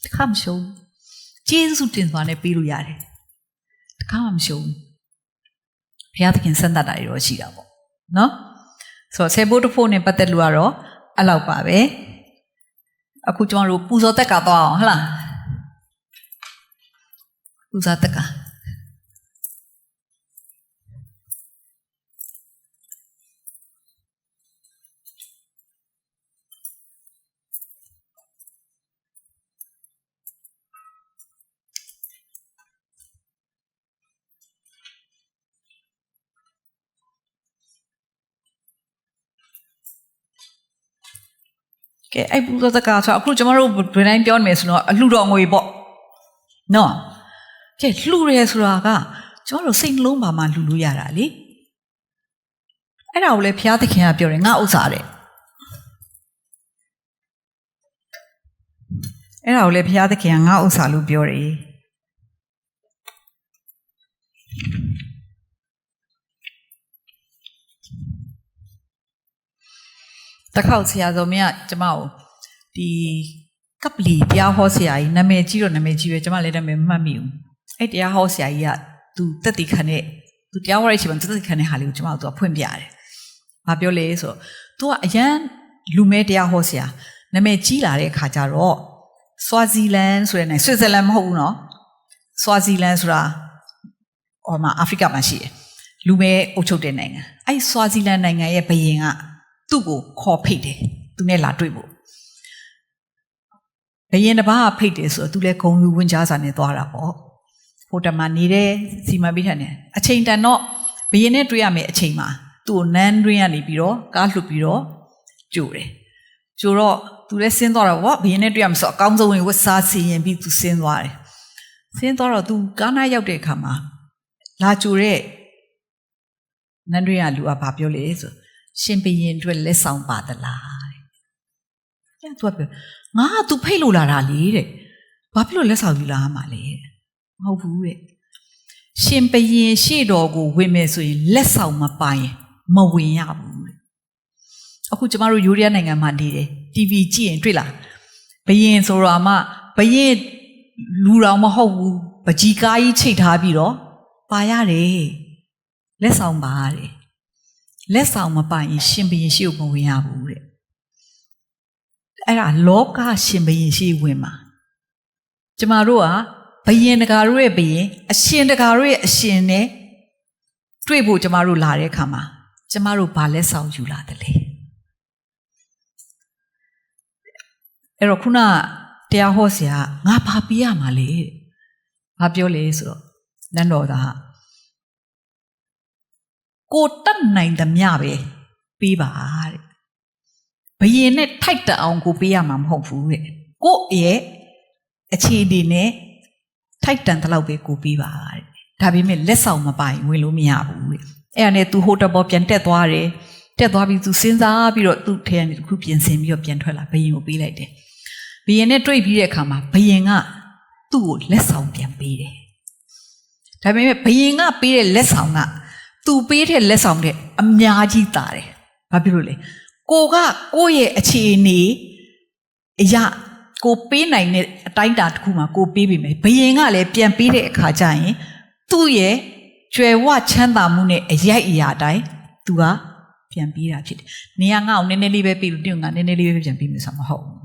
တခါမရှုံးကျေးဇူးတင်စွာနဲ့ပေးလို့ရတယ်တခါမှမရှုံးဘုရားသခင်စံတတ်တာတွေတော့ရှိတာပေါ့နော်ဆိုတော့ဆယ်ဖို့တစ်ဖို့နဲ့ပတ်သက်လို့ကတော့အဲ့လောက်ပါပဲအခုကျမတို့ပူဇော်တက်ကသွားအောင်ဟုတ်လားပူဇော်တက်ကကဲအဲ့ပူဇော်တက်ကဆိုအခုကျမတို့ဘယ်တိုင်းပြောနေမယ်ဆိုတော့အလှတော်ငွေပေါ့နော်ကဲလှူရဲဆိုတာကကျမတို့စိတ်နှလုံးပါမှလှူလို့ရတာလေအဲ့ဒါကိုလည်းဘုရားသခင်ကပြောတယ်ငါဥစ္စာတဲ့အဲ့ဒါကိုလည်းဘုရားသခင်ကငါဥစ္စာလို့ပြောတယ်တခေါက်ဆရာတော်မင်းကကျမကိုဒီကပ်လီတရားဟောဆရာကြီးနာမည်ကြီးတော့နာမည်ကြီးပဲကျမလည်းနာမည်မမှတ်မိဘူးအဲ့တရားဟောဆရာကြီးကသူတက်တိခနဲ့သူတရားဟောရချိန်မှာတက်တိခနဲ့ဟာလေးကိုကျမတို့ကဖွင့်ပြတယ်။ဘာပြောလဲဆိုတော့သူကအရန်လူမဲတရားဟောဆရာနာမည်ကြီးလာတဲ့အခါကျတော့ဆွာဇီလန်ဆိုတဲ့နိုင်ငံဆွစ်ဇာလန်မဟုတ်ဘူးနော်ဆွာဇီလန်ဆိုတာဟောမှာအာဖရိကမှာရှိတယ်လူမဲအုပ်ချုပ်တဲ့နိုင်ငံအဲ့ဆွာဇီလန်နိုင်ငံရဲ့ဘုရင်ကသူ့ကိုခေါ်ဖိတ်တယ်သူနဲ့လာတွေ့ဖို့ဘယင်တစ်ပါးကဖိတ်တယ်ဆိုတော့သူလည်းဂုံယူဝင်ကြားစာနဲ့သွားတာပေါ့ဟိုတမနေတဲ့စီမံပေးထားတယ်အချိန်တန်တော့ဘယင်နဲ့တွေ့ရမယ်အချိန်မှာသူ့ကိုနန်းတွင်းကနေပြီးတော့ကားလှုပ်ပြီးတော့ကြိုတယ်ကြိုတော့သူလည်းဆင်းသွားတာပေါ့ဘယင်နဲ့တွေ့ရမယ်ဆိုတော့အကောင်းဆုံးဝင်ဝတ်စားစီရင်ပြီးသူဆင်းသွားတယ်ဆင်းသွားတော့သူကားနားရောက်တဲ့အခါမှာလာကြိုတဲ့နန်းတွင်းကလူကဘာပြောလဲဆိုရှင်ဘယင်အတွက်လက်ဆောင်ပါသလားတဲ့။သူကပြောငါကသူဖိတ်လို့လာတာလေတဲ့။ဘာဖြစ်လို့လက်ဆောင်ယူလာမှာလဲ။မဟုတ်ဘူးတဲ့။ရှင်ဘယင်ရှေ့တော်ကိုဝင်မယ်ဆိုရင်လက်ဆောင်မပိုင်မဝင်ရဘူးတဲ့။အခုကျမတို့ယူရီးယားနိုင်ငံမှာနေတယ် TV ကြည့်ရင်တွေ့လား။ဘယင်ဆိုတော့မှဘယင်လူတော်မဟုတ်ဘူး။ပကြီးကားကြီးချိတ်ထားပြီးတော့ပါရတယ်။လက်ဆောင်ပါတဲ့။လက်ဆောင်မပိုင်ရင်ရှင်ဘုရင်ရှိကိုမဝင်ရဘူးတဲ့အဲ့ဒါလောကရှင်ဘုရင်ရှိဝင်မှာကျမတို့ကဘုရင်တကာတို့ရဲ့ဘုရင်အရှင်တကာတို့ရဲ့အရှင်နဲ့တွေ့ဖို့ကျမတို့လာတဲ့အခါမှာကျမတို့ဘာလက်ဆောင်ယူလာတယ်လဲအဲ့တော့ခုနတရားဟောဆရာငါဘာပြရမှာလဲဘာပြောလဲဆိုတော့နန်းတော်သားကိုတတ်နိုင်သမျှပဲပေးပါတဲ့ဘယင်နဲ့ထိုက်တအောင်ကိုပေးရမှာမဟုတ်ဘူးတဲ့ကိုရဲ့အခြေအနေနဲ့ထိုက်တန်တဲ့လောက်ပဲကိုပေးပါတဲ့ဒါပေမဲ့လက်ဆောင်မပိုင်ဝင်လို့မရဘူးတဲ့အဲ့ဒါနဲ့သူဟိုတဘောပြန်တက်သွားတယ်တက်သွားပြီးသူစဉ်းစားပြီးတော့သူ့ထဲကနေတစ်ခုပြင်ဆင်ပြီးတော့ပြန်ထွက်လာဘယင်ကိုပေးလိုက်တယ်ဘယင်နဲ့တွေ့ပြီးတဲ့အခါမှာဘယင်ကသူ့ကိုလက်ဆောင်ပြန်ပေးတယ်ဒါပေမဲ့ဘယင်ကပေးတဲ့လက်ဆောင်ကသူပေးတဲ့လက်ဆောင်တဲ့အများကြီးတာတယ်။ဘာဖြစ်လို့လဲ။ကိုကကိုယ့်ရဲ့အခြေအနေအရာကိုပေးနိုင်တဲ့အတိုင်းအတာတစ်ခုမှာကိုပေးပြီမယ်။ဘယင်ကလည်းပြန်ပေးတဲ့အခါကျရင်သူ့ရဲ့ကြွယ်ဝချမ်းသာမှုနဲ့အရိုက်အရာတိုင်းသူကပြန်ပေးတာဖြစ်တယ်။နေရာငါ့ကိုနည်းနည်းလေးပဲပေးလို့တင့်ကနည်းနည်းလေးပဲပြန်ပေးမယ်ဆိုမှမဟုတ်ဘူး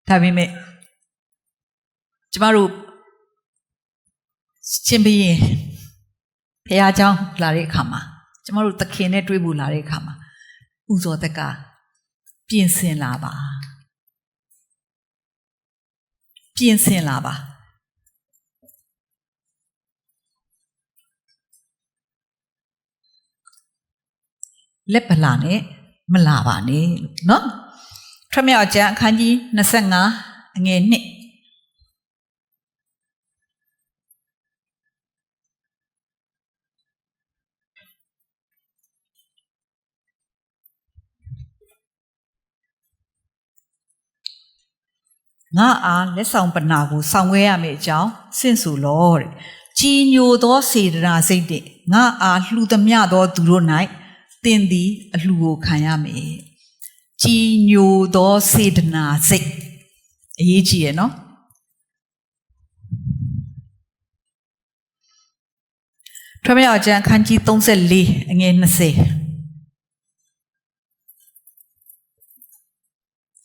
။ဒါပေမဲ့ကျမတို့ရှင်ဘယင်ဖះเจ้าလာတဲ့အခါမှာကျမတို့သခင်နဲ့တွေ့ဖို့လာတဲ့အခါမှာပူဇော်တက်ကပြင်ဆင်လာပါပြင်ဆင်လာပါ လက်ပလာနဲ့မလာပါနဲ့လို့နော်ထမြောက်ကျမ်းအခန်းကြီး25အငယ်1ငါအားလက်ဆောင်ပနာကိုဆောင်ခဲ့ရမယ့်အကြောင်းစင့်ဆိုလောတဲ့ကြီးညိုသောစေတနာစိတ်တဲ့ငါအားလှူသမျှသောသူတို့၌သင်သည်အလှူကိုခံရမယ်ကြီးညိုသောစေတနာစိတ်အရေးကြီးရနော်ထမြောက်ကျမ်းအခန်းကြီး34အငယ်20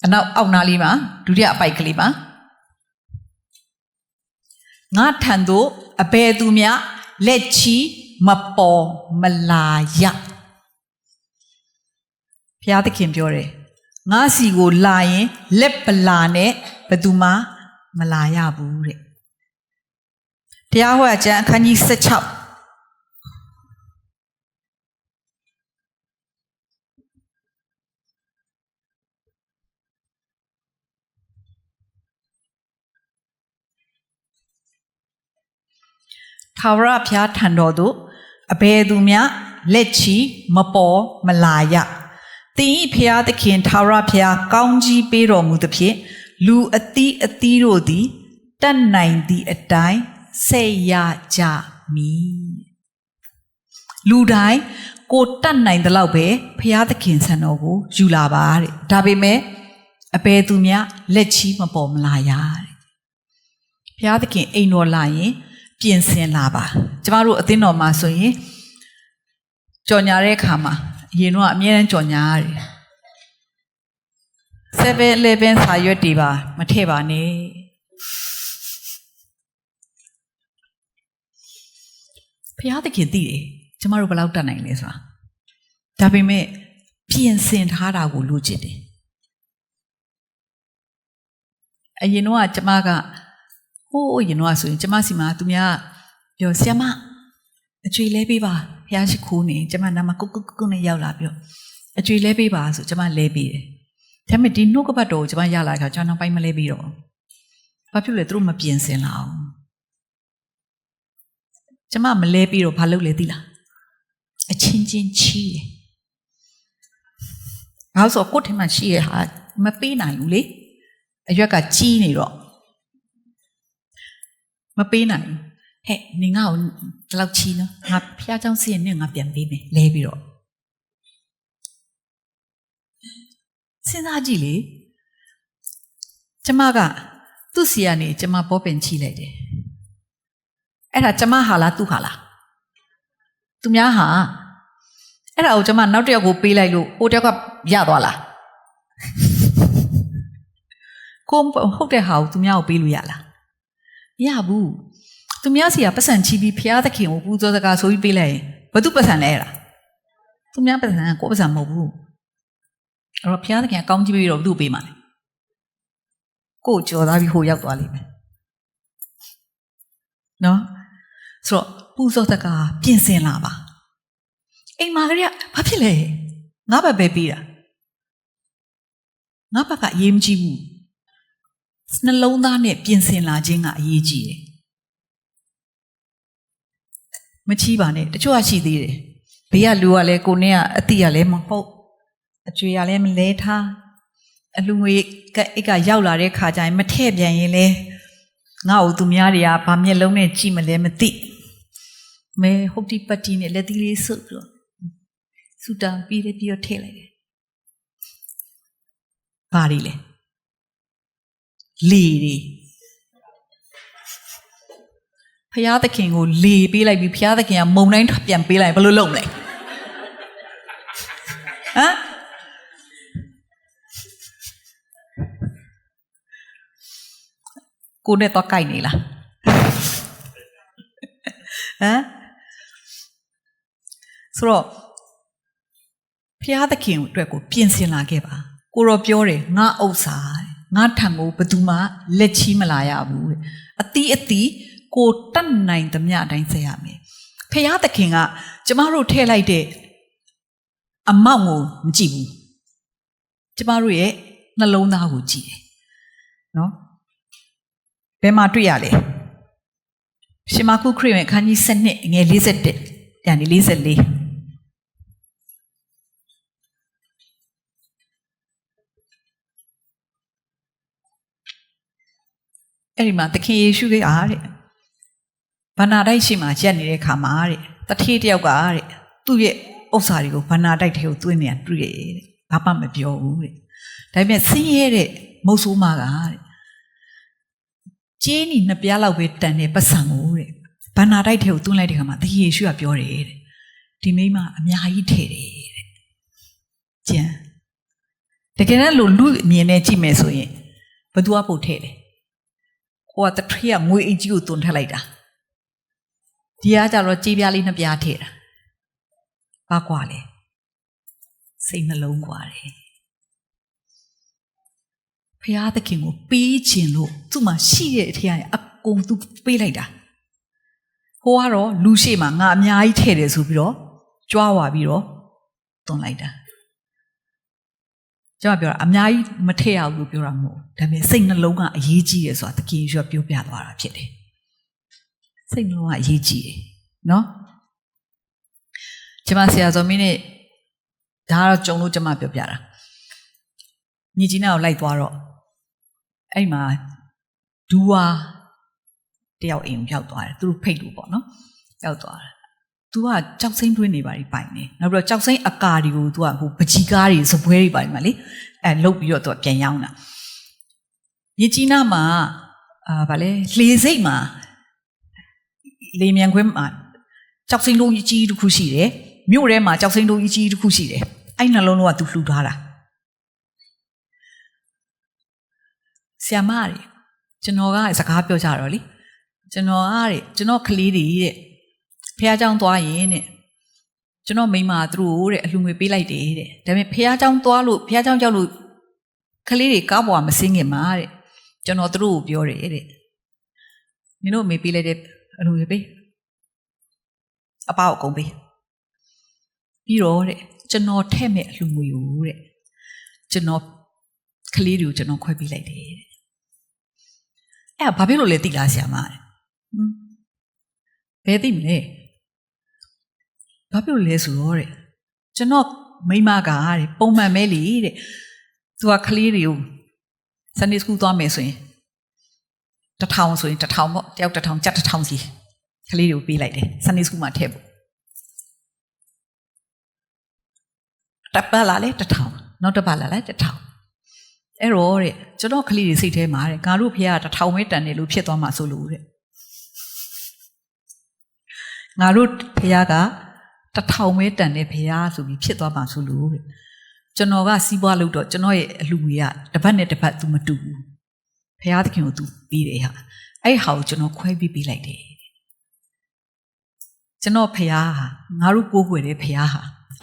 အနောက်အောက်နားလေးမှာဒုတိယအပိုက်ကလေးမှာငါထံသို့အဘယ်သူများလက်ချီမပေါ်မလာရဘုရားသခင်ပြောတယ်ငါစီကိုလာရင်လက်ပလာနဲ့ဘယ်သူမှမလာရဘူးတဲ့တရားဟောကျမ်းအခန်းကြီး16ထာဝရဘုရားထံတော်သို့အဘယ်သူများလက်ချီမပေါ်မလာရသင်၏ဘုရားသခင်ထာဝရဘုရားကောင်းကြီးပေးတော်မူသဖြင့်လူအသီးအသီးတို့သည်တတ်နိုင်သည့်အတိုင်းဆက်ရကြမည်လူတိုင်းကိုတတ်နိုင်သလောက်ပဲဘုရားသခင်ဆံတော်ကိုယူလာပါတဲ့ဒါပေမဲ့အဘယ်သူများလက်ချီမပေါ်မလာရတဲ့ဘုရားသခင်အိမ်တော်လာရင်ပြင်ဆင်လာပါကျမတို့အသင်းတော်မှာဆိုရင်ကြော်ညာတဲ့အခါမှာအရင်တော့အမြဲတမ်းကြော်ညာရတယ်7-11စာရွက်တွေပါမထည့်ပါနဲ့ဘုရားသခင်သိတယ်ကျမတို့ဘယ်လောက်တတ်နိုင်လဲဆိုတာဒါပေမဲ့ပြင်ဆင်ထားတာကိုလိုချင်တယ်အရင်တော့ကျမကဟိုးရင်တော့ဆိုရင်ကျမစီမှာသူများပြောဆရာမအကျွေလဲပေးပါဘုရားရှိခိုးနေကျမနာမကုတ်နဲ့ရောက်လာပြောအကျွေလဲပေးပါဆိုကျမလဲပေးတယ်ဒါပေမဲ့ဒီနှုတ်ကပတ်တော်ကိုကျမရလာခါကျွန်တော်ပိုင်းမလဲပေးတော့ဘာဖြစ်လဲသူတို့မပြင်ဆင်လာအောင်ကျမမလဲပေးတော့ဘာလုပ်လဲသိလားအချင်းချင်းချီးတယ်ဘာလို့ဆိုကိုယ့်ထင်မှရှိရဟာမပေးနိုင်ဘူးလေအရွက်ကကြီးနေတော့မပေးနိုင်ဟဲ့နင်ငါ့ကိုဒီလောက်ချီနော်ငါဖျားเจ้าစီရင်နဲ့ငါပြန်ပေးမယ်လဲပြီးတော့စဉ်းစားကြည့်လေကျမကသူ့စီကနေကျမဘောပင်ချိလိုက်တယ်အဲ့ဒါကျမဟာလားသူဟာလားသူများဟာအဲ့ဒါကိုကျမနောက်တစ်ယောက်ကိုပေးလိုက်လို့ဟိုတစ်ယောက်ကရသွားလားကိုဟုတ်တဲ့ဟာကိုသူများကိုပေးလို့ရလားမရဘူးသူများစီကပတ်စံချီပြီးဖျားသခင်ကိုပူဇော်စကားဆိုပြီးပေးလိုက်ရင်ဘယ်သူပတ်စံလဲအဲ့ဒါသူများပတ်စံကိုပတ်စံမဟုတ်ဘူးအဲ့တော့ဖျားသခင်ကကောင်းကြီးပြီးတော့ဘယ်သူပေးမှာလဲကို့ကြော်သားပြီးဟိုရောက်သွားလိမ့်မယ်နော်ဆိုတော့ပူဇော်စကားပြင်ဆင်လာပါအိမ်မှာကလေးကဘာဖြစ်လဲငါဘက်ပဲပေးတာငါဘက်ကအရေးမကြီးဘူးနှလုံးသားနဲ့ပြင်ဆင်လာခြင်းကအရေးကြီးတယ်မချီးပါနဲ့တချို့ကရှိသေးတယ်ဘေးကလူကလည်းကိုနဲ့ကအတိကလည်းမဟုတ်အကျွေးကလည်းမလဲထားအလူငွေအိတ်ကရောက်လာတဲ့ခါကျရင်မထည့်ပြန်ရင်လဲငါ့ကိုသူများတွေကဗာမျက်လုံးနဲ့ကြည့်မလဲမသိမဲဟုတ်ဒီပတ်တီနဲ့လက်သီးလေးဆုပ်ပြီးတော့စူတာပြီးတော့ထည့်လိုက်တယ်ဘာတွေလဲလေတွေဖျားသခင်ကိုလေပေးလိုက်ပြီးဖျားသခင်ကမုံတိုင်းပြန်ပေးလိုက်ဘယ်လိုလုပ်မလဲဟမ်ကိုနဲ့တော့ကြိုက်နေလားဟမ်ဆိုတော့ဖျားသခင်အတွက်ကိုပြင်ဆင်လာခဲ့ပါကိုရောပြောတယ်ငါဥစ္စာငါထံကိုဘယ်သူမှလက်ချီးမလာရဘူးတဲ့အတီးအတီးကိုတတ်နိုင်သမျှအတိုင်းဆက်ရမယ်ဖျားသခင်ကကျမတို့ထည့်လိုက်တဲ့ အမောက်ကိုမကြည့်ဘူးကျမတို့ရဲ့နှလုံးသားကိုကြည့်တယ်နော်ဘယ်မှာတွေ့ရလဲရှင်မာကုခရစ်ဝင်အခန်းကြီး7ငယ်41yani 44အဲ့ဒီမှာသခင်ယေရှုကတဲ့ဗန္နာတိုက်ရှိမှရက်နေတဲ့ခါမှာတဲ့တထေးတယောက်ကတဲ့သူ့ရဲ့ဥစ္စာတွေကိုဗန္နာတိုက်ထဲကိုသွင်းနေတွေ့ရတယ်တဲ့ဘာမှမပြောဘူးတဲ့ဒါပေမဲ့ဆင်းရဲတဲ့မုတ်ဆိုးမကတဲ့ကျင်းနီနှစ်ပြားလောက်ပဲတန်တဲ့ပတ်စံကိုတဲ့ဗန္နာတိုက်ထဲကိုသွင်းလိုက်တဲ့ခါမှာသခင်ယေရှုကပြောတယ်တဲ့ဒီမိမအများကြီးထည့်တယ်တဲ့ကျန်တကယ်လို့လူအမြင်နဲ့ကြည့်မယ်ဆိုရင်ဘသူကပို့ထည့်တယ်ဟိုကတထေးကငွေအကြီးကိုသွင်းထည့်လိုက်တာဒီအားကြတော့ကြေးပြားလေးနှစ်ပြားထည့်တာဘာကွာလဲစိတ်နှလုံးကွာတယ်ဖျားသခင်ကိုပေးခြင်းလို့သူ့မှာရှိတဲ့အထက်ကအကုန်သူပေးလိုက်တာဟိုကတော့လူရှိမှငါအများကြီးထည့်တယ်ဆိုပြီးတော့ကြွားဝါပြီးတော့သွန်းလိုက်တာကျွန်တော်ပြောတာအများကြီးမထည့်ရဘူးလို့ပြောတာမဟုတ်ဒါပေမဲ့စိတ်နှလုံးကအရေးကြီးတယ်ဆိုတာသခင်ရွှေပြောပြသွားတာဖြစ်တယ်စိတ်နှလုံးကအရေးကြီးတယ်နော်ကျမဆရာဇော်မင်းနဲ့ဒါကတော့ကြုံလို့ကျမပြောပြတာညီကြီးနာကိုလိုက်သွားတော့အဲ့မှာဒူဝါတယောက်အိမ်ကိုရောက်သွားတယ်သူတို့ဖိတ်လို့ပေါ့နော်ရောက်သွားတယ်သူကကြောက်စိမ့်တွင်းနေပါလိပိုင်နေနောက်ပြီးတော့ကြောက်စိမ့်အကာတွေကိုသူကဟိုပကြီးကားတွေစပွဲတွေပါလိမ့်မလေအဲလုတ်ပြီးတော့သူကပြန်ရောင်းတာညီကြီးနာမှာဗာလဲလေစိတ်မှာလေမြန်ခွင်းမှာကြောက်စိမ့်လုံးကြီးတစ်ခုရှိတယ်မြို့ထဲမှာကြောက်စိမ့်လုံးကြီးတစ်ခုရှိတယ်အဲ့နှလုံးကသူလှူထားတာဆရာမတွေကျွန်တော်ကစကားပြောကြတော့လေကျွန်တော်ကလေးတွေတဲ့ဖះเจ้าသွားရင်တဲ့ကျွန်တော်မိန်းမသူတို့တဲ့အလှငွေပေးလိုက်တယ်တဲ့ဒါပေမဲ့ဖះเจ้าသွားလို့ဖះเจ้าရောက်လို့ကလေးတွေကားပေါ်မှာမစင်းခင်မှာတဲ့ကျွန်တော်သူတို့ကိုပြောတယ်တဲ့နင်တို့မေးပေးလိုက်တဲ့အလှငွေပေးအပေါက်အကုန်ပေးပြီးတော့တဲ့ကျွန်တော်ထည့်မဲ့အလှငွေကိုတဲ့ကျွန်တော်ကလေးတွေကိုကျွန်တော်ခွဲပေးလိုက်တယ်တဲ့အဲ့ဘာဖြစ်လို့လဲသိလားဆရာမတဲ့ဘယ်သိမလဲဘာဖြစ်လို့လဲဆိုတော့တဲ့ကျွန်တော်မိမကတဲ့ပုံမှန်ပဲလေတဲ့သူကကလေးတွေကို Sunday School သွားမယ်ဆိုရင်1000ဆိုရင်1000ပေါ့တယောက်1000ကျပ်1000စီကလေးတွေကိုပေးလိုက်တယ် Sunday School မှာထည့်ဖို့တပ်ပါလာလေ1000နောက်တစ်ပါလာလေ1000အဲ့တော့တဲ့ကျွန်တော်ကလေးတွေစိတ်ထဲမှာတဲ့ငါတို့ဖေက1000ပဲတန်တယ်လို့ဖြစ်သွားမှာဆိုလို့တဲ့ငါတို့ဖေက1000ပဲတန်တယ်ဖေဆိုပြီးဖြစ်သွားမှာဆိုလို့တဲ့ကျွန်တော်ကစီးပွားလုပ်တော့ကျွန်တော်ရဲ့အလှငွေကတစ်ပတ်နဲ့တစ်ပတ်သူမတူဘူးဖေသခင်ကိုသူပေးတယ်ဟာအဲ့ဟာကိုကျွန်တော်ခွဲပြီးပေးလိုက်တယ်ကျွန်တော်ဖေဟာငါတို့ကိုးကွယ်တဲ့ဖေဟာ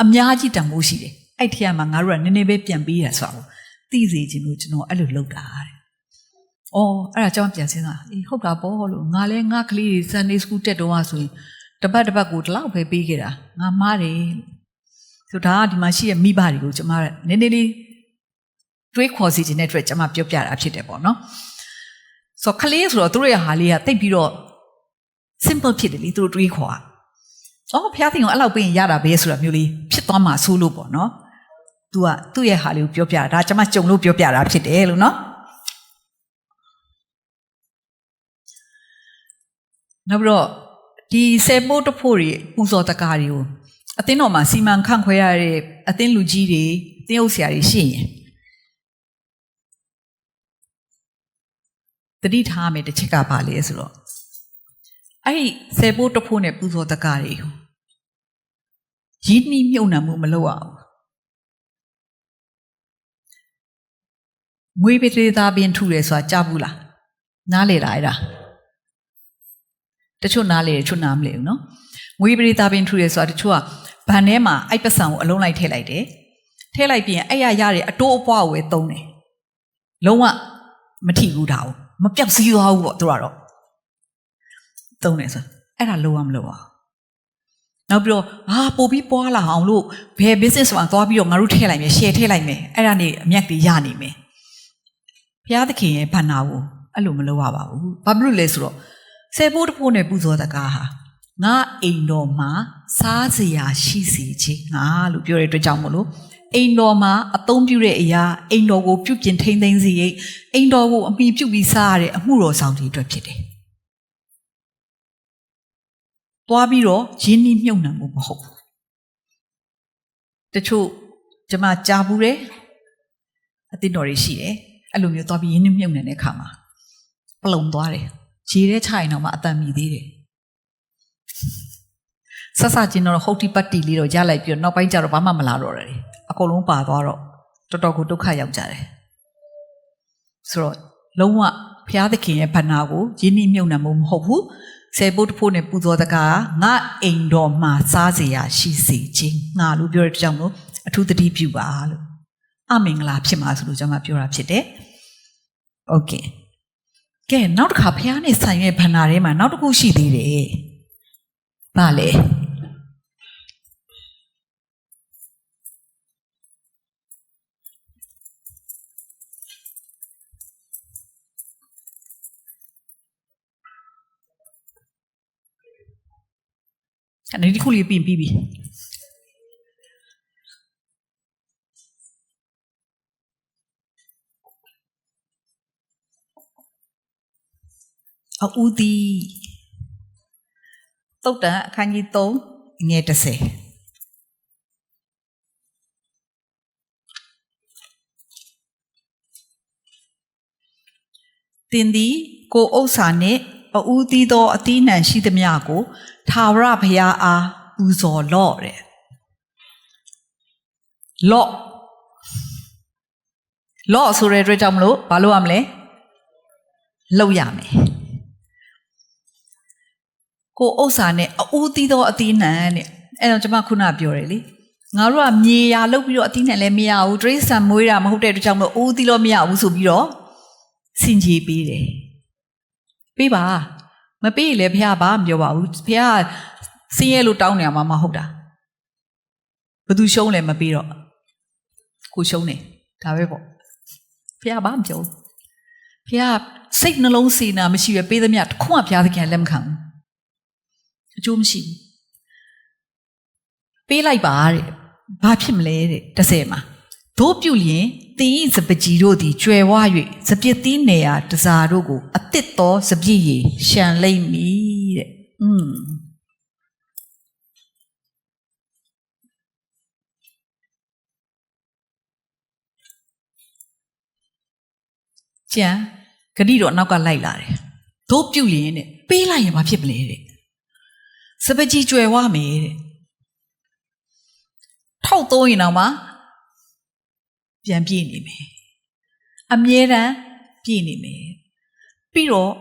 အများကြီးတန်ဖိုးရှိတယ်အဲ့ထက်မှာငါတို့ကနည်းနည်းပဲပြန်ပေးရဆိုတော့သိစေခြင်းလို့ကျွန်တော်အဲ့လိုလုပ်တာတဲ့။အော်အဲ့ဒါကြောင့်ပြန်စဉ်းစားအေးဟုတ်တာပေါ့လို့ငါလဲငါကလေးတွေ Sunday School တက်တော့ဆိုရင်တပတ်ကိုဒီလောက်ပဲပေးခဲ့တာငါမားတယ်ဆိုဒါကဒီမှာရှိတဲ့မိဘတွေကိုကျွန်မနည်းနည်းလေးတွေးခေါ်စီခြင်းတဲ့အတွက်ကျွန်မပြောပြတာဖြစ်တယ်ပေါ့နော်။ဆိုကလေးဆိုတော့သူတို့ရဲ့ဟာလေးကတိတ်ပြီးတော့ simple ဖြစ်တယ်လေသူတို့တွေးခေါ်อ่ะ။အော်ဖျားသိအောင်အဲ့လောက်ပေးရင်ရတာပဲဆိုတာမျိုးလေးဖြစ်သွားမှာဆိုလို့ပေါ့နော်။ तू ကသူ့ရဲ့ဟာလေးကိုပြောပြတာဒါကျွန်မကြုံလို့ပြောပြတာဖြစ်တယ်လို့နော်နောက်ပြီးတော့ဒီဆယ်ပိုးတဖို့တွေပူဇော်တကားတွေကိုအသင်းတော်မှာစီမံခန့်ခွဲရတဲ့အသင်းလူကြီးတွေအသင်းဥဆရာတွေရှိရင်တတိထားမယ်တစ်ချက်ကပါလေဆိုတော့အဲ့ဒီဆယ်ပိုးတဖို့နဲ့ပူဇော်တကားတွေရင်းနှီးမြုပ်နှံမှုမလုပ်အောင်ငွေပတိသားပင်ထုတယ်ဆိုတာကြားဘူးလားနားလေလားအဲ့ဒါတချို့နားလေတချို့နားမလေဘူးနော်ငွေပတိသားပင်ထုတယ်ဆိုတာတချို့ကဘဏ်ထဲမှာအဲ့ပတ်စံကိုအလုံးလိုက်ထည့်လိုက်တယ်ထည့်လိုက်ပြီးရင်အဲ့ရရတဲ့အတိုးအပွားကိုပဲသုံးတယ်လုံးဝမထိဘူးဒါကိုမပြောက်စီးသွားဘူးပေါ့သူကတော့သုံးတယ်ဆိုအဲ့ဒါလုံးဝမလုပ်အောင် နောက်ပြီးတော့ပို့ပြီးပွားလာအောင်လို့ဘယ် business မှာသွားပြီးတော့ငါတို့ထည့်လိုက်မယ် share ထည့်လိုက်မယ်အဲ့ဒါနေအမြတ်တွေရနေမယ်ဘုရားသခင်ရဲ့ဘဏ္ဍာကိုအဲ့လိုမလုပ်ရပါဘူးဘာဖြစ်လို့လဲဆိုတော့ဆယ်ဘိုးတစ်ဖို့နဲ့ပူဇော်တကားဟာငါအိမ်တော်မှာစားစရာရှိစီခြင်းငါလို့ပြောတဲ့အတွက်ကြောင့်မို့လို့အိမ်တော်မှာအသုံးပြုတဲ့အရာအိမ်တော်ကိုပြုပြင်ထိန်းသိမ်းစေရေးအိမ်တော်ကိုအမိပြုပြီးစားရတဲ့အမှုတော်ဆောင်တွေအတွက်ဖြစ်တယ်သွားပြီးတော့ရင်းနှီးမြှုပ်နှံမှုမဟုတ်ဘူးတချို့ကျွန်မကြားဘူးတယ်အသိတော်တွေရှိတယ်အဲ့လိုမျိုးသွားပြီးရင်းနှီးမြှုပ်နှံတဲ့အခါမှာပလုံသွားတယ်ရေထဲချရင်တော့မှအတန်မြည်သေးတယ်ဆဆချင်းတော့ဟုတ်တိပတ်တီလေးတော့ရလိုက်ပြီးတော့နောက်ပိုင်းကျတော့ဘာမှမလာတော့တယ်အကုန်လုံးပါသွားတော့တော်တော်ကိုဒုက္ခရောက်ကြတယ်ဆိုတော့လုံးဝဘုရားသခင်ရဲ့ဘဏ္ဍာကိုရင်းနှီးမြှုပ်နှံမှုမဟုတ်ဘူးဆယ်ဘုတ်ဖို့နဲ့ပူဇော်တကားငါအိမ်တော်မှာစားစရာရှိစေခြင်းငါလို့ပြောတဲ့ကြောင့်လို့အထူးသတိပြုပါလို့အမင်္ဂလာဖြစ်မှာဆိုလို့ကျွန်မပြောတာဖြစ်တယ်โอเคကဲနောက်တစ်ခါဘုရားနဲ့ဆိုင်ရဲ့ဘဏ္ဍာထဲမှာနောက်တစ်ခုရှိသေးတယ်ဘာလဲအဲ့ဒီခုလေးပြီးပြီအဦးဒီတုတ်တန်အခန်းကြီး3ငယ်30တင်သည်ကိုဥစ္စာနှင့်အဦးသီးသောအသီးနှံရှိသမျှကိုထာဝရဘုရားအားပူဇော်လော့တဲ့လော့ဆိုတဲ့အတွက်ကြောင့်မလို့ဘာလုပ်ရမလဲလုပ်ရမယ်ကိုဥစ္စာနဲ့အဦးသီးသောအသီးနှံတဲ့အဲ့တော့ကျွန်မခုနပြောတယ်လေငါတို့ကမြေယာလုပ်ပြီးတော့အသီးနှံလည်းမရဘူးတိရစ္ဆာန်မွေးတာမဟုတ်တဲ့အတွက်ကြောင့်မလို့အဦးသီးလို့မရဘူးဆိုပြီးတော့စင်ကြီးပေးတယ်ပေးပါမပေးရင်လည်းဘုရားဘာမပြောပါဘူးဘုရားစင်းရဲလို့တောင်းနေမှာမဟုတ်တာဘသူရှုံးလဲမပေးတော့ကိုရှုံးနေဒါပဲပေါ့ဘုရားဘာမပြောဘူးဘုရားစိတ်နှလုံးစေနာမရှိပဲပေးသမျှတစ်ခုမှဘုရားသခင်လက်မခံဘူးအကျိုးမရှိဘူးပေးလိုက်ပါတဲ့ဘာဖြစ်မလဲတဲ့30မှာတို့ပြုလျင်တင်ဤစပကြီးတို့သည်ကျွယ်ဝ၍စပြစ်သီးနေရာတစားတို့ကိုအတစ်သောစပြည့်ရည်ရှံလိမ့်မည်တဲ့ကျန်ဂတိတော့နောက်ကလိုက်လာတယ်တို့ပြုလျင်တဲ့ပေးလိုက်ရင်ဘာဖြစ်မလဲတဲ့စပကြီးကျွယ်ဝမယ်တဲ့ထောက်သုံးရင်တော့မှပြန်ပြည့်နေမယ်အမြဲတမ်းပြည့်နေမယ်ပြီးတော့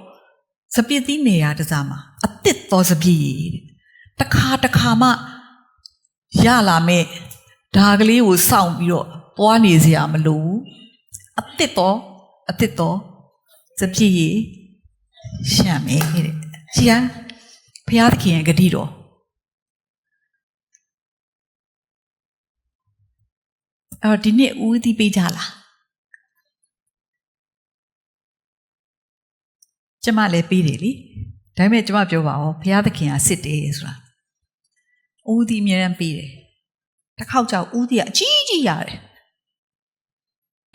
စပြည့်သီးနေရာတစားမှာအတစ်သောစပြည့်ရည်တခါမှရလာမဲ့ဒါကလေးကိုစောင့်ပြီးတော့ပွားနေစရာမလိုဘူးအတစ်သောစပြည့်ရည်ရှံမယ်တဲ့ကြည်ဘုရားသခင်ရဲ့ဂတိတော်အဲ့တော့ဒီနေ့ဦးသီးပေးကြလားကျမလည်းပေးတယ်လေဒါပေမဲ့ကျမပြောပါဦးဘုရားသခင်ကစစ်တယ်ဆိုတာဦးသီးအများရန်ပေးတယ်တစ်ခေါက်ကြောက်ဦးသီးကအကြီးကြီးရတယ်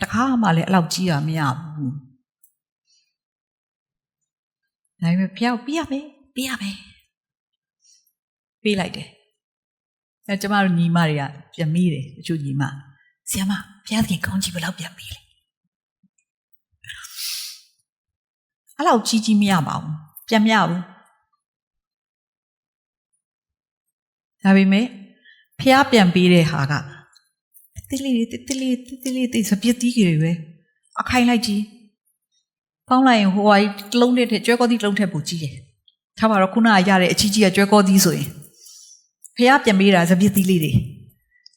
တစ်ခါမှလည်းအဲ့လောက်ကြီးတာမရဘူးဒါပေမဲ့ဘုရားပေးရမယ်ပေးလိုက်တယ်အဲကျမတို့ညီမတွေကပြန်မေးတယ်တချို့ညီမဆရာမဘုရားသခင်ကောင်းကြီးဘယ်လောက်ပြန်ပေးလဲအဲ့လောက်ကြီးမရပါဘူးပြန်မရဘူးဒါပေမဲ့ဘုရားပြန်ပေးတဲ့ဟာကတိလေးစပြစ်တီးကြီးတွေပဲအခိုင်လိုက်ကြီးပေါင်းလိုက်ရင်ဟိုဟာတလုံးတဲ့ကျွဲကောသီးတလုံးထက်ပိုကြီးတယ်ထားပါတော့ခုနကရတဲ့အကြီးကြီးကကျွဲကောသီးဆိုရင်ဘုရားပြန်ပေးတာစပြစ်တီးလေးတွေ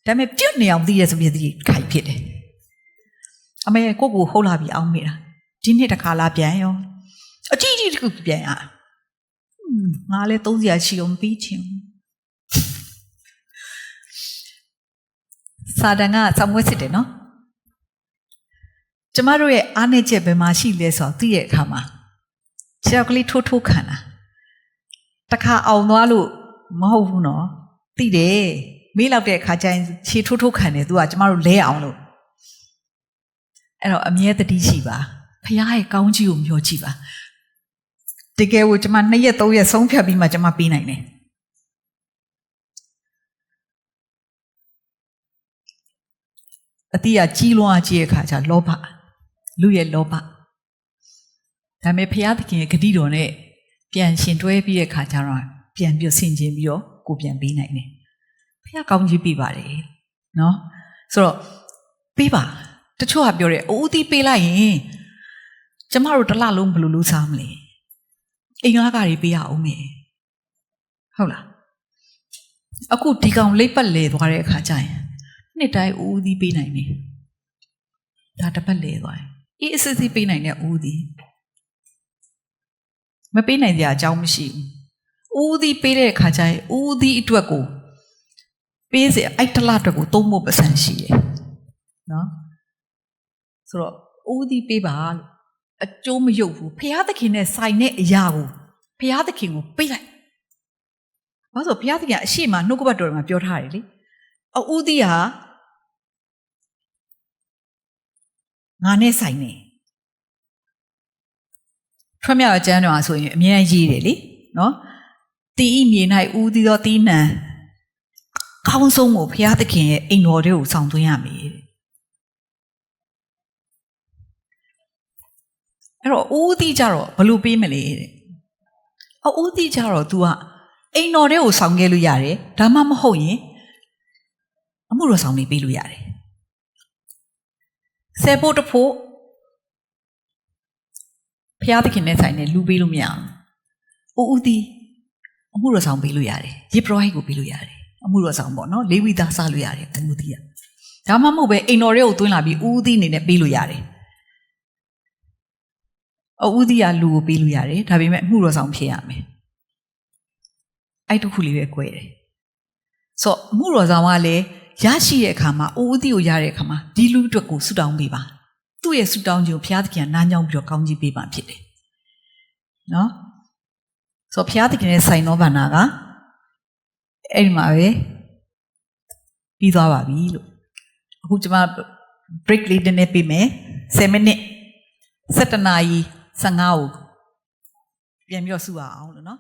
ဒါပေမဲ့ပြတ်နေအောင်သိရစပြစ်တီးခိုင်ဖြစ်တယ်အမေကိုဟုတ်လာပြီအောင်မေးတာဒီနှစ်တစ်ခါလာပြန်ရောအကြီးကြီးတစ်ခုပြန်ရငါလည်း30ရာရှိအောင်ပြီးချင်း စာတန်ကစောင့်ဝဲစစ်တယ်နော်ကျမတို့ရဲ့အားနည်းချက်ဘယ်မှာရှိလဲဆိုတော့သိရဲ့အခါမှာခြေထောက်ကလေးထိုးထိုးခံတာတခါအောင်သွားလို့မဟုတ်ဘူးနော်သိတယ်မေးလောက်တဲ့အခါကျရင်ခြေထိုးထိုးခံတယ်သူကကျမတို့လဲအောင်လို့အဲ့တော့အမြဲတတိရှိပါဖခင်ရဲ့ကောင်းကြီးကိုမျှော်ကြည့်ပါတကယ်ကိုကျမ2ရက်3ရက်ဆုံးဖြတ်ပြီးမှကျမပေးနိုင်တယ်အတိအကြီးလွန်အားကြီးတဲ့အခါကျလောဘလူရဲ့လောဘဒါပေမဲ့ဖခင်သခင်ရဲ့ဂတိတော်နဲ့ပြန်ရှင်တွဲပြီးတဲ့အခါကျတော့ပြန်ပြီးဆင်ခြင်ပြီးတော့ကိုပြန်ပေးနိုင်တယ်ဖခင်ကောင်းကြီးပေးပါတယ်နော်ဆိုတော့ပေးပါတချို့ကပြောတယ်အိုးသီးပေးလိုက်ရင်ကျမတို့တစ်လလုံးဘယ်လိုလုပ်စားမလဲအိမ်ငါးကားတွေပေးရအောင်မယ်ဟုတ်လားအခုဒီကောင်လိပ်ပတ်လဲသွားတဲ့အခါကျရင်နှစ်တိုင်းအိုးသီးပေးနိုင်တယ်ဒါတစ်ပတ်လဲသွားတယ်အေးအစစ်စစ်ပေးနိုင်တဲ့အိုးသီးမပေးနိုင်ကြအကြောင်းမရှိဘူးအိုးသီးပေးတဲ့အခါကျရင်အိုးသီးအတွက်ကိုပေးစေအဲ့တစ်လအတွက်ကိုသုံးဖို့ပစံရှိတယ်နော်ဆိုတော့အိုးသီးပေးပါလို့အကျိုးမရုပ်ဘူးဖခင်သခင်နဲ့ဆိုင်တဲ့အရာကိုဖခင်သခင်ကိုပေးလိုက်ဘာလို့ဆိုဖခင်သခင်အရှိမနှုတ်ကပတ်တော်မှာပြောထားတယ်လေအိုးသီးဟာငါနဲ့ဆိုင်နေထွတ်မြောက်အကျမ်းတော်ဆိုရင်အမြဲတမ်းရေးတယ်လေနော်တီဤမြေ၌ဦးသီးသောတီးနှံကောင်းဆုံးကိုဖခင်သခင်ရဲ့အိမ်တော်တွေကိုဆောင်သွင်းရမယ်အဲ့တော့ဦးသီးကြတော့ဘလို့ပေးမလဲတဲ့ဦးသီးကြတော့ तू ကအိမ်တော်တွေကိုဆောင်ခဲ့လို့ရတယ်ဒါမှမဟုတ်ရင်အမှုတော်ဆောင်နေပေးလို့ရတယ်ဆယ်ဖို့တဖို့ဖျားသခင်နဲ့ဆိုင်နေလူပေးလို့မရအောင်ဦးသီးအမှုတော်ဆောင်ပေးလို့ရတယ်ယေဘရဟိတ်ကိုပေးလို့ရတယ်အမှုတော်ဆောင်ပေါ့နော်လေဝိသားစားလို့ရတယ်ဦးသီးကဒါမှမဟုတ်ပဲအိမ်တော်တွေကိုသွင်းလာပြီးဦးသီးအနေနဲ့ပေးလို့ရတယ်ဦးသီးကလူကိုပေးလို့ရတယ်ဒါပေမဲ့အမှုတော်ဆောင်ဖြစ်ရမယ်အဲ့တခုလေးပဲ꿰တယ်ဆိုတော့အမှုတော်ဆောင်ကလည်းရရှိတဲ့အခါမှာဦးသီးကိုရတဲ့အခါမှာဒီလူအတွက်ကိုဆုတောင်းပေးပါသူ့ရဲ့ဆုတောင်းခြင်းကိုဘုရားသခင်ကနားညောင်းပြီးတော့ကောင်းကြီးပေးပါဖြစ်တယ်နော်ဆိုတော့ဘုရားသခင်ရဲ့ဆိုင်တော်ဘာနာကအဲ့ဒီမှာပဲပြီးသွားပါပြီလို့အခုကျွန်မ break လေးနည်းနည်းပေးမယ်10 မိနစ်17 နာရီ15ကိုပြန်ပြီးတော့စုရအောင်လို့နော်